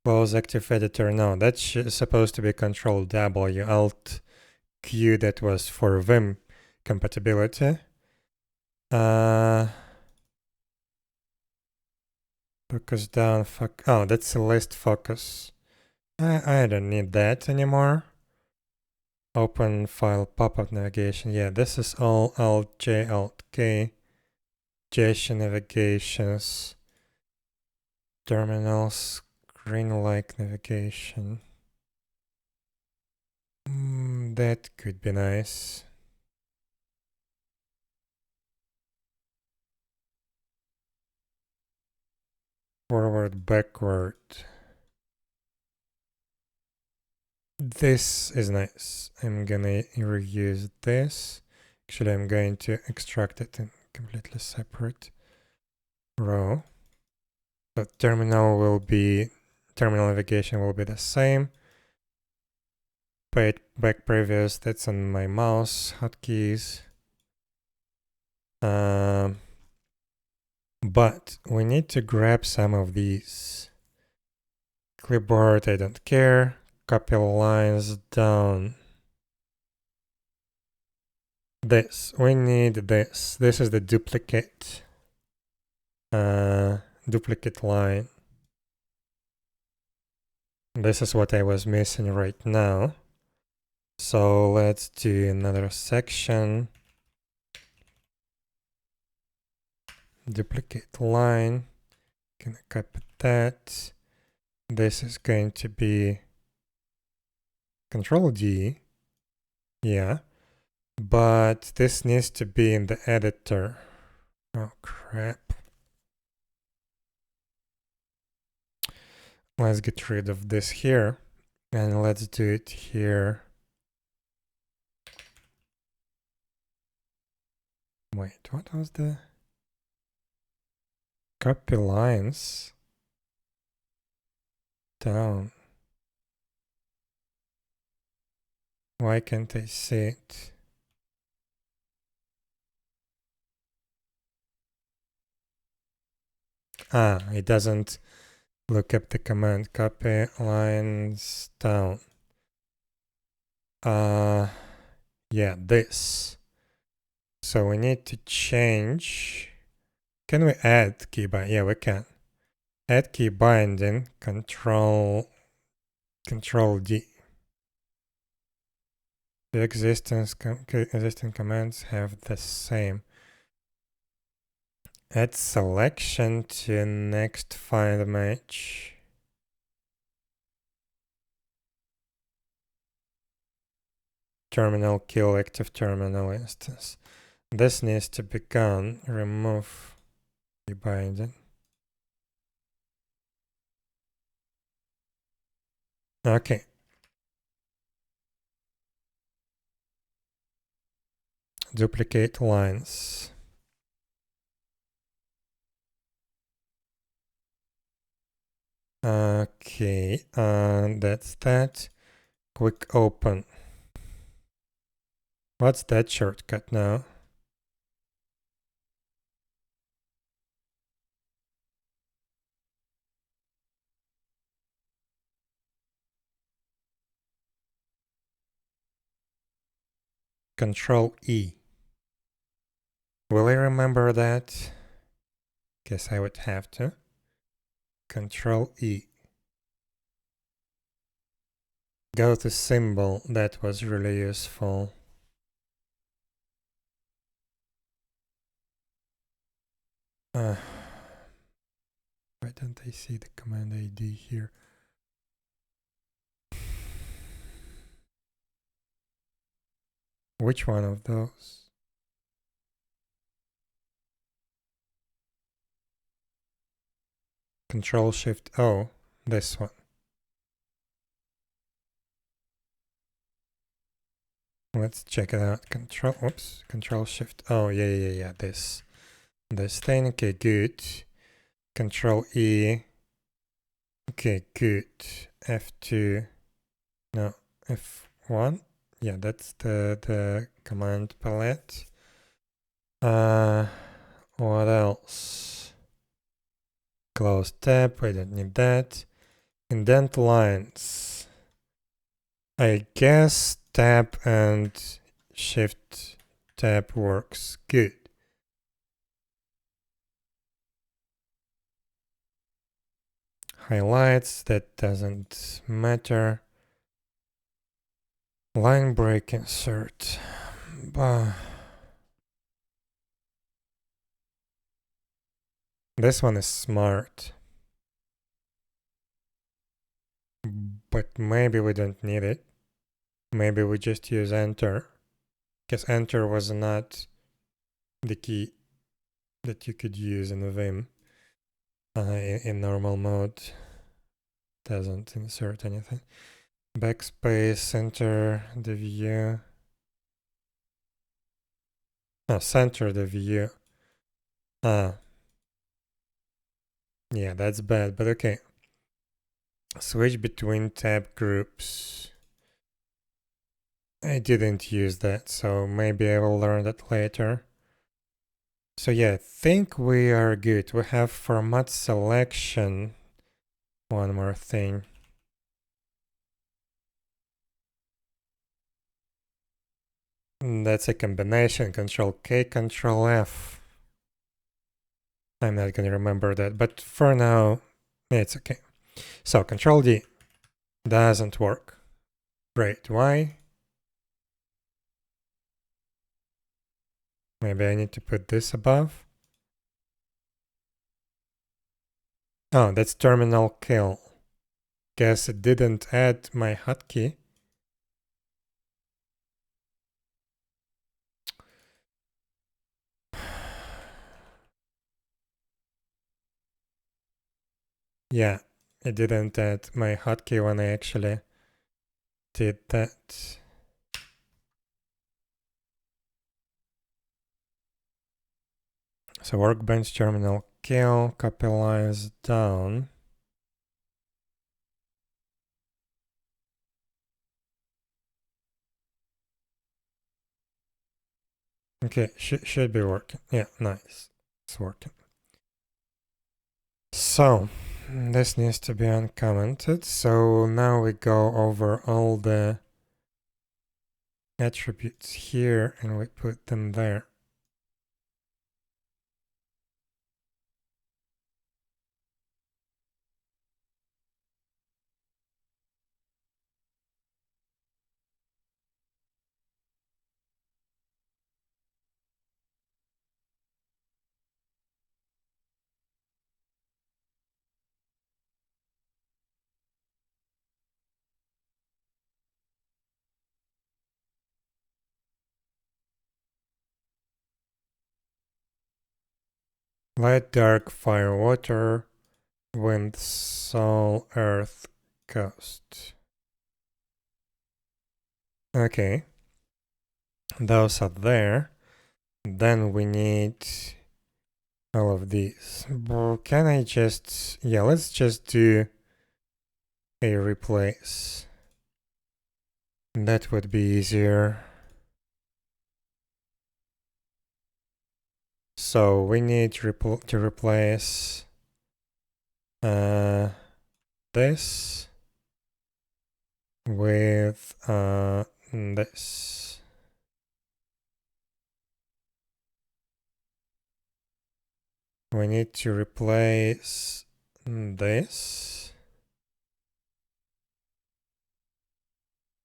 Close active editor. No, that's supposed to be Control W. Alt Q, that was for Vim compatibility. Focus down. Oh, that's a list focus. I don't need that anymore. Open file pop-up navigation. Yeah, this is all Alt J, Alt K. JSON navigations. Terminal screen-like navigation. That could be nice. Forward, backward. This is nice. I'm gonna reuse this. Actually, I'm going to extract it in completely separate row. So terminal navigation will be the same. Back previous, that's on my mouse hotkeys. But we need to grab some of these. Clipboard, I don't care. Copy lines down. This, we need this. This is the duplicate. Duplicate line. This is what I was missing right now. So let's do another section. Duplicate line. Gonna copy that. This is going to be Control D. Yeah. But this needs to be in the editor. Oh crap. Let's get rid of this here. And let's do it here. Wait, what was the copy lines? down. Why can't I see it? Ah, it doesn't look up the command. Copy lines down. Yeah, this. So we need to change. Can we add key binding? Yeah, we can. Add key binding, control D. The existing commands have the same. Add selection to next find match. Terminal kill active terminal instance. This needs to be gone. Remove key binding. Okay. Duplicate lines. Okay, that's that. Quick open. What's that shortcut now? Control E. Will I remember that? Guess I would have to. Control E. Go to symbol. That was really useful. Why don't I see the command ID here? Which one of those? Control Shift O. This one. Let's check it out. Control Shift. Oh, yeah. This thing. Okay, good. Control E. Okay, good. F2. No, F1. Yeah, that's the command palette. What else? Close tab. I don't need that. Indent lines. I guess tab and shift tab works good. Highlights, that doesn't matter. Line break insert. This one is smart. But maybe we don't need it. Maybe we just use enter. Because enter was not the key that you could use in the Vim. In normal mode, doesn't insert anything. Backspace, center the view. Oh, center the view. Yeah, that's bad, but okay. Switch between tab groups. I didn't use that, so maybe I will learn that later. So yeah, I think we are good. We have format selection. One more thing. That's a combination. Control K, Control F. I'm not gonna remember that, but for now, it's okay. So Control D doesn't work. Great, why? Maybe I need to put this above. Oh, that's terminal kill. Guess it didn't add my hotkey. Yeah, it didn't add my hotkey when I actually did that. So workbench terminal kill, copy lines down. Okay, should be working. Yeah, nice. It's working. So, this needs to be uncommented. So now we go over all the attributes here and we put them there. Light, dark, fire, water, wind, soul, earth, coast. Okay. Those are there. Then we need all of these. Can I just... Yeah, let's just do a replace. That would be easier. So we need to replace this with this. We need to replace this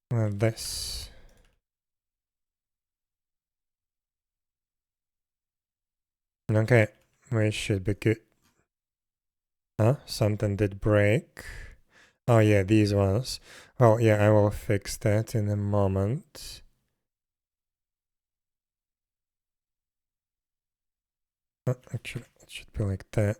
with this. Okay, we should be good. Huh? Something did break. Oh yeah, these ones. Well, yeah, I will fix that in a moment. Oh, actually, it should be like that.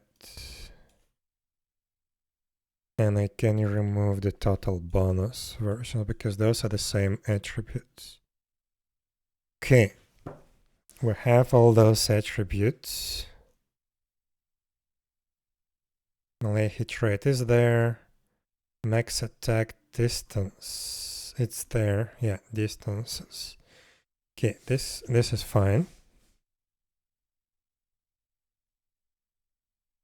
And I can remove the total bonus version because those are the same attributes. Okay, we have all those attributes. Melee hit rate is there. Max attack distance. It's there. Yeah, distances. Okay, this is fine.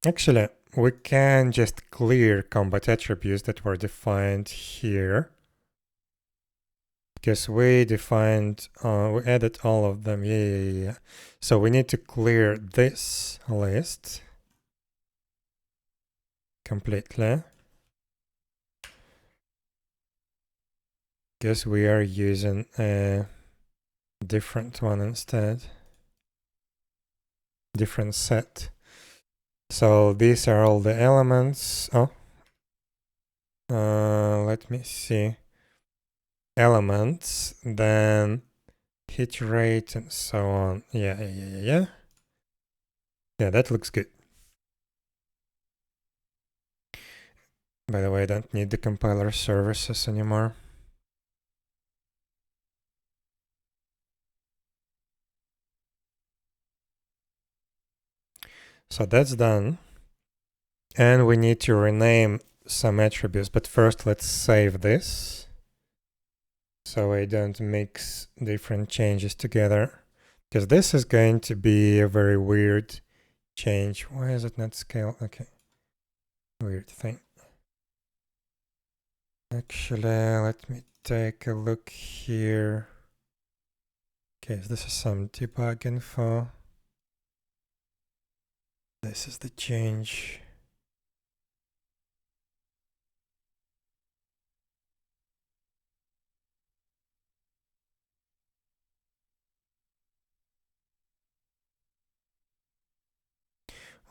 Actually, we can just clear combat attributes that were defined here. Because we defined, we added all of them. Yeah. So we need to clear this list completely. Guess we are using a different one instead. Different set. So these are all the elements. Oh. Let me see. Elements, then hit rate and so on. Yeah, that looks good. By the way, I don't need the compiler services anymore. So that's done. And we need to rename some attributes, but first let's save this so I don't mix different changes together, because this is going to be a very weird change. Why is it not scale? Okay, weird thing. Actually, let me take a look here. Okay, so this is some debug info. This is the change.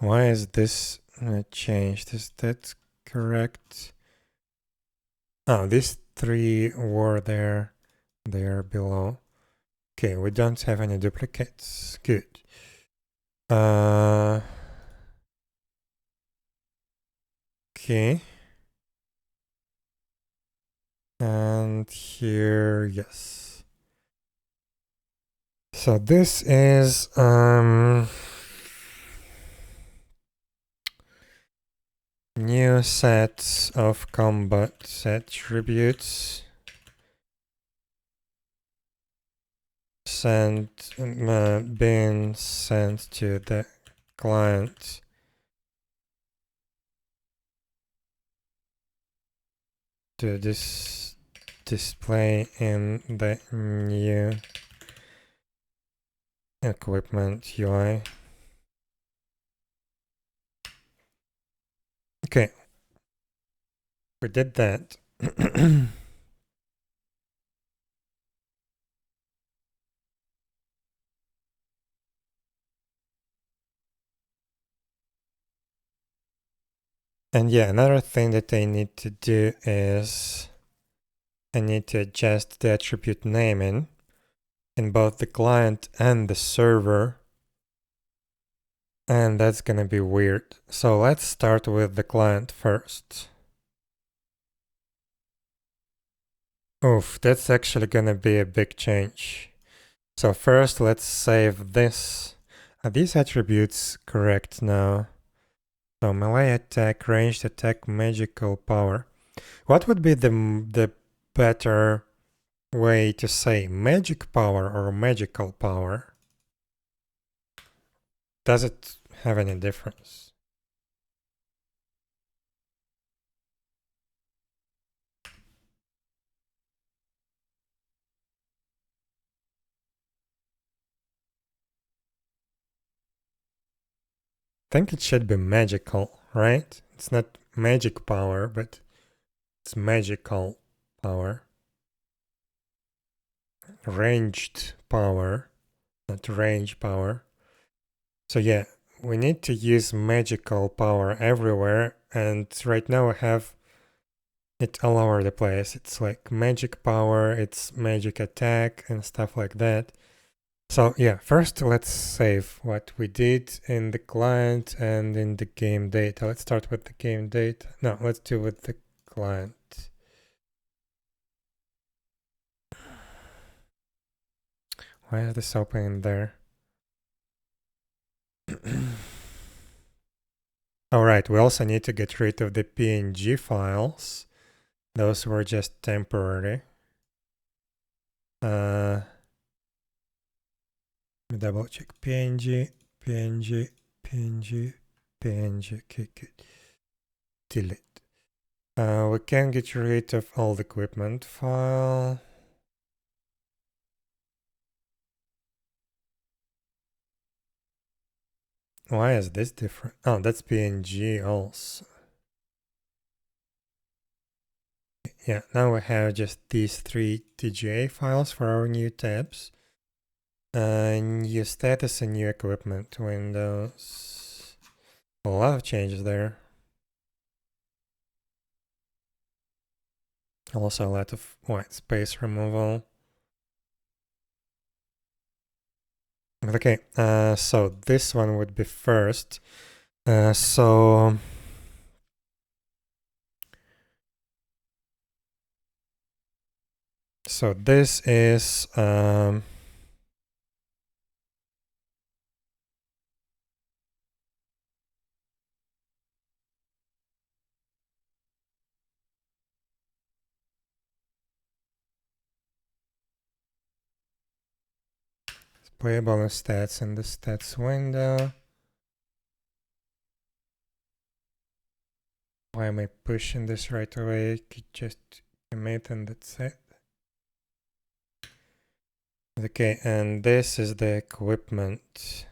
Why is this changed? Is that correct? Oh, these three were there. They are below. Okay, we don't have any duplicates. Good. Okay. And here, yes. So this is new sets of combat attributes. being sent to the client. To this display in the new equipment UI. Okay, we did that. And yeah, another thing that I need to do is I need to adjust the attribute naming in both the client and the server. And that's gonna be weird. So let's start with the client first. Oof, that's actually gonna be a big change. So first let's save this. Are these attributes correct now? So melee attack, ranged attack, magical power. What would be the better way to say, magic power or magical power? Does it have any difference? I think it should be magical, right? It's not magic power, but it's magical power. Ranged power, not range power. So yeah, we need to use magical power everywhere, and right now we have it all over the place. It's like magic power, it's magic attack and stuff like that. So yeah, first let's save what we did in the client and in the game data. Let's start with the game data. No, let's do with the client. Why is this open there? Alright, we also need to get rid of the PNG files. Those were just temporary. Let me double check. PNG. Okay, good. Delete. We can get rid of old equipment file. Why is this different? Oh, that's PNG also. Yeah, now we have just these 3 TGA files for our new tabs. New status and new equipment windows. A lot of changes there. Also a lot of white space removal. Okay, so this one would be first. So this is playable stats in the stats window. Why am I pushing this right away? Could just commit and that's it. Okay, and this is the equipment.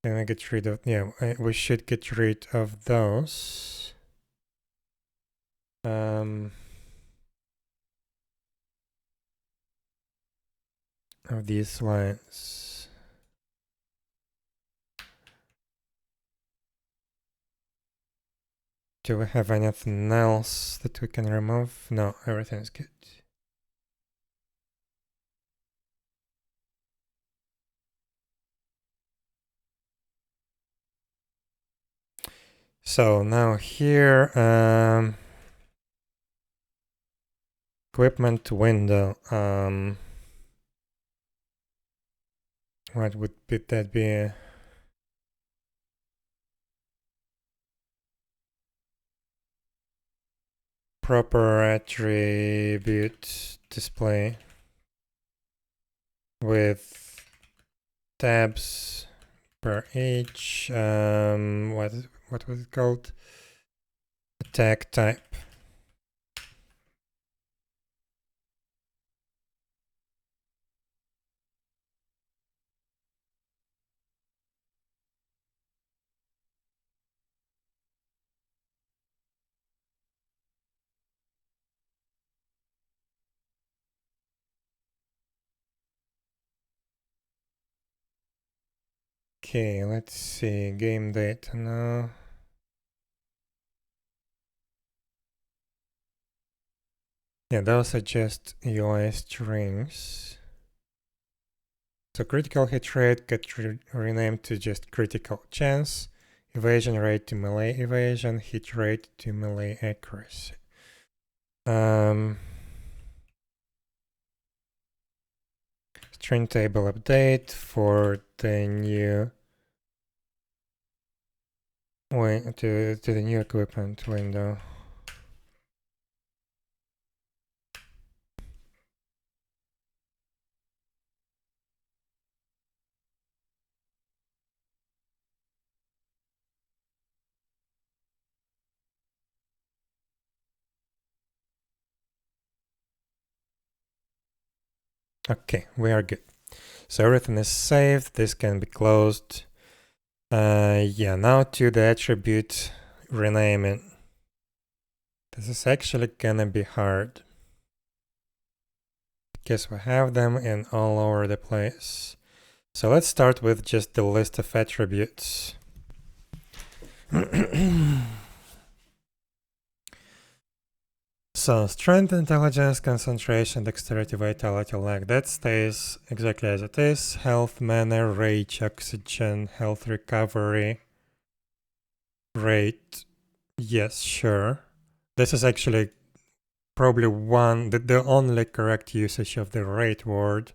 Can I get rid of, yeah, we should get rid of those. Of these lines. Do we have anything else that we can remove? No, everything's good. So now here, equipment window. What would that be? Proper attribute display. with tabs per each. What was it called? Attack type. Okay, let's see, game data now. Yeah, those are just UI strings. So critical hit rate got renamed to just critical chance, evasion rate to melee evasion, hit rate to melee accuracy. String table update for the new to the new equipment window. Okay, we are good. So everything is saved. This can be closed. Yeah, now to the attribute renaming. This is actually gonna be hard because we have them in all over the place. So let's start with just the list of attributes. So strength, intelligence, concentration, dexterity, vitality, luck, that stays exactly as it is. Health, mana, rage, oxygen, health recovery, rate. Yes, sure. This is actually probably the only correct usage of the rate word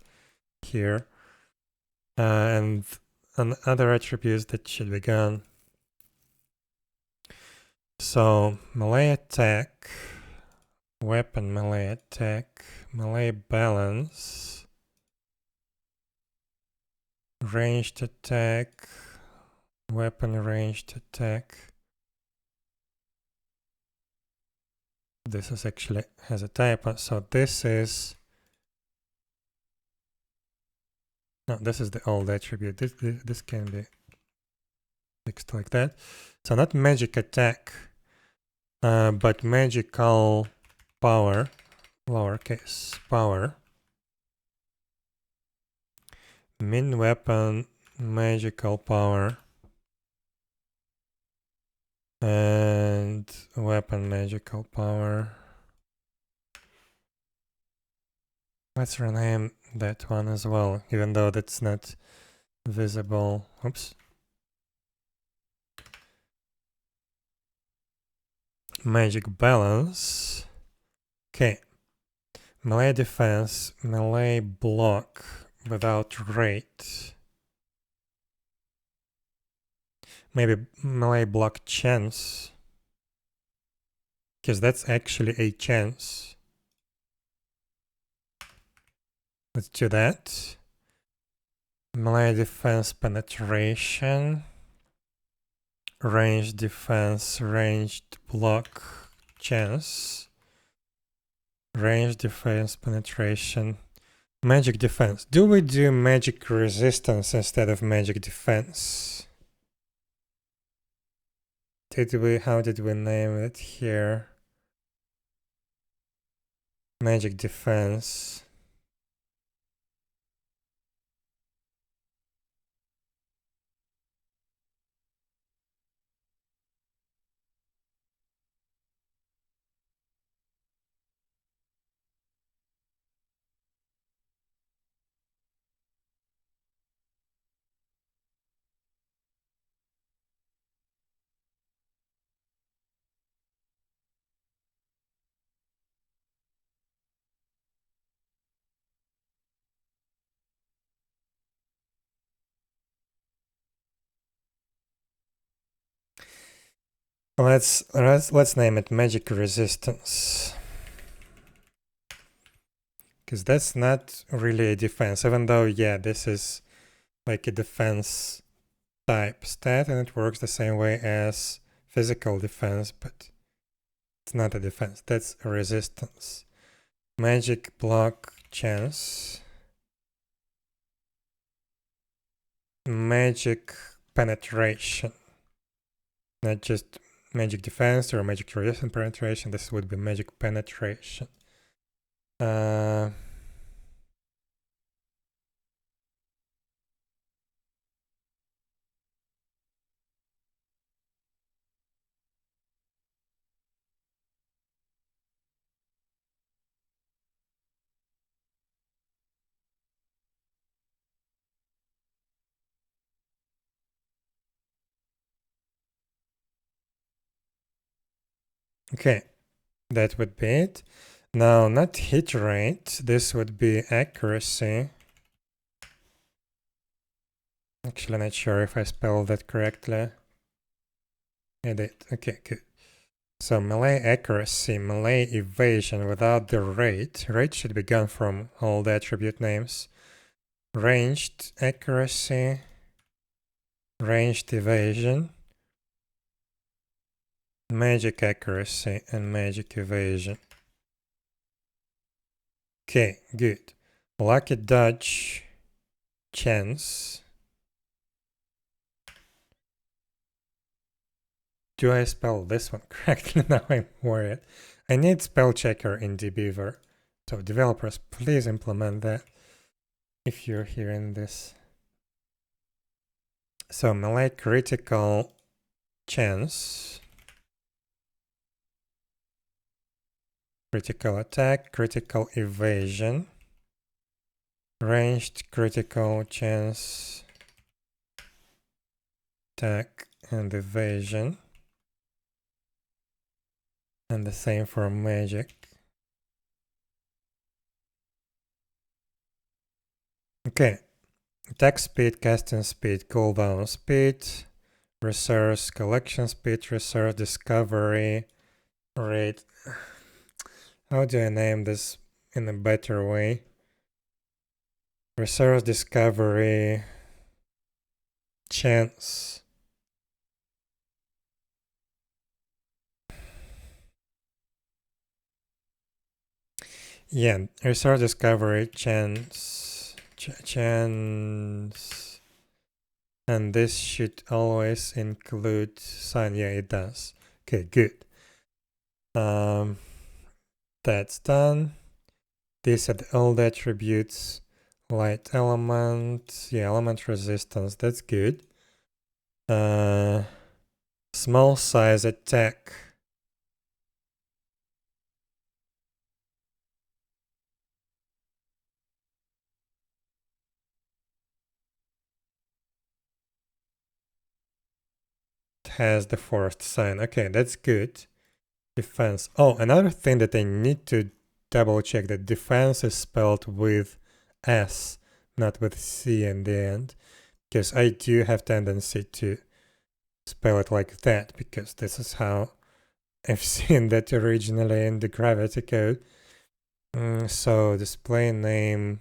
here. And other attributes that should be gone. So melee attack, weapon melee attack, melee balance, ranged attack, weapon ranged attack. This is actually has a typo, so this is no, this is the old attribute. This can be fixed like that. So not magic attack, but magical power, lowercase power. Min weapon, magical power, and weapon magical power. Let's rename that one as well, even though that's not visible. Oops. Magic balance. Okay. Melee defense, melee block without rate. Maybe melee block chance, because that's actually a chance. Let's do that. Melee defense penetration. Ranged defense, ranged block chance. Ranged defense penetration. Magic defense. Do we do magic resistance instead of magic defense? How did we name it here? Magic defense. Let's name it magic resistance. because that's not really a defense, even though, yeah, this is like a defense type stat and it works the same way as physical defense, but it's not a defense, that's a resistance. Magic block chance. Magic penetration. Not just magic defense or magic resistance penetration, this would be magic penetration. Okay, that would be it. Now, not hit rate, this would be accuracy. Actually, not sure if I spelled that correctly. I did. Okay, good. So melee accuracy, melee evasion without the rate. Rate should be gone from all the attribute names. Ranged accuracy, ranged evasion, magic accuracy, and magic evasion. Okay, good. Lucky dodge chance. Do I spell this one correctly? Now I'm worried. I need spell checker in dbeaver. So developers, please implement that if you're hearing this. So melee critical chance. Critical attack, critical evasion. Ranged critical chance. Attack and evasion. And the same for magic. Okay. Attack speed, casting speed, cooldown speed, resource collection speed, resource discovery rate. How do I name this in a better way? Resource discovery chance. Yeah, resource discovery chance. Chance. And this should always include sign. Yeah, it does. Okay, good. That's done. These are the old attributes. Light element. Yeah, element resistance. That's good. Small size attack. Has the forced sign. Okay, that's good. Defense. Oh, another thing that I need to double check, that defense is spelled with S, not with C in the end, because I do have tendency to spell it like that, because this is how I've seen that originally in the gravity code. So display name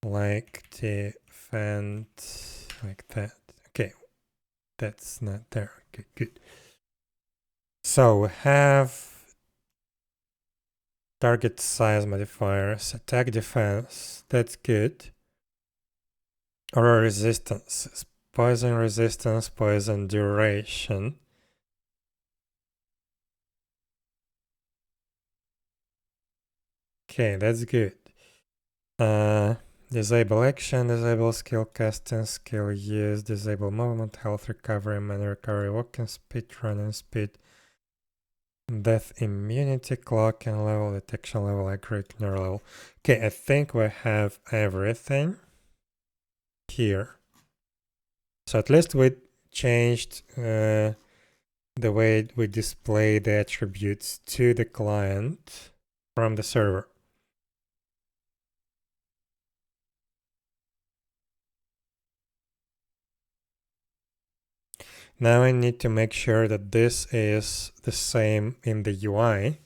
like defense, like that. Okay, that's not there. Okay, good. So we have target size modifiers, attack defense, that's good. Or resistance, poison resistance, poison duration. Okay, that's good. Disable action, disable skill casting, skill use, disable movement, health recovery, mana recovery, walking speed, running speed, death immunity, clocking level, detection level, accurate nerve level. Okay, I think we have everything here. So at least we changed the way we display the attributes to the client from the server. Now I need to make sure that this is the same in the UI.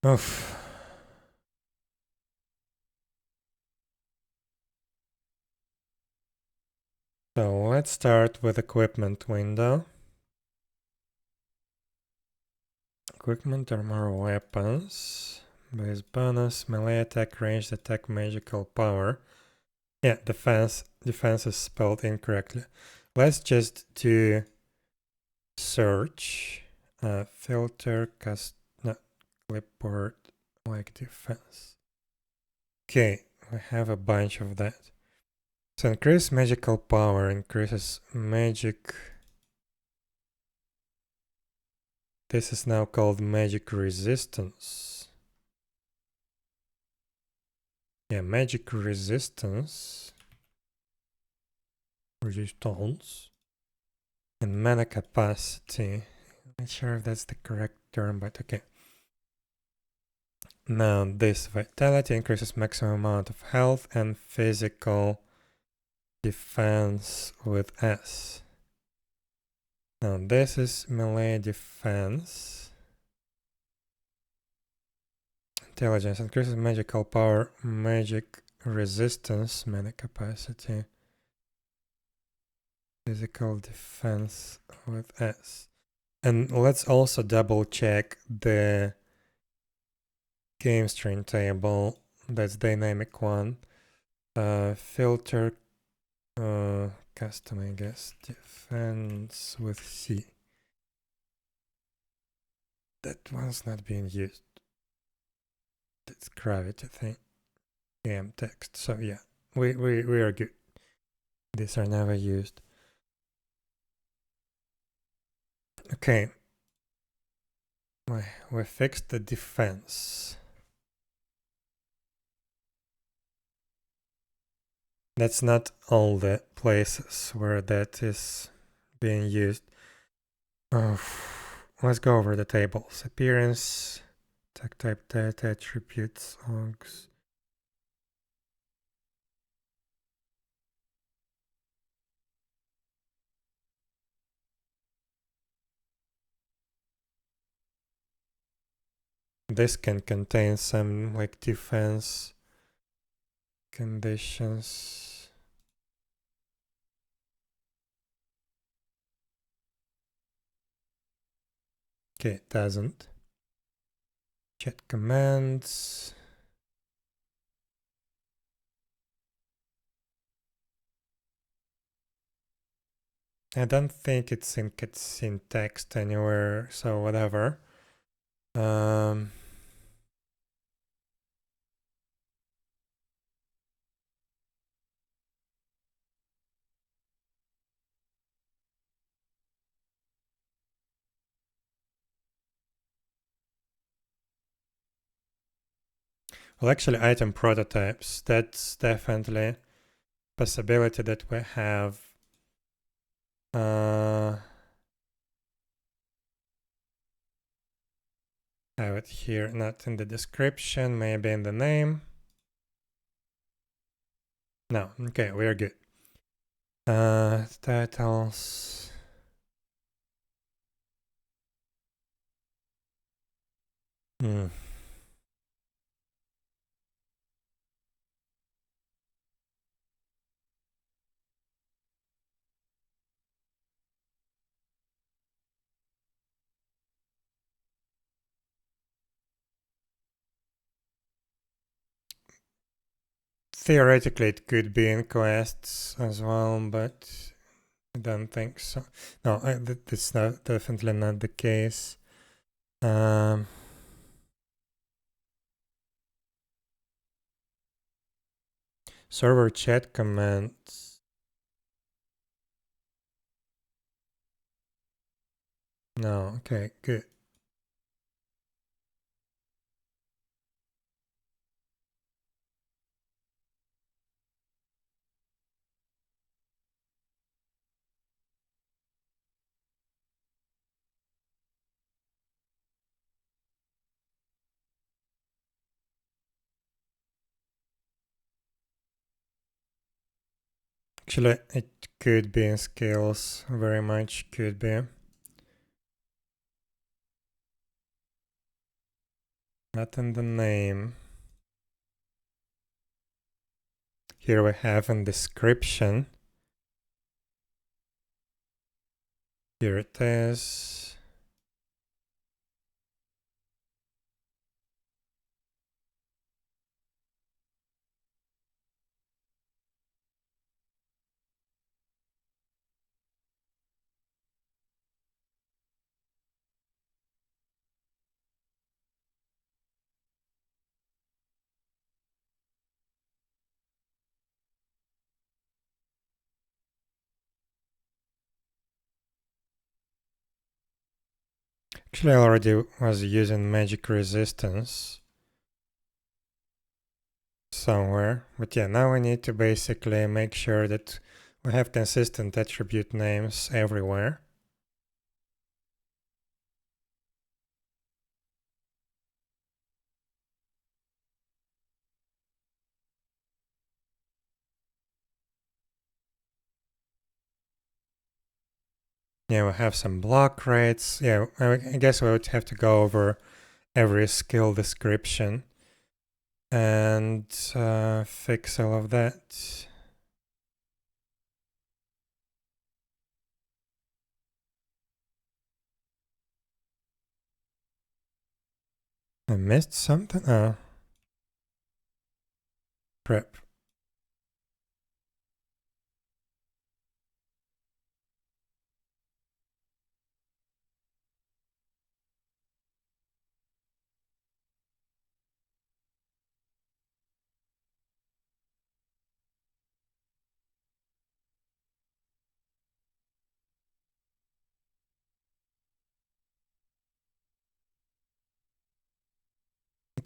Oof. So let's start with equipment window. Equipment are more weapons. Base bonus, melee attack, ranged attack, magical power. Yeah, defense is spelled incorrectly. Let's just do search, filter, clipboard, like defense. Okay, we have a bunch of that. So increase magical power, increases magic. This is now called magic resistance. Yeah, magic resistance. And mana capacity. Not sure if that's the correct term, but okay. Now this vitality increases maximum amount of health and physical defense with S. Now this is melee defense. Intelligence increases magical power, magic resistance, mana capacity, physical defense with S. And let's also double check the game string table. That's dynamic one. Filter custom, I guess, defense with C. That one's not being used. That's gravity thing. Game text. So yeah, we are good. These are never used. Okay. We fixed the defense. That's not all the places where that is being used. Let's go over the tables. Appearance, tag type data, attributes, logs. This can contain some like defense conditions. Okay, it doesn't. Chat commands. I don't think it's in text anywhere, so whatever. Well, actually, item prototypes, that's definitely a possibility that we have. Have it here, not in the description, maybe in the name. No, okay, we are good. Titles. Theoretically, it could be in quests as well, but I don't think so. No, that's definitely not the case. Server chat commands. No, okay, good. Actually, it could be in skills, very much could be. Not in the name. Here we have in description. Here it is. Actually, I already was using magic resistance somewhere. But yeah, now we need to basically make sure that we have consistent attribute names everywhere. Yeah, we have some block rates. Yeah, I guess we would have to go over every skill description and fix all of that. I missed something? Oh. Crap.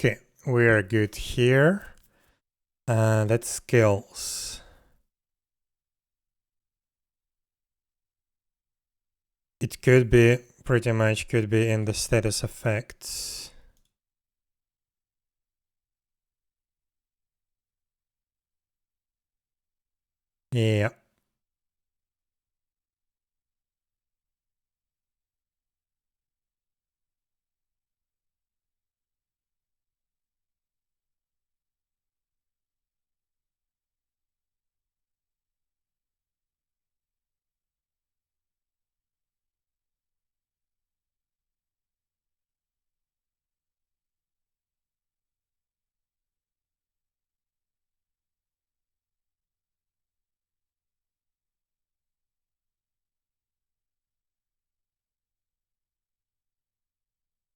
Okay, we are good here. That's skills. It could be, pretty much could be in the status effects. Yeah.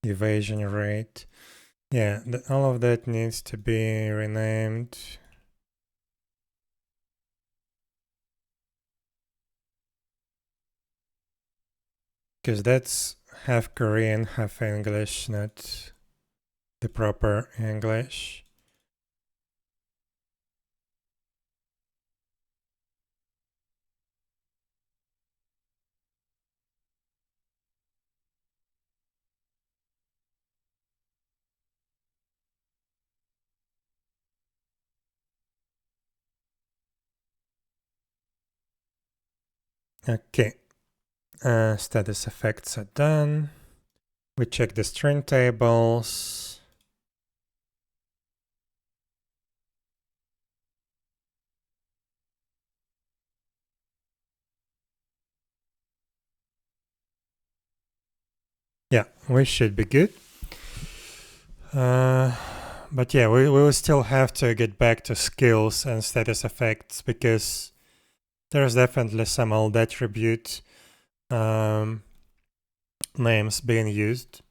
Evasion rate. Yeah, all of that needs to be renamed. Because that's half Korean, half English, not the proper English. Okay, status effects are done. We check the string tables. Yeah, we should be good. But yeah, we will still have to get back to skills and status effects because there's definitely some old attribute names being used.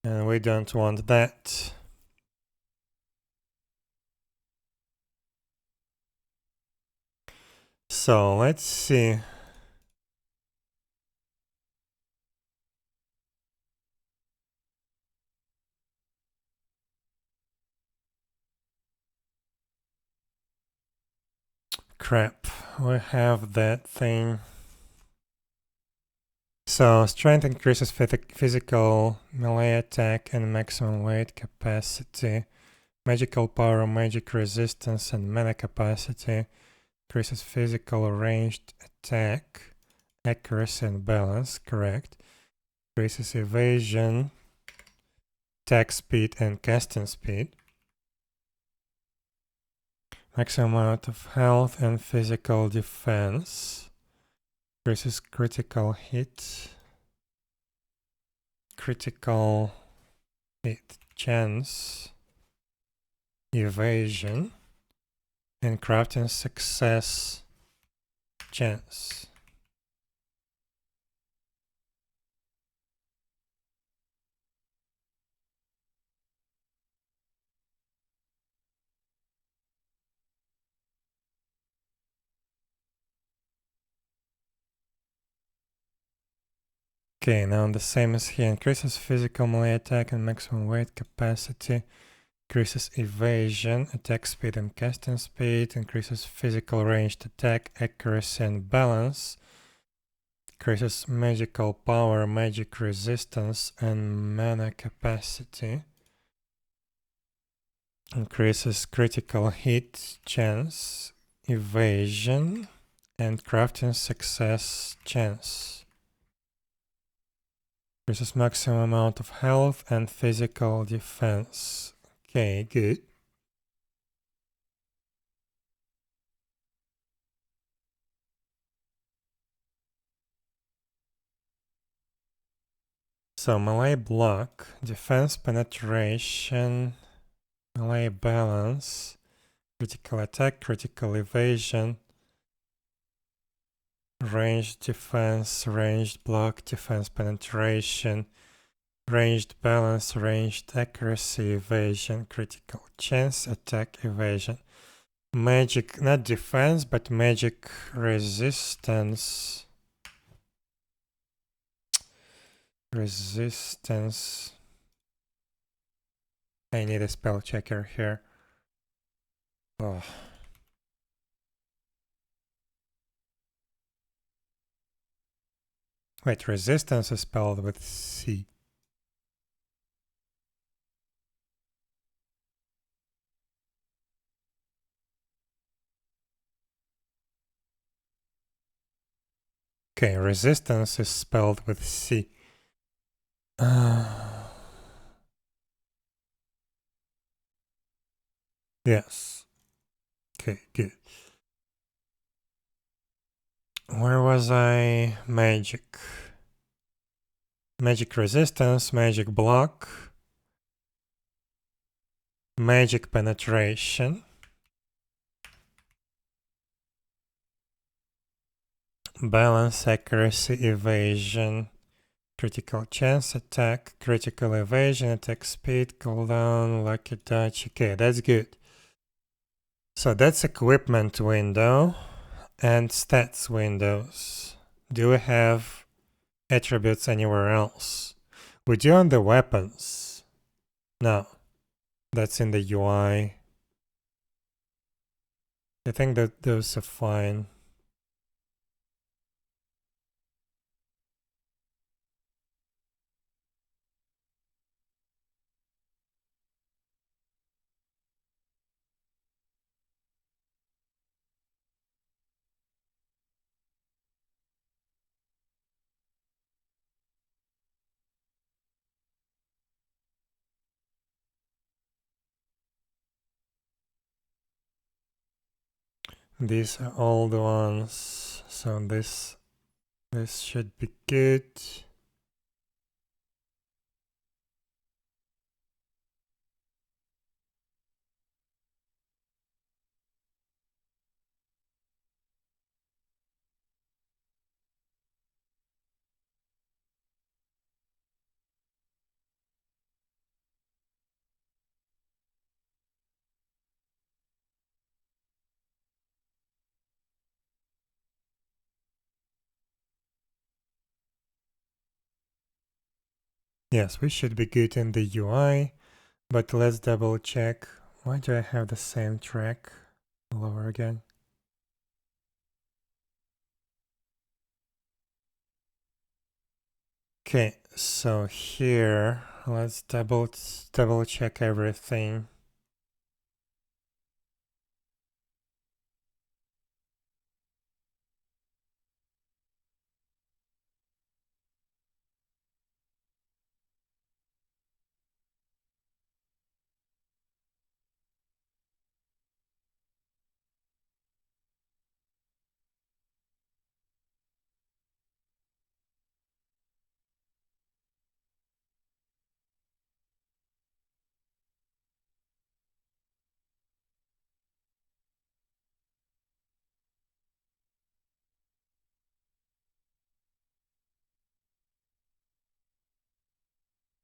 And we don't want that. So let's see. Crap, we have that thing. So strength increases physical melee attack and maximum weight capacity. Magical power, magic resistance, and mana capacity. Increases physical ranged attack, accuracy, and balance. Correct. Increases evasion, attack speed, and casting speed. Maximum amount of health and physical defense. Increases critical hit. Critical hit chance. Evasion. And crafting success chance. Okay, now the same as here. Increases physical melee attack and maximum weight capacity. Increases evasion, attack speed and casting speed. Increases physical ranged attack, accuracy and balance. Increases magical power, magic resistance and mana capacity. Increases critical hit chance, evasion and crafting success chance. Increases maximum amount of health and physical defense. Okay, good. So melee block, defense penetration, melee balance, critical attack, critical evasion, ranged defense, ranged block, defense penetration, ranged balance, ranged accuracy, evasion, critical chance, attack, evasion. Magic, not defense, but magic resistance. Resistance. I need a spell checker here. Oh. Wait, resistance is spelled with C. Okay, resistance is spelled with C. Yes. Okay, good. Where was I? Magic. Magic resistance, magic block, magic penetration, balance, accuracy, evasion, critical chance, attack, critical evasion, attack speed, cooldown, lucky dodge. Okay, that's good. So that's equipment window and stats windows. Do we have attributes anywhere else? We do on the weapons. No, that's in the UI. I think that those are fine. These are all the ones, so this should be good. Yes, we should be good in the UI, but let's double check. Why do I have the same track all over again? Okay, so here, let's double check everything.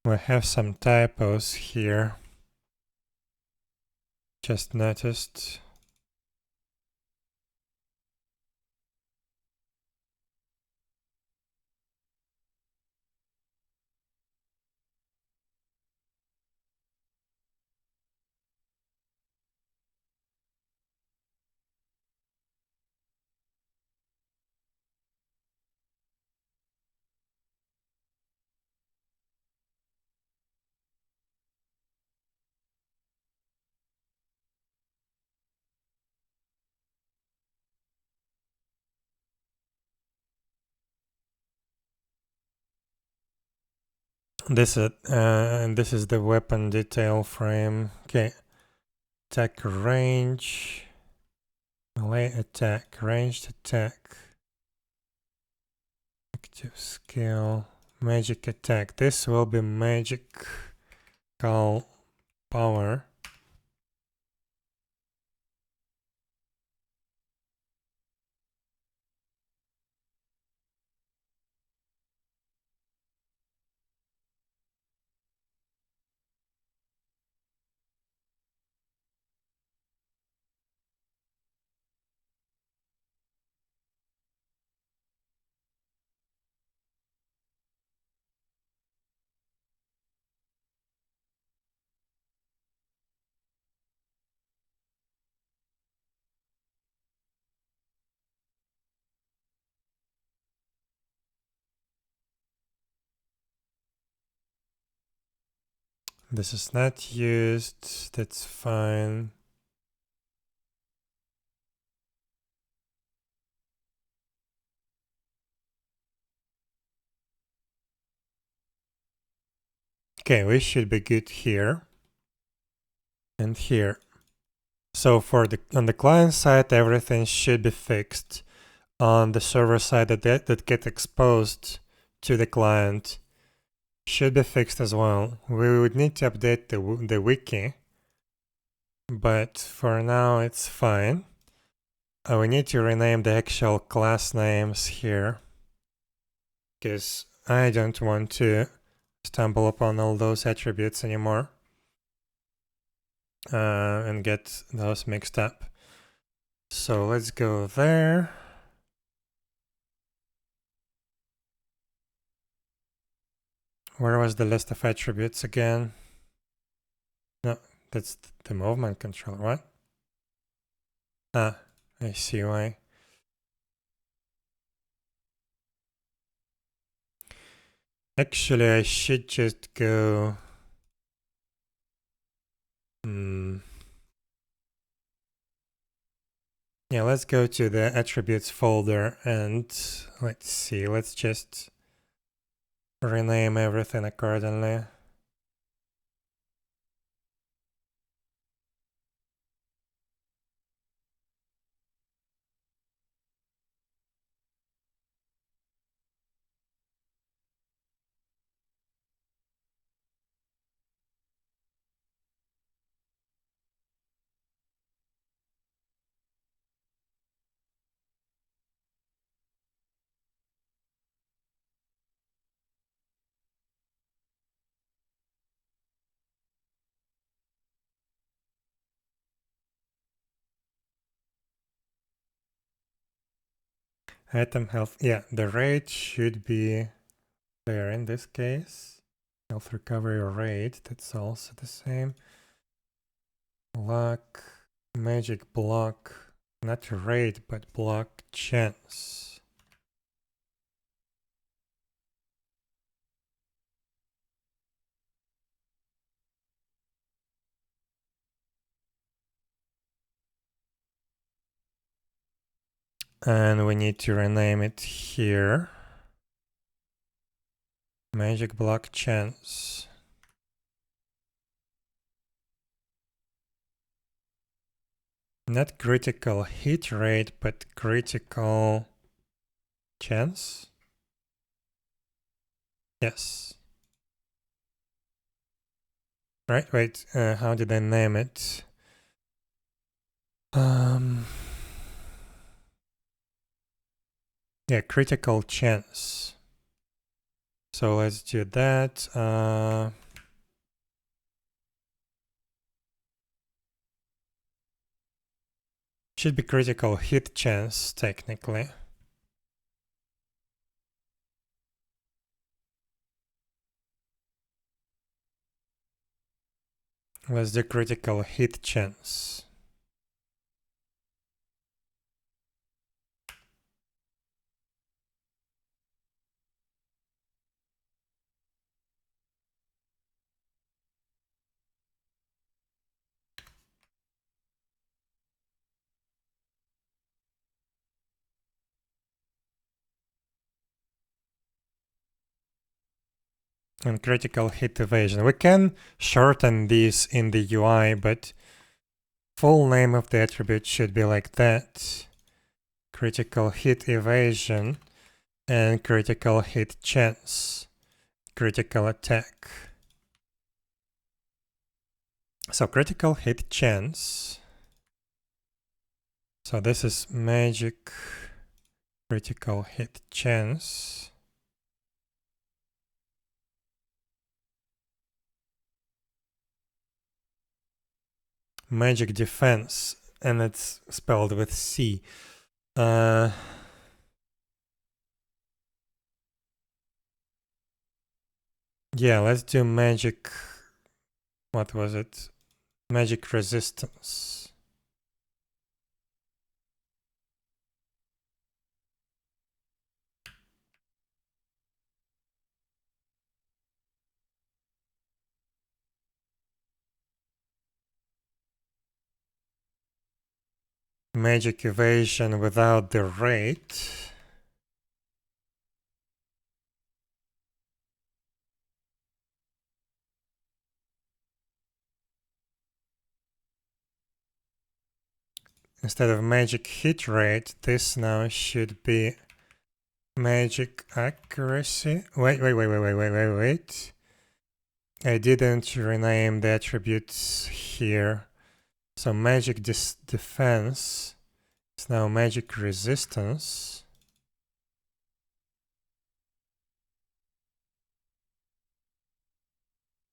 We have some typos here. Just noticed. This is the weapon detail frame. Okay. Attack range. Melee attack. Ranged attack. Active skill. Magic attack. This will be magical power. This is not used. That's fine. Okay, we should be good here and here. So for on the client side, everything should be fixed. On the server side, that get exposed to the client should be fixed as well. We would need to update the wiki, but for now it's fine. We need to rename the actual class names here, because I don't want to stumble upon all those attributes anymore and get those mixed up. So let's go there. Where was the list of attributes again? No, that's the movement control, what? Ah, I see why. Actually, I should just go... Yeah, let's go to the attributes folder and let's see, let's just rename everything accordingly. Item health, yeah, the rate should be there in this case. Health recovery rate, that's also the same. Block, magic block, not rate, but block chance. And we need to rename it here. Magic block chance. Not critical hit rate, but critical chance. Yes. Right, wait, how did I name it? Yeah, critical chance. So let's do that. Should be critical hit chance, technically. Let's do critical hit chance. And critical hit evasion. We can shorten these in the UI, but full name of the attribute should be like that. Critical hit evasion and critical hit chance. Critical attack. So critical hit chance. So this is magic critical hit chance. Magic defense, and it's spelled with C. Yeah, let's do magic. What was it? Magic resistance. Magic evasion without the rate. Instead of magic hit rate, this now should be magic accuracy. Wait. I didn't rename the attributes here. So magic defense is now magic resistance.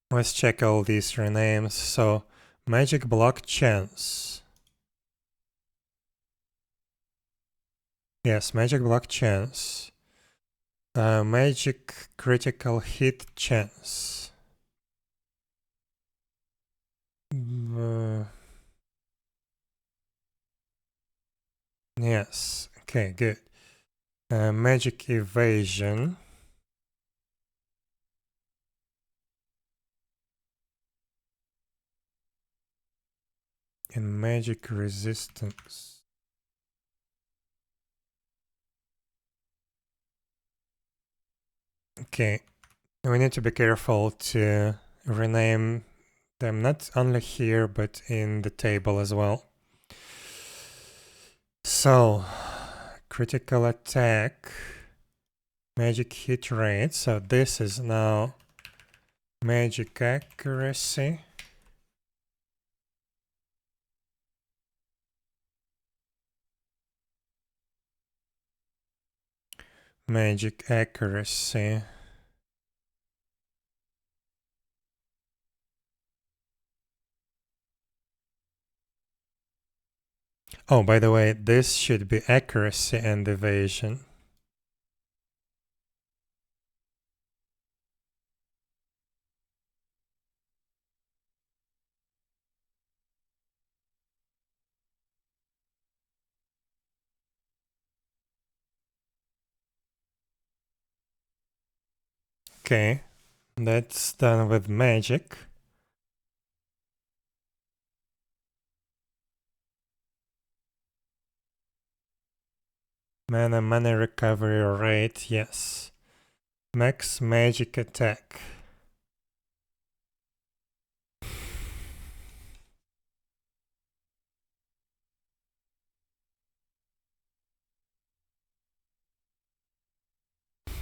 Let's check all these renames. So magic block chance. Yes, magic block chance. Magic critical hit chance. Yes, okay, good. Magic evasion. And magic resistance. Okay, we need to be careful to rename them not only here but in the table as well. So, critical attack, magic hit rate. So this is now magic accuracy. Magic accuracy. Oh, by the way, this should be accuracy and evasion. Okay, that's done with magic. Mana recovery rate, yes. Max magic attack.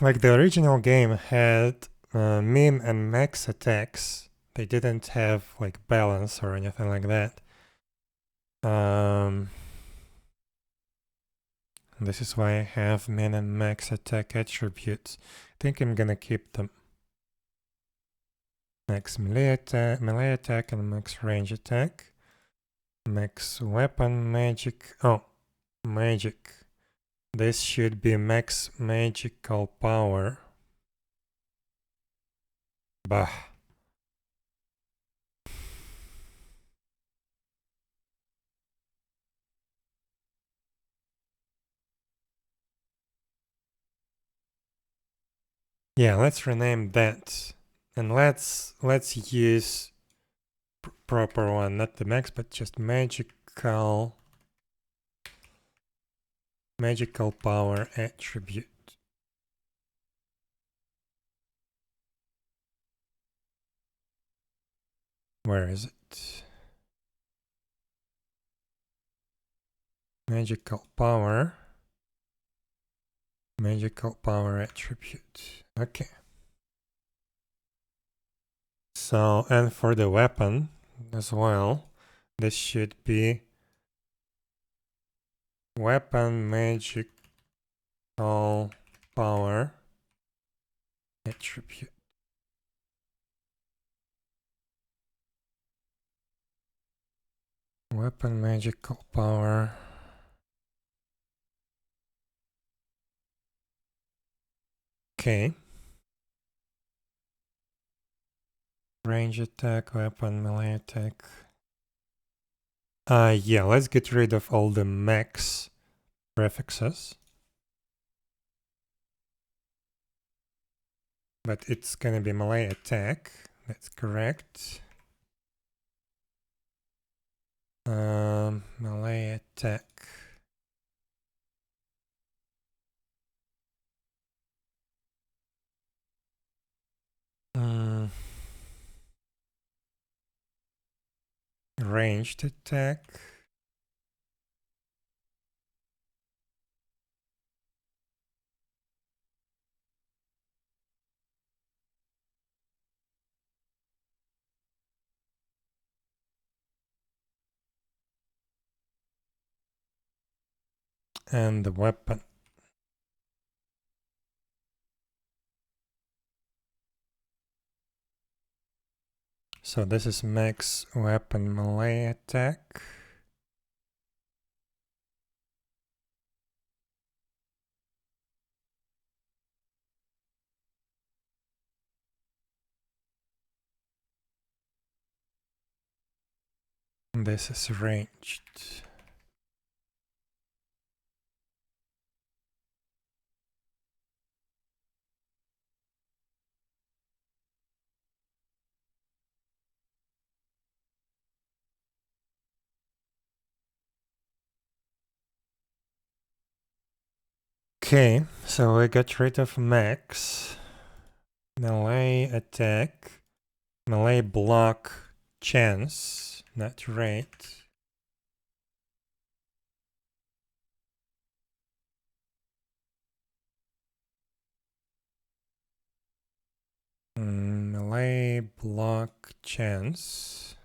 Like the original game had min and max attacks. They didn't have like balance or anything like that. This is why I have min and max attack attributes. I think I'm gonna keep them. Max melee attack and max range attack. Max weapon magic. Oh, magic. This should be max magical power. Bah. Yeah, let's rename that. And let's use proper one, not the max, but just magical power attribute. Where is it? Magical power attribute. Okay. So, and for the weapon as well, this should be weapon magical power attribute. Weapon magical power. Okay. Range attack, weapon, melee attack. Yeah, let's get rid of all the max prefixes. But it's gonna be melee attack. That's correct. Melee attack. Ranged attack. And the weapon. So this is max weapon melee attack. This is ranged. Okay, so I got rid of max. Melee attack. Melee block chance, not rate. Melee block chance.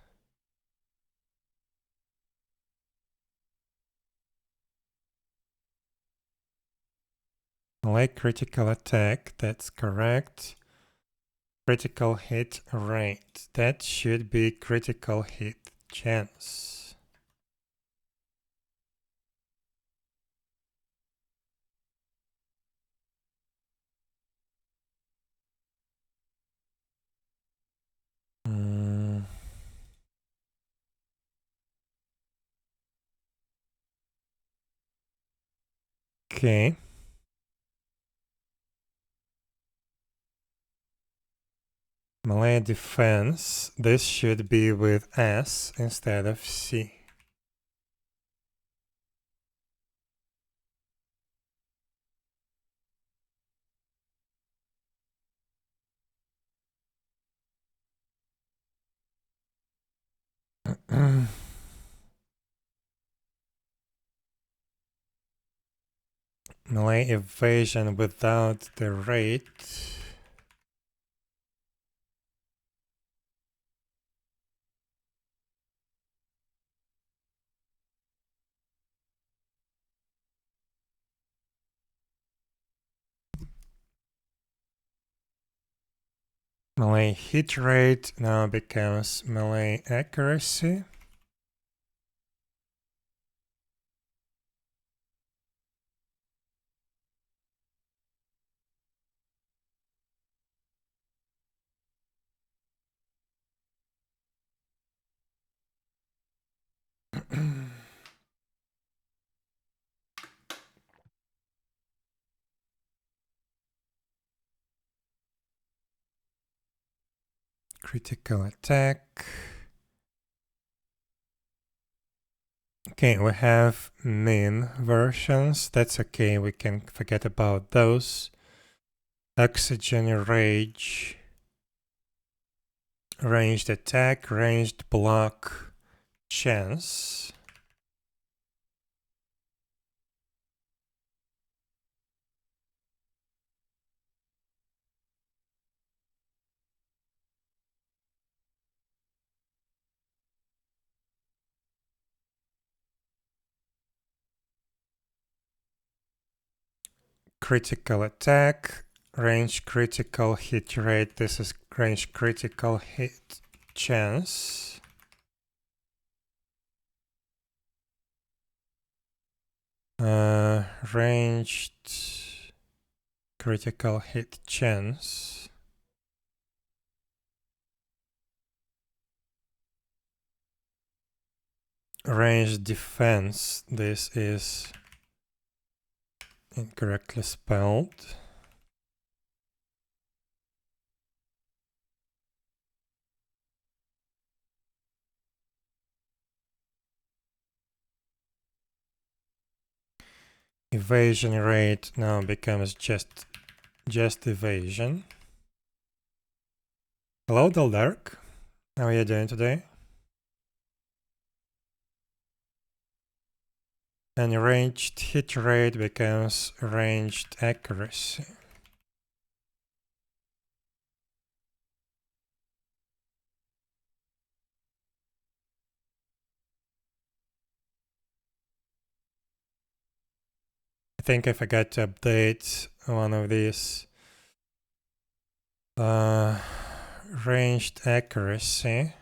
Melee critical attack, that's correct. Critical hit rate, that should be critical hit chance. Okay. Melee defense, this should be with S instead of C. Melee evasion without the rate. Melee hit rate now becomes melee accuracy. Critical attack. Okay, we have min versions. That's okay, we can forget about those. Oxygen rage. Ranged attack, ranged block, chance. Critical attack, range critical hit rate. This is range critical hit chance. Ranged critical hit chance. Ranged defense. This is incorrectly spelled. Evasion rate now becomes just evasion. Hello, 𝙽𝙴𝚁𝚂. How are you doing today? And ranged hit rate becomes ranged accuracy. I think I forgot to update one of these. Ranged accuracy.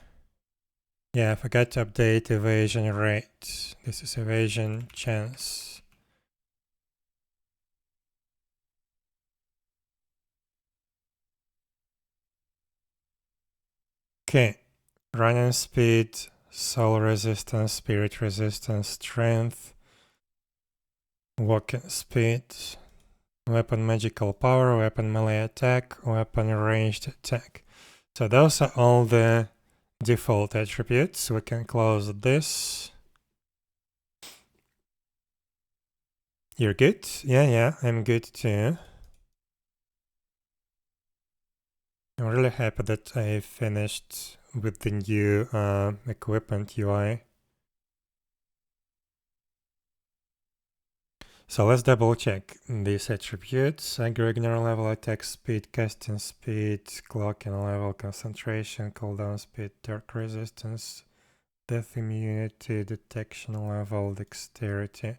Yeah, I forgot to update evasion rate. This is evasion chance. Okay, running speed, soul resistance, spirit resistance, strength, walking speed, weapon magical power, weapon melee attack, weapon ranged attack. So those are all the default attributes. We can close this. You're good? Yeah, I'm good too. I'm really happy that I finished with the new equipment UI. So let's double check these attributes. Aggregate level, attack speed, casting speed, clocking level, concentration, cooldown speed, dark resistance, death immunity, detection level, dexterity.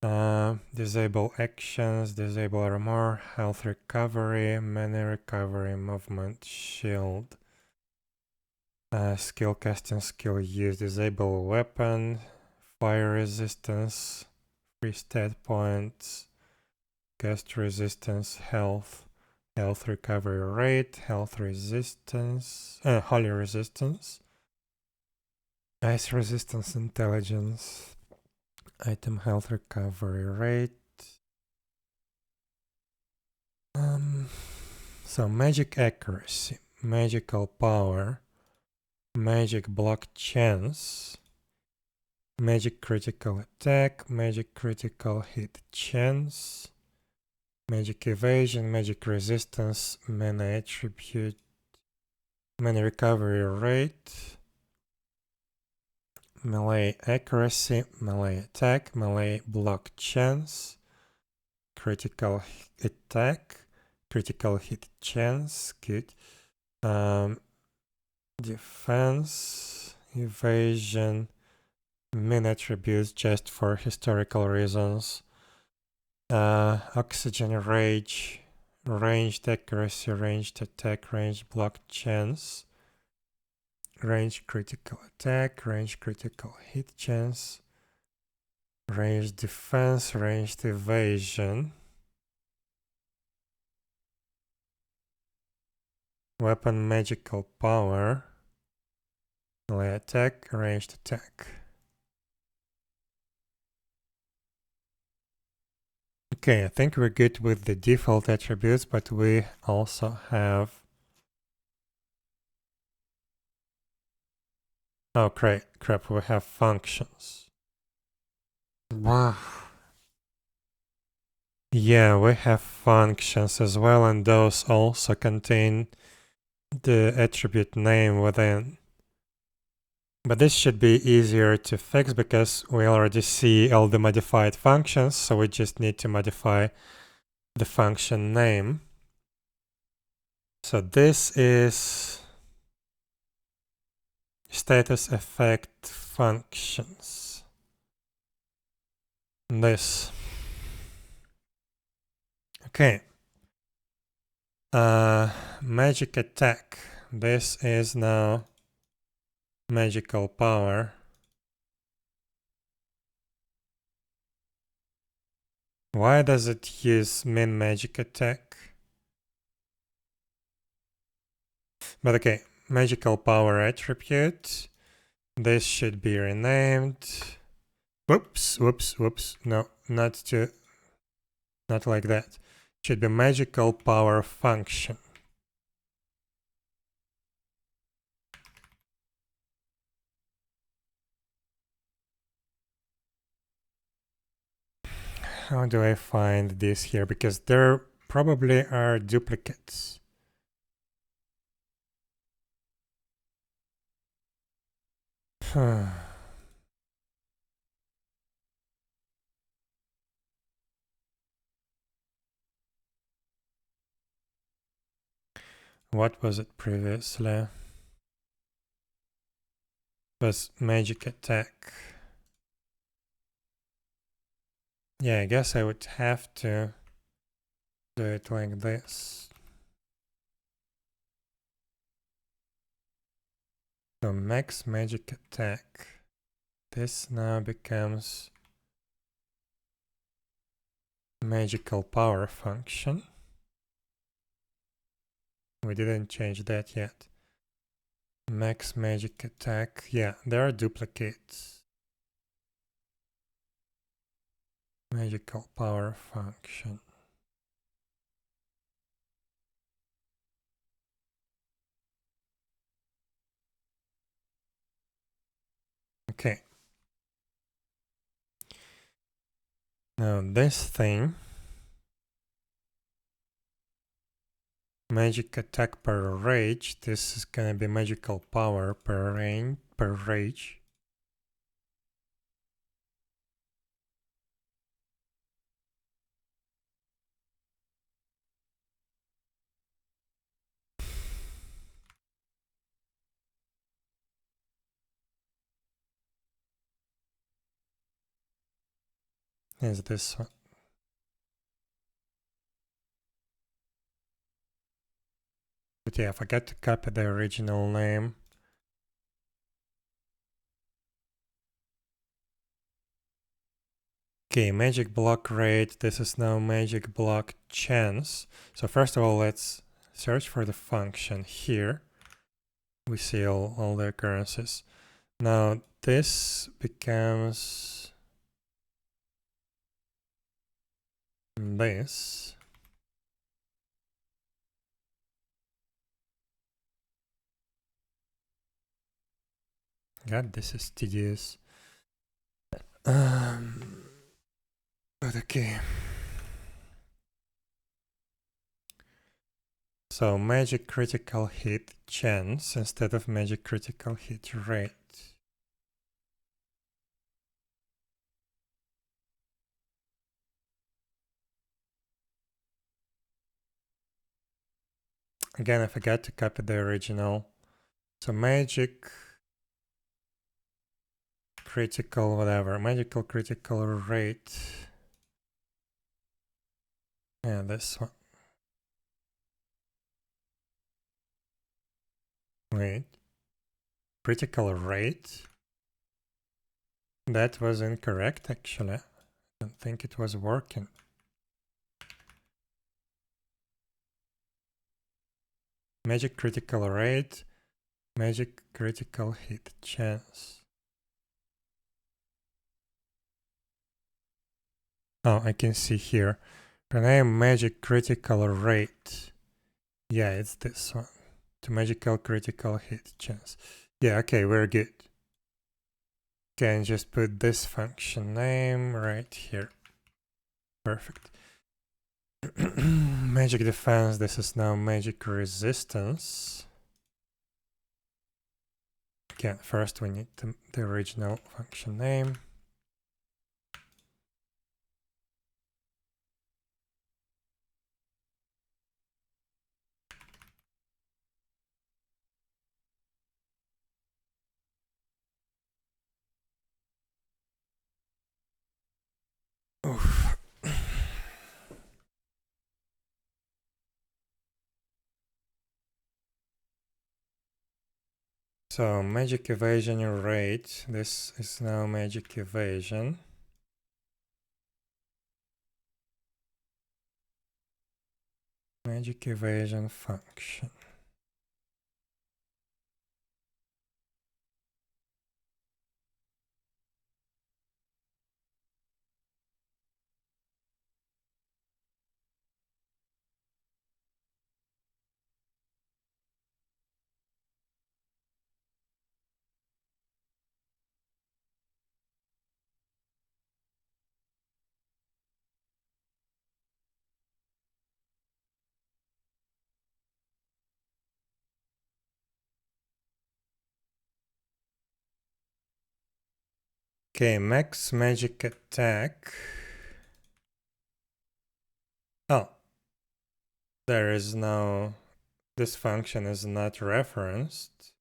Disable actions, disable armor, health recovery, mana recovery, movement, shield. Skill casting, skill use, disable weapon, fire resistance, free stat points, cast resistance, health recovery rate, health resistance, holy resistance, ice resistance, intelligence, item health recovery rate. So magic accuracy, magical power, magic block chance, magic critical attack, magic critical hit chance, magic evasion, magic resistance, mana attribute, mana recovery rate, melee accuracy, melee attack, melee block chance, critical attack, critical hit chance, good. Defense, evasion, min attributes just for historical reasons. Oxygen rage, ranged accuracy, ranged attack, ranged block chance, range critical attack, range critical hit chance, ranged defense, ranged evasion, weapon magical power, melee attack, ranged attack. Okay, I think we're good with the default attributes, but we also have... Oh, crap, we have functions. Wow. Yeah, we have functions as well, and those also contain the attribute name within. But this should be easier to fix because we already see all the modified functions, so we just need to modify the function name. So this is status effect functions. This. Okay. Magic attack. This is now magical power. Why does it use min magic attack? But okay, magical power attribute. This should be renamed. Whoops. No, not like that. Should be magical power function. How do I find this here? Because there probably are duplicates. What was it previously? It was magic attack. Yeah, I guess I would have to do it like this. So max magic attack. This now becomes magical power function. We didn't change that yet. Max magic attack. Yeah, there are duplicates. Magical power function. Okay. Now this thing, magic attack per rage, this is gonna be magical power per rage. Is this one? But yeah, I forgot to copy the original name. Okay, magic block rate. This is now magic block chance. So first of all, let's search for the function here. We see all the occurrences. Now this becomes this. God, this is tedious. But okay. So magic critical hit chance instead of magic critical hit rate. Again, I forgot to copy the original. So magic critical whatever, magical critical rate. Yeah, this one. Wait. Critical rate? That was incorrect, actually. I don't think it was working. Magic critical rate, magic critical hit chance. Oh, I can see here. Rename magic critical rate. Yeah, it's this one. To magical critical hit chance. Yeah, okay, we're good. Can just put this function name right here. Perfect. Magic defense, this is now magic resistance. Again, first we need the original function name. Oof. So magic evasion rate, this is now magic evasion. Magic evasion function. Okay, max magic attack. Oh, there is no, this function is not referenced.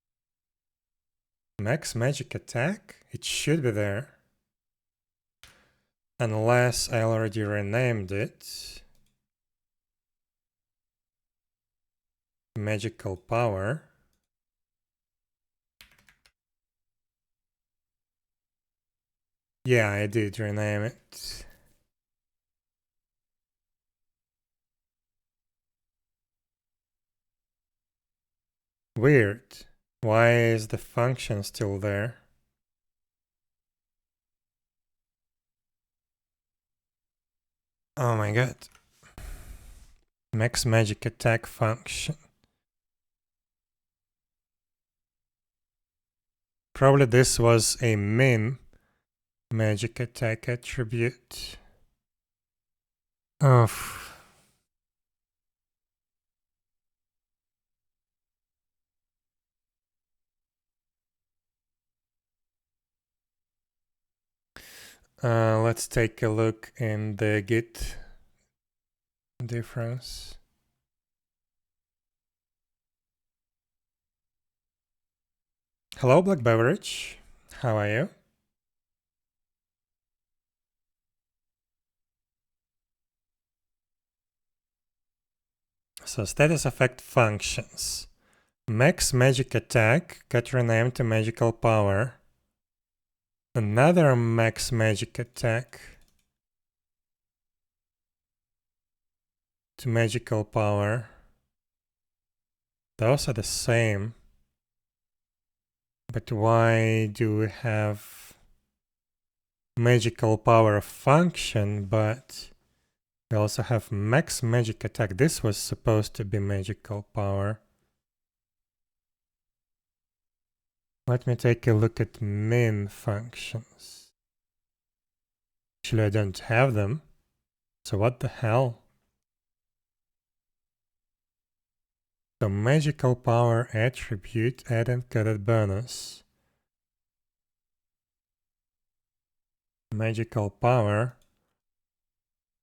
Max magic attack? It should be there. Unless I already renamed it. Magical power. Yeah, I did rename it. Weird. Why is the function still there? Oh my god. Max magic attack function. Probably this was a min magic attack attribute. Oh. Let's take a look in the Git difference. Hello, Black Beverage. How are you? So status effect functions. Max magic attack got renamed to magical power. Another max magic attack to magical power. Those are the same. But why do we have magical power function, but we also have max magic attack? This was supposed to be magical power. Let me take a look at min functions. Actually, I don't have them. So what the hell? So magical power attribute add encoded bonus. Magical power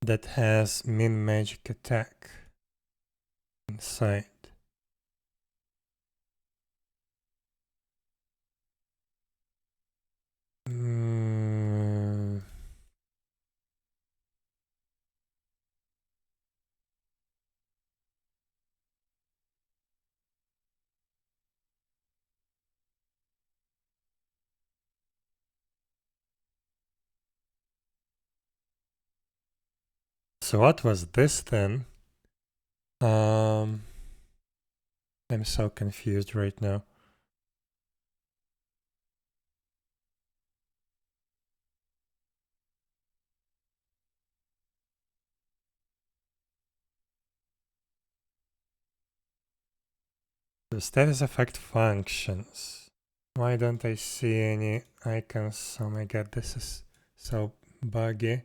that has min magic attack inside. So what was this then? I'm so confused right now. The status effect functions. Why don't I see any icons? Oh my god, this is so buggy.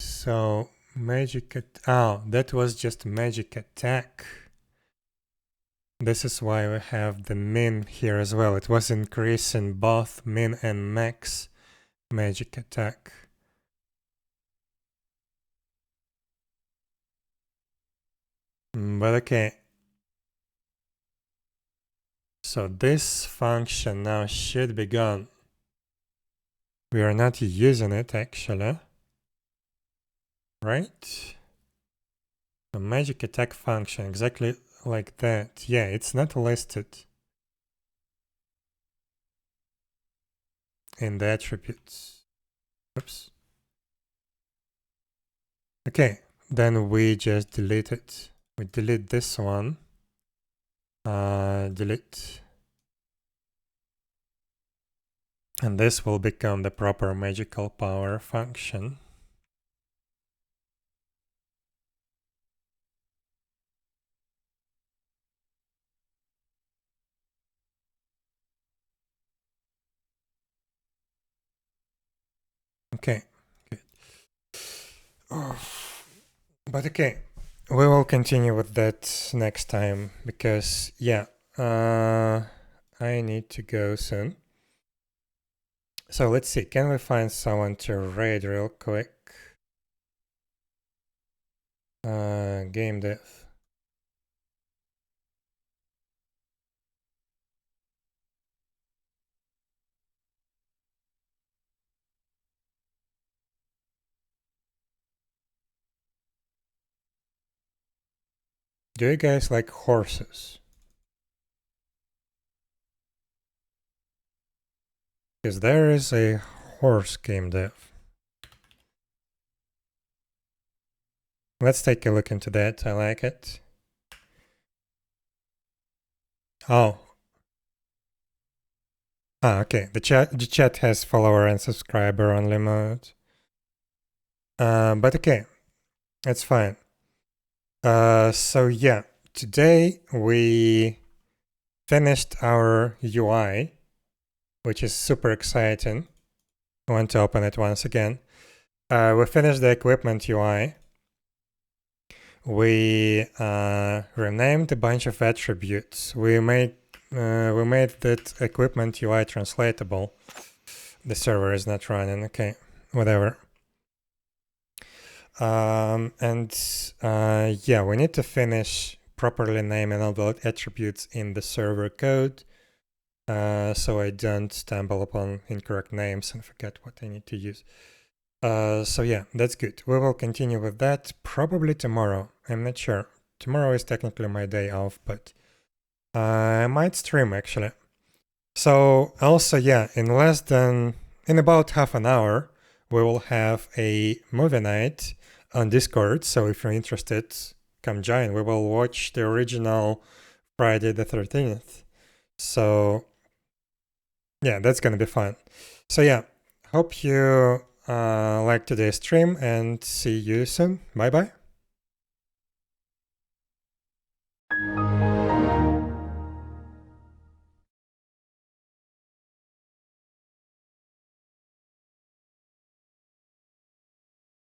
So magic oh, that was just magic attack. This is why we have the min here as well. It was increasing both min and max magic attack. But okay. So this function now should be gone. We are not using it actually. Right? The magic attack function, exactly like that. Yeah, it's not listed in the attributes. Oops. Okay, then we just delete it. We delete this one. Delete. And this will become the proper magical power function. Okay, good. Oh. But okay, we will continue with that next time because, yeah, I need to go soon. So let's see, can we find someone to raid real quick? Game dev. Do you guys like horses? Because there is a horse game dev. Let's take a look into that. I like it. Oh. Okay. The chat has follower and subscriber only mode. But okay, it's fine. So yeah, today we finished our UI, which is super exciting. I want to open it once again. We finished the equipment UI. We renamed a bunch of attributes. We made that equipment UI translatable. The server is not running. Okay, whatever. Yeah, we need to finish properly naming all the attributes in the server code, so I don't stumble upon incorrect names and forget what I need to use. So yeah, that's good. We will continue with that probably tomorrow. I'm not sure. Tomorrow is technically my day off, but I might stream actually. So also, yeah, in about half an hour, we will have a movie night on Discord. So if you're interested, come join. We will watch the original Friday the 13th. So yeah, that's gonna be fun. So yeah, hope you like today's stream and see you soon. Bye bye.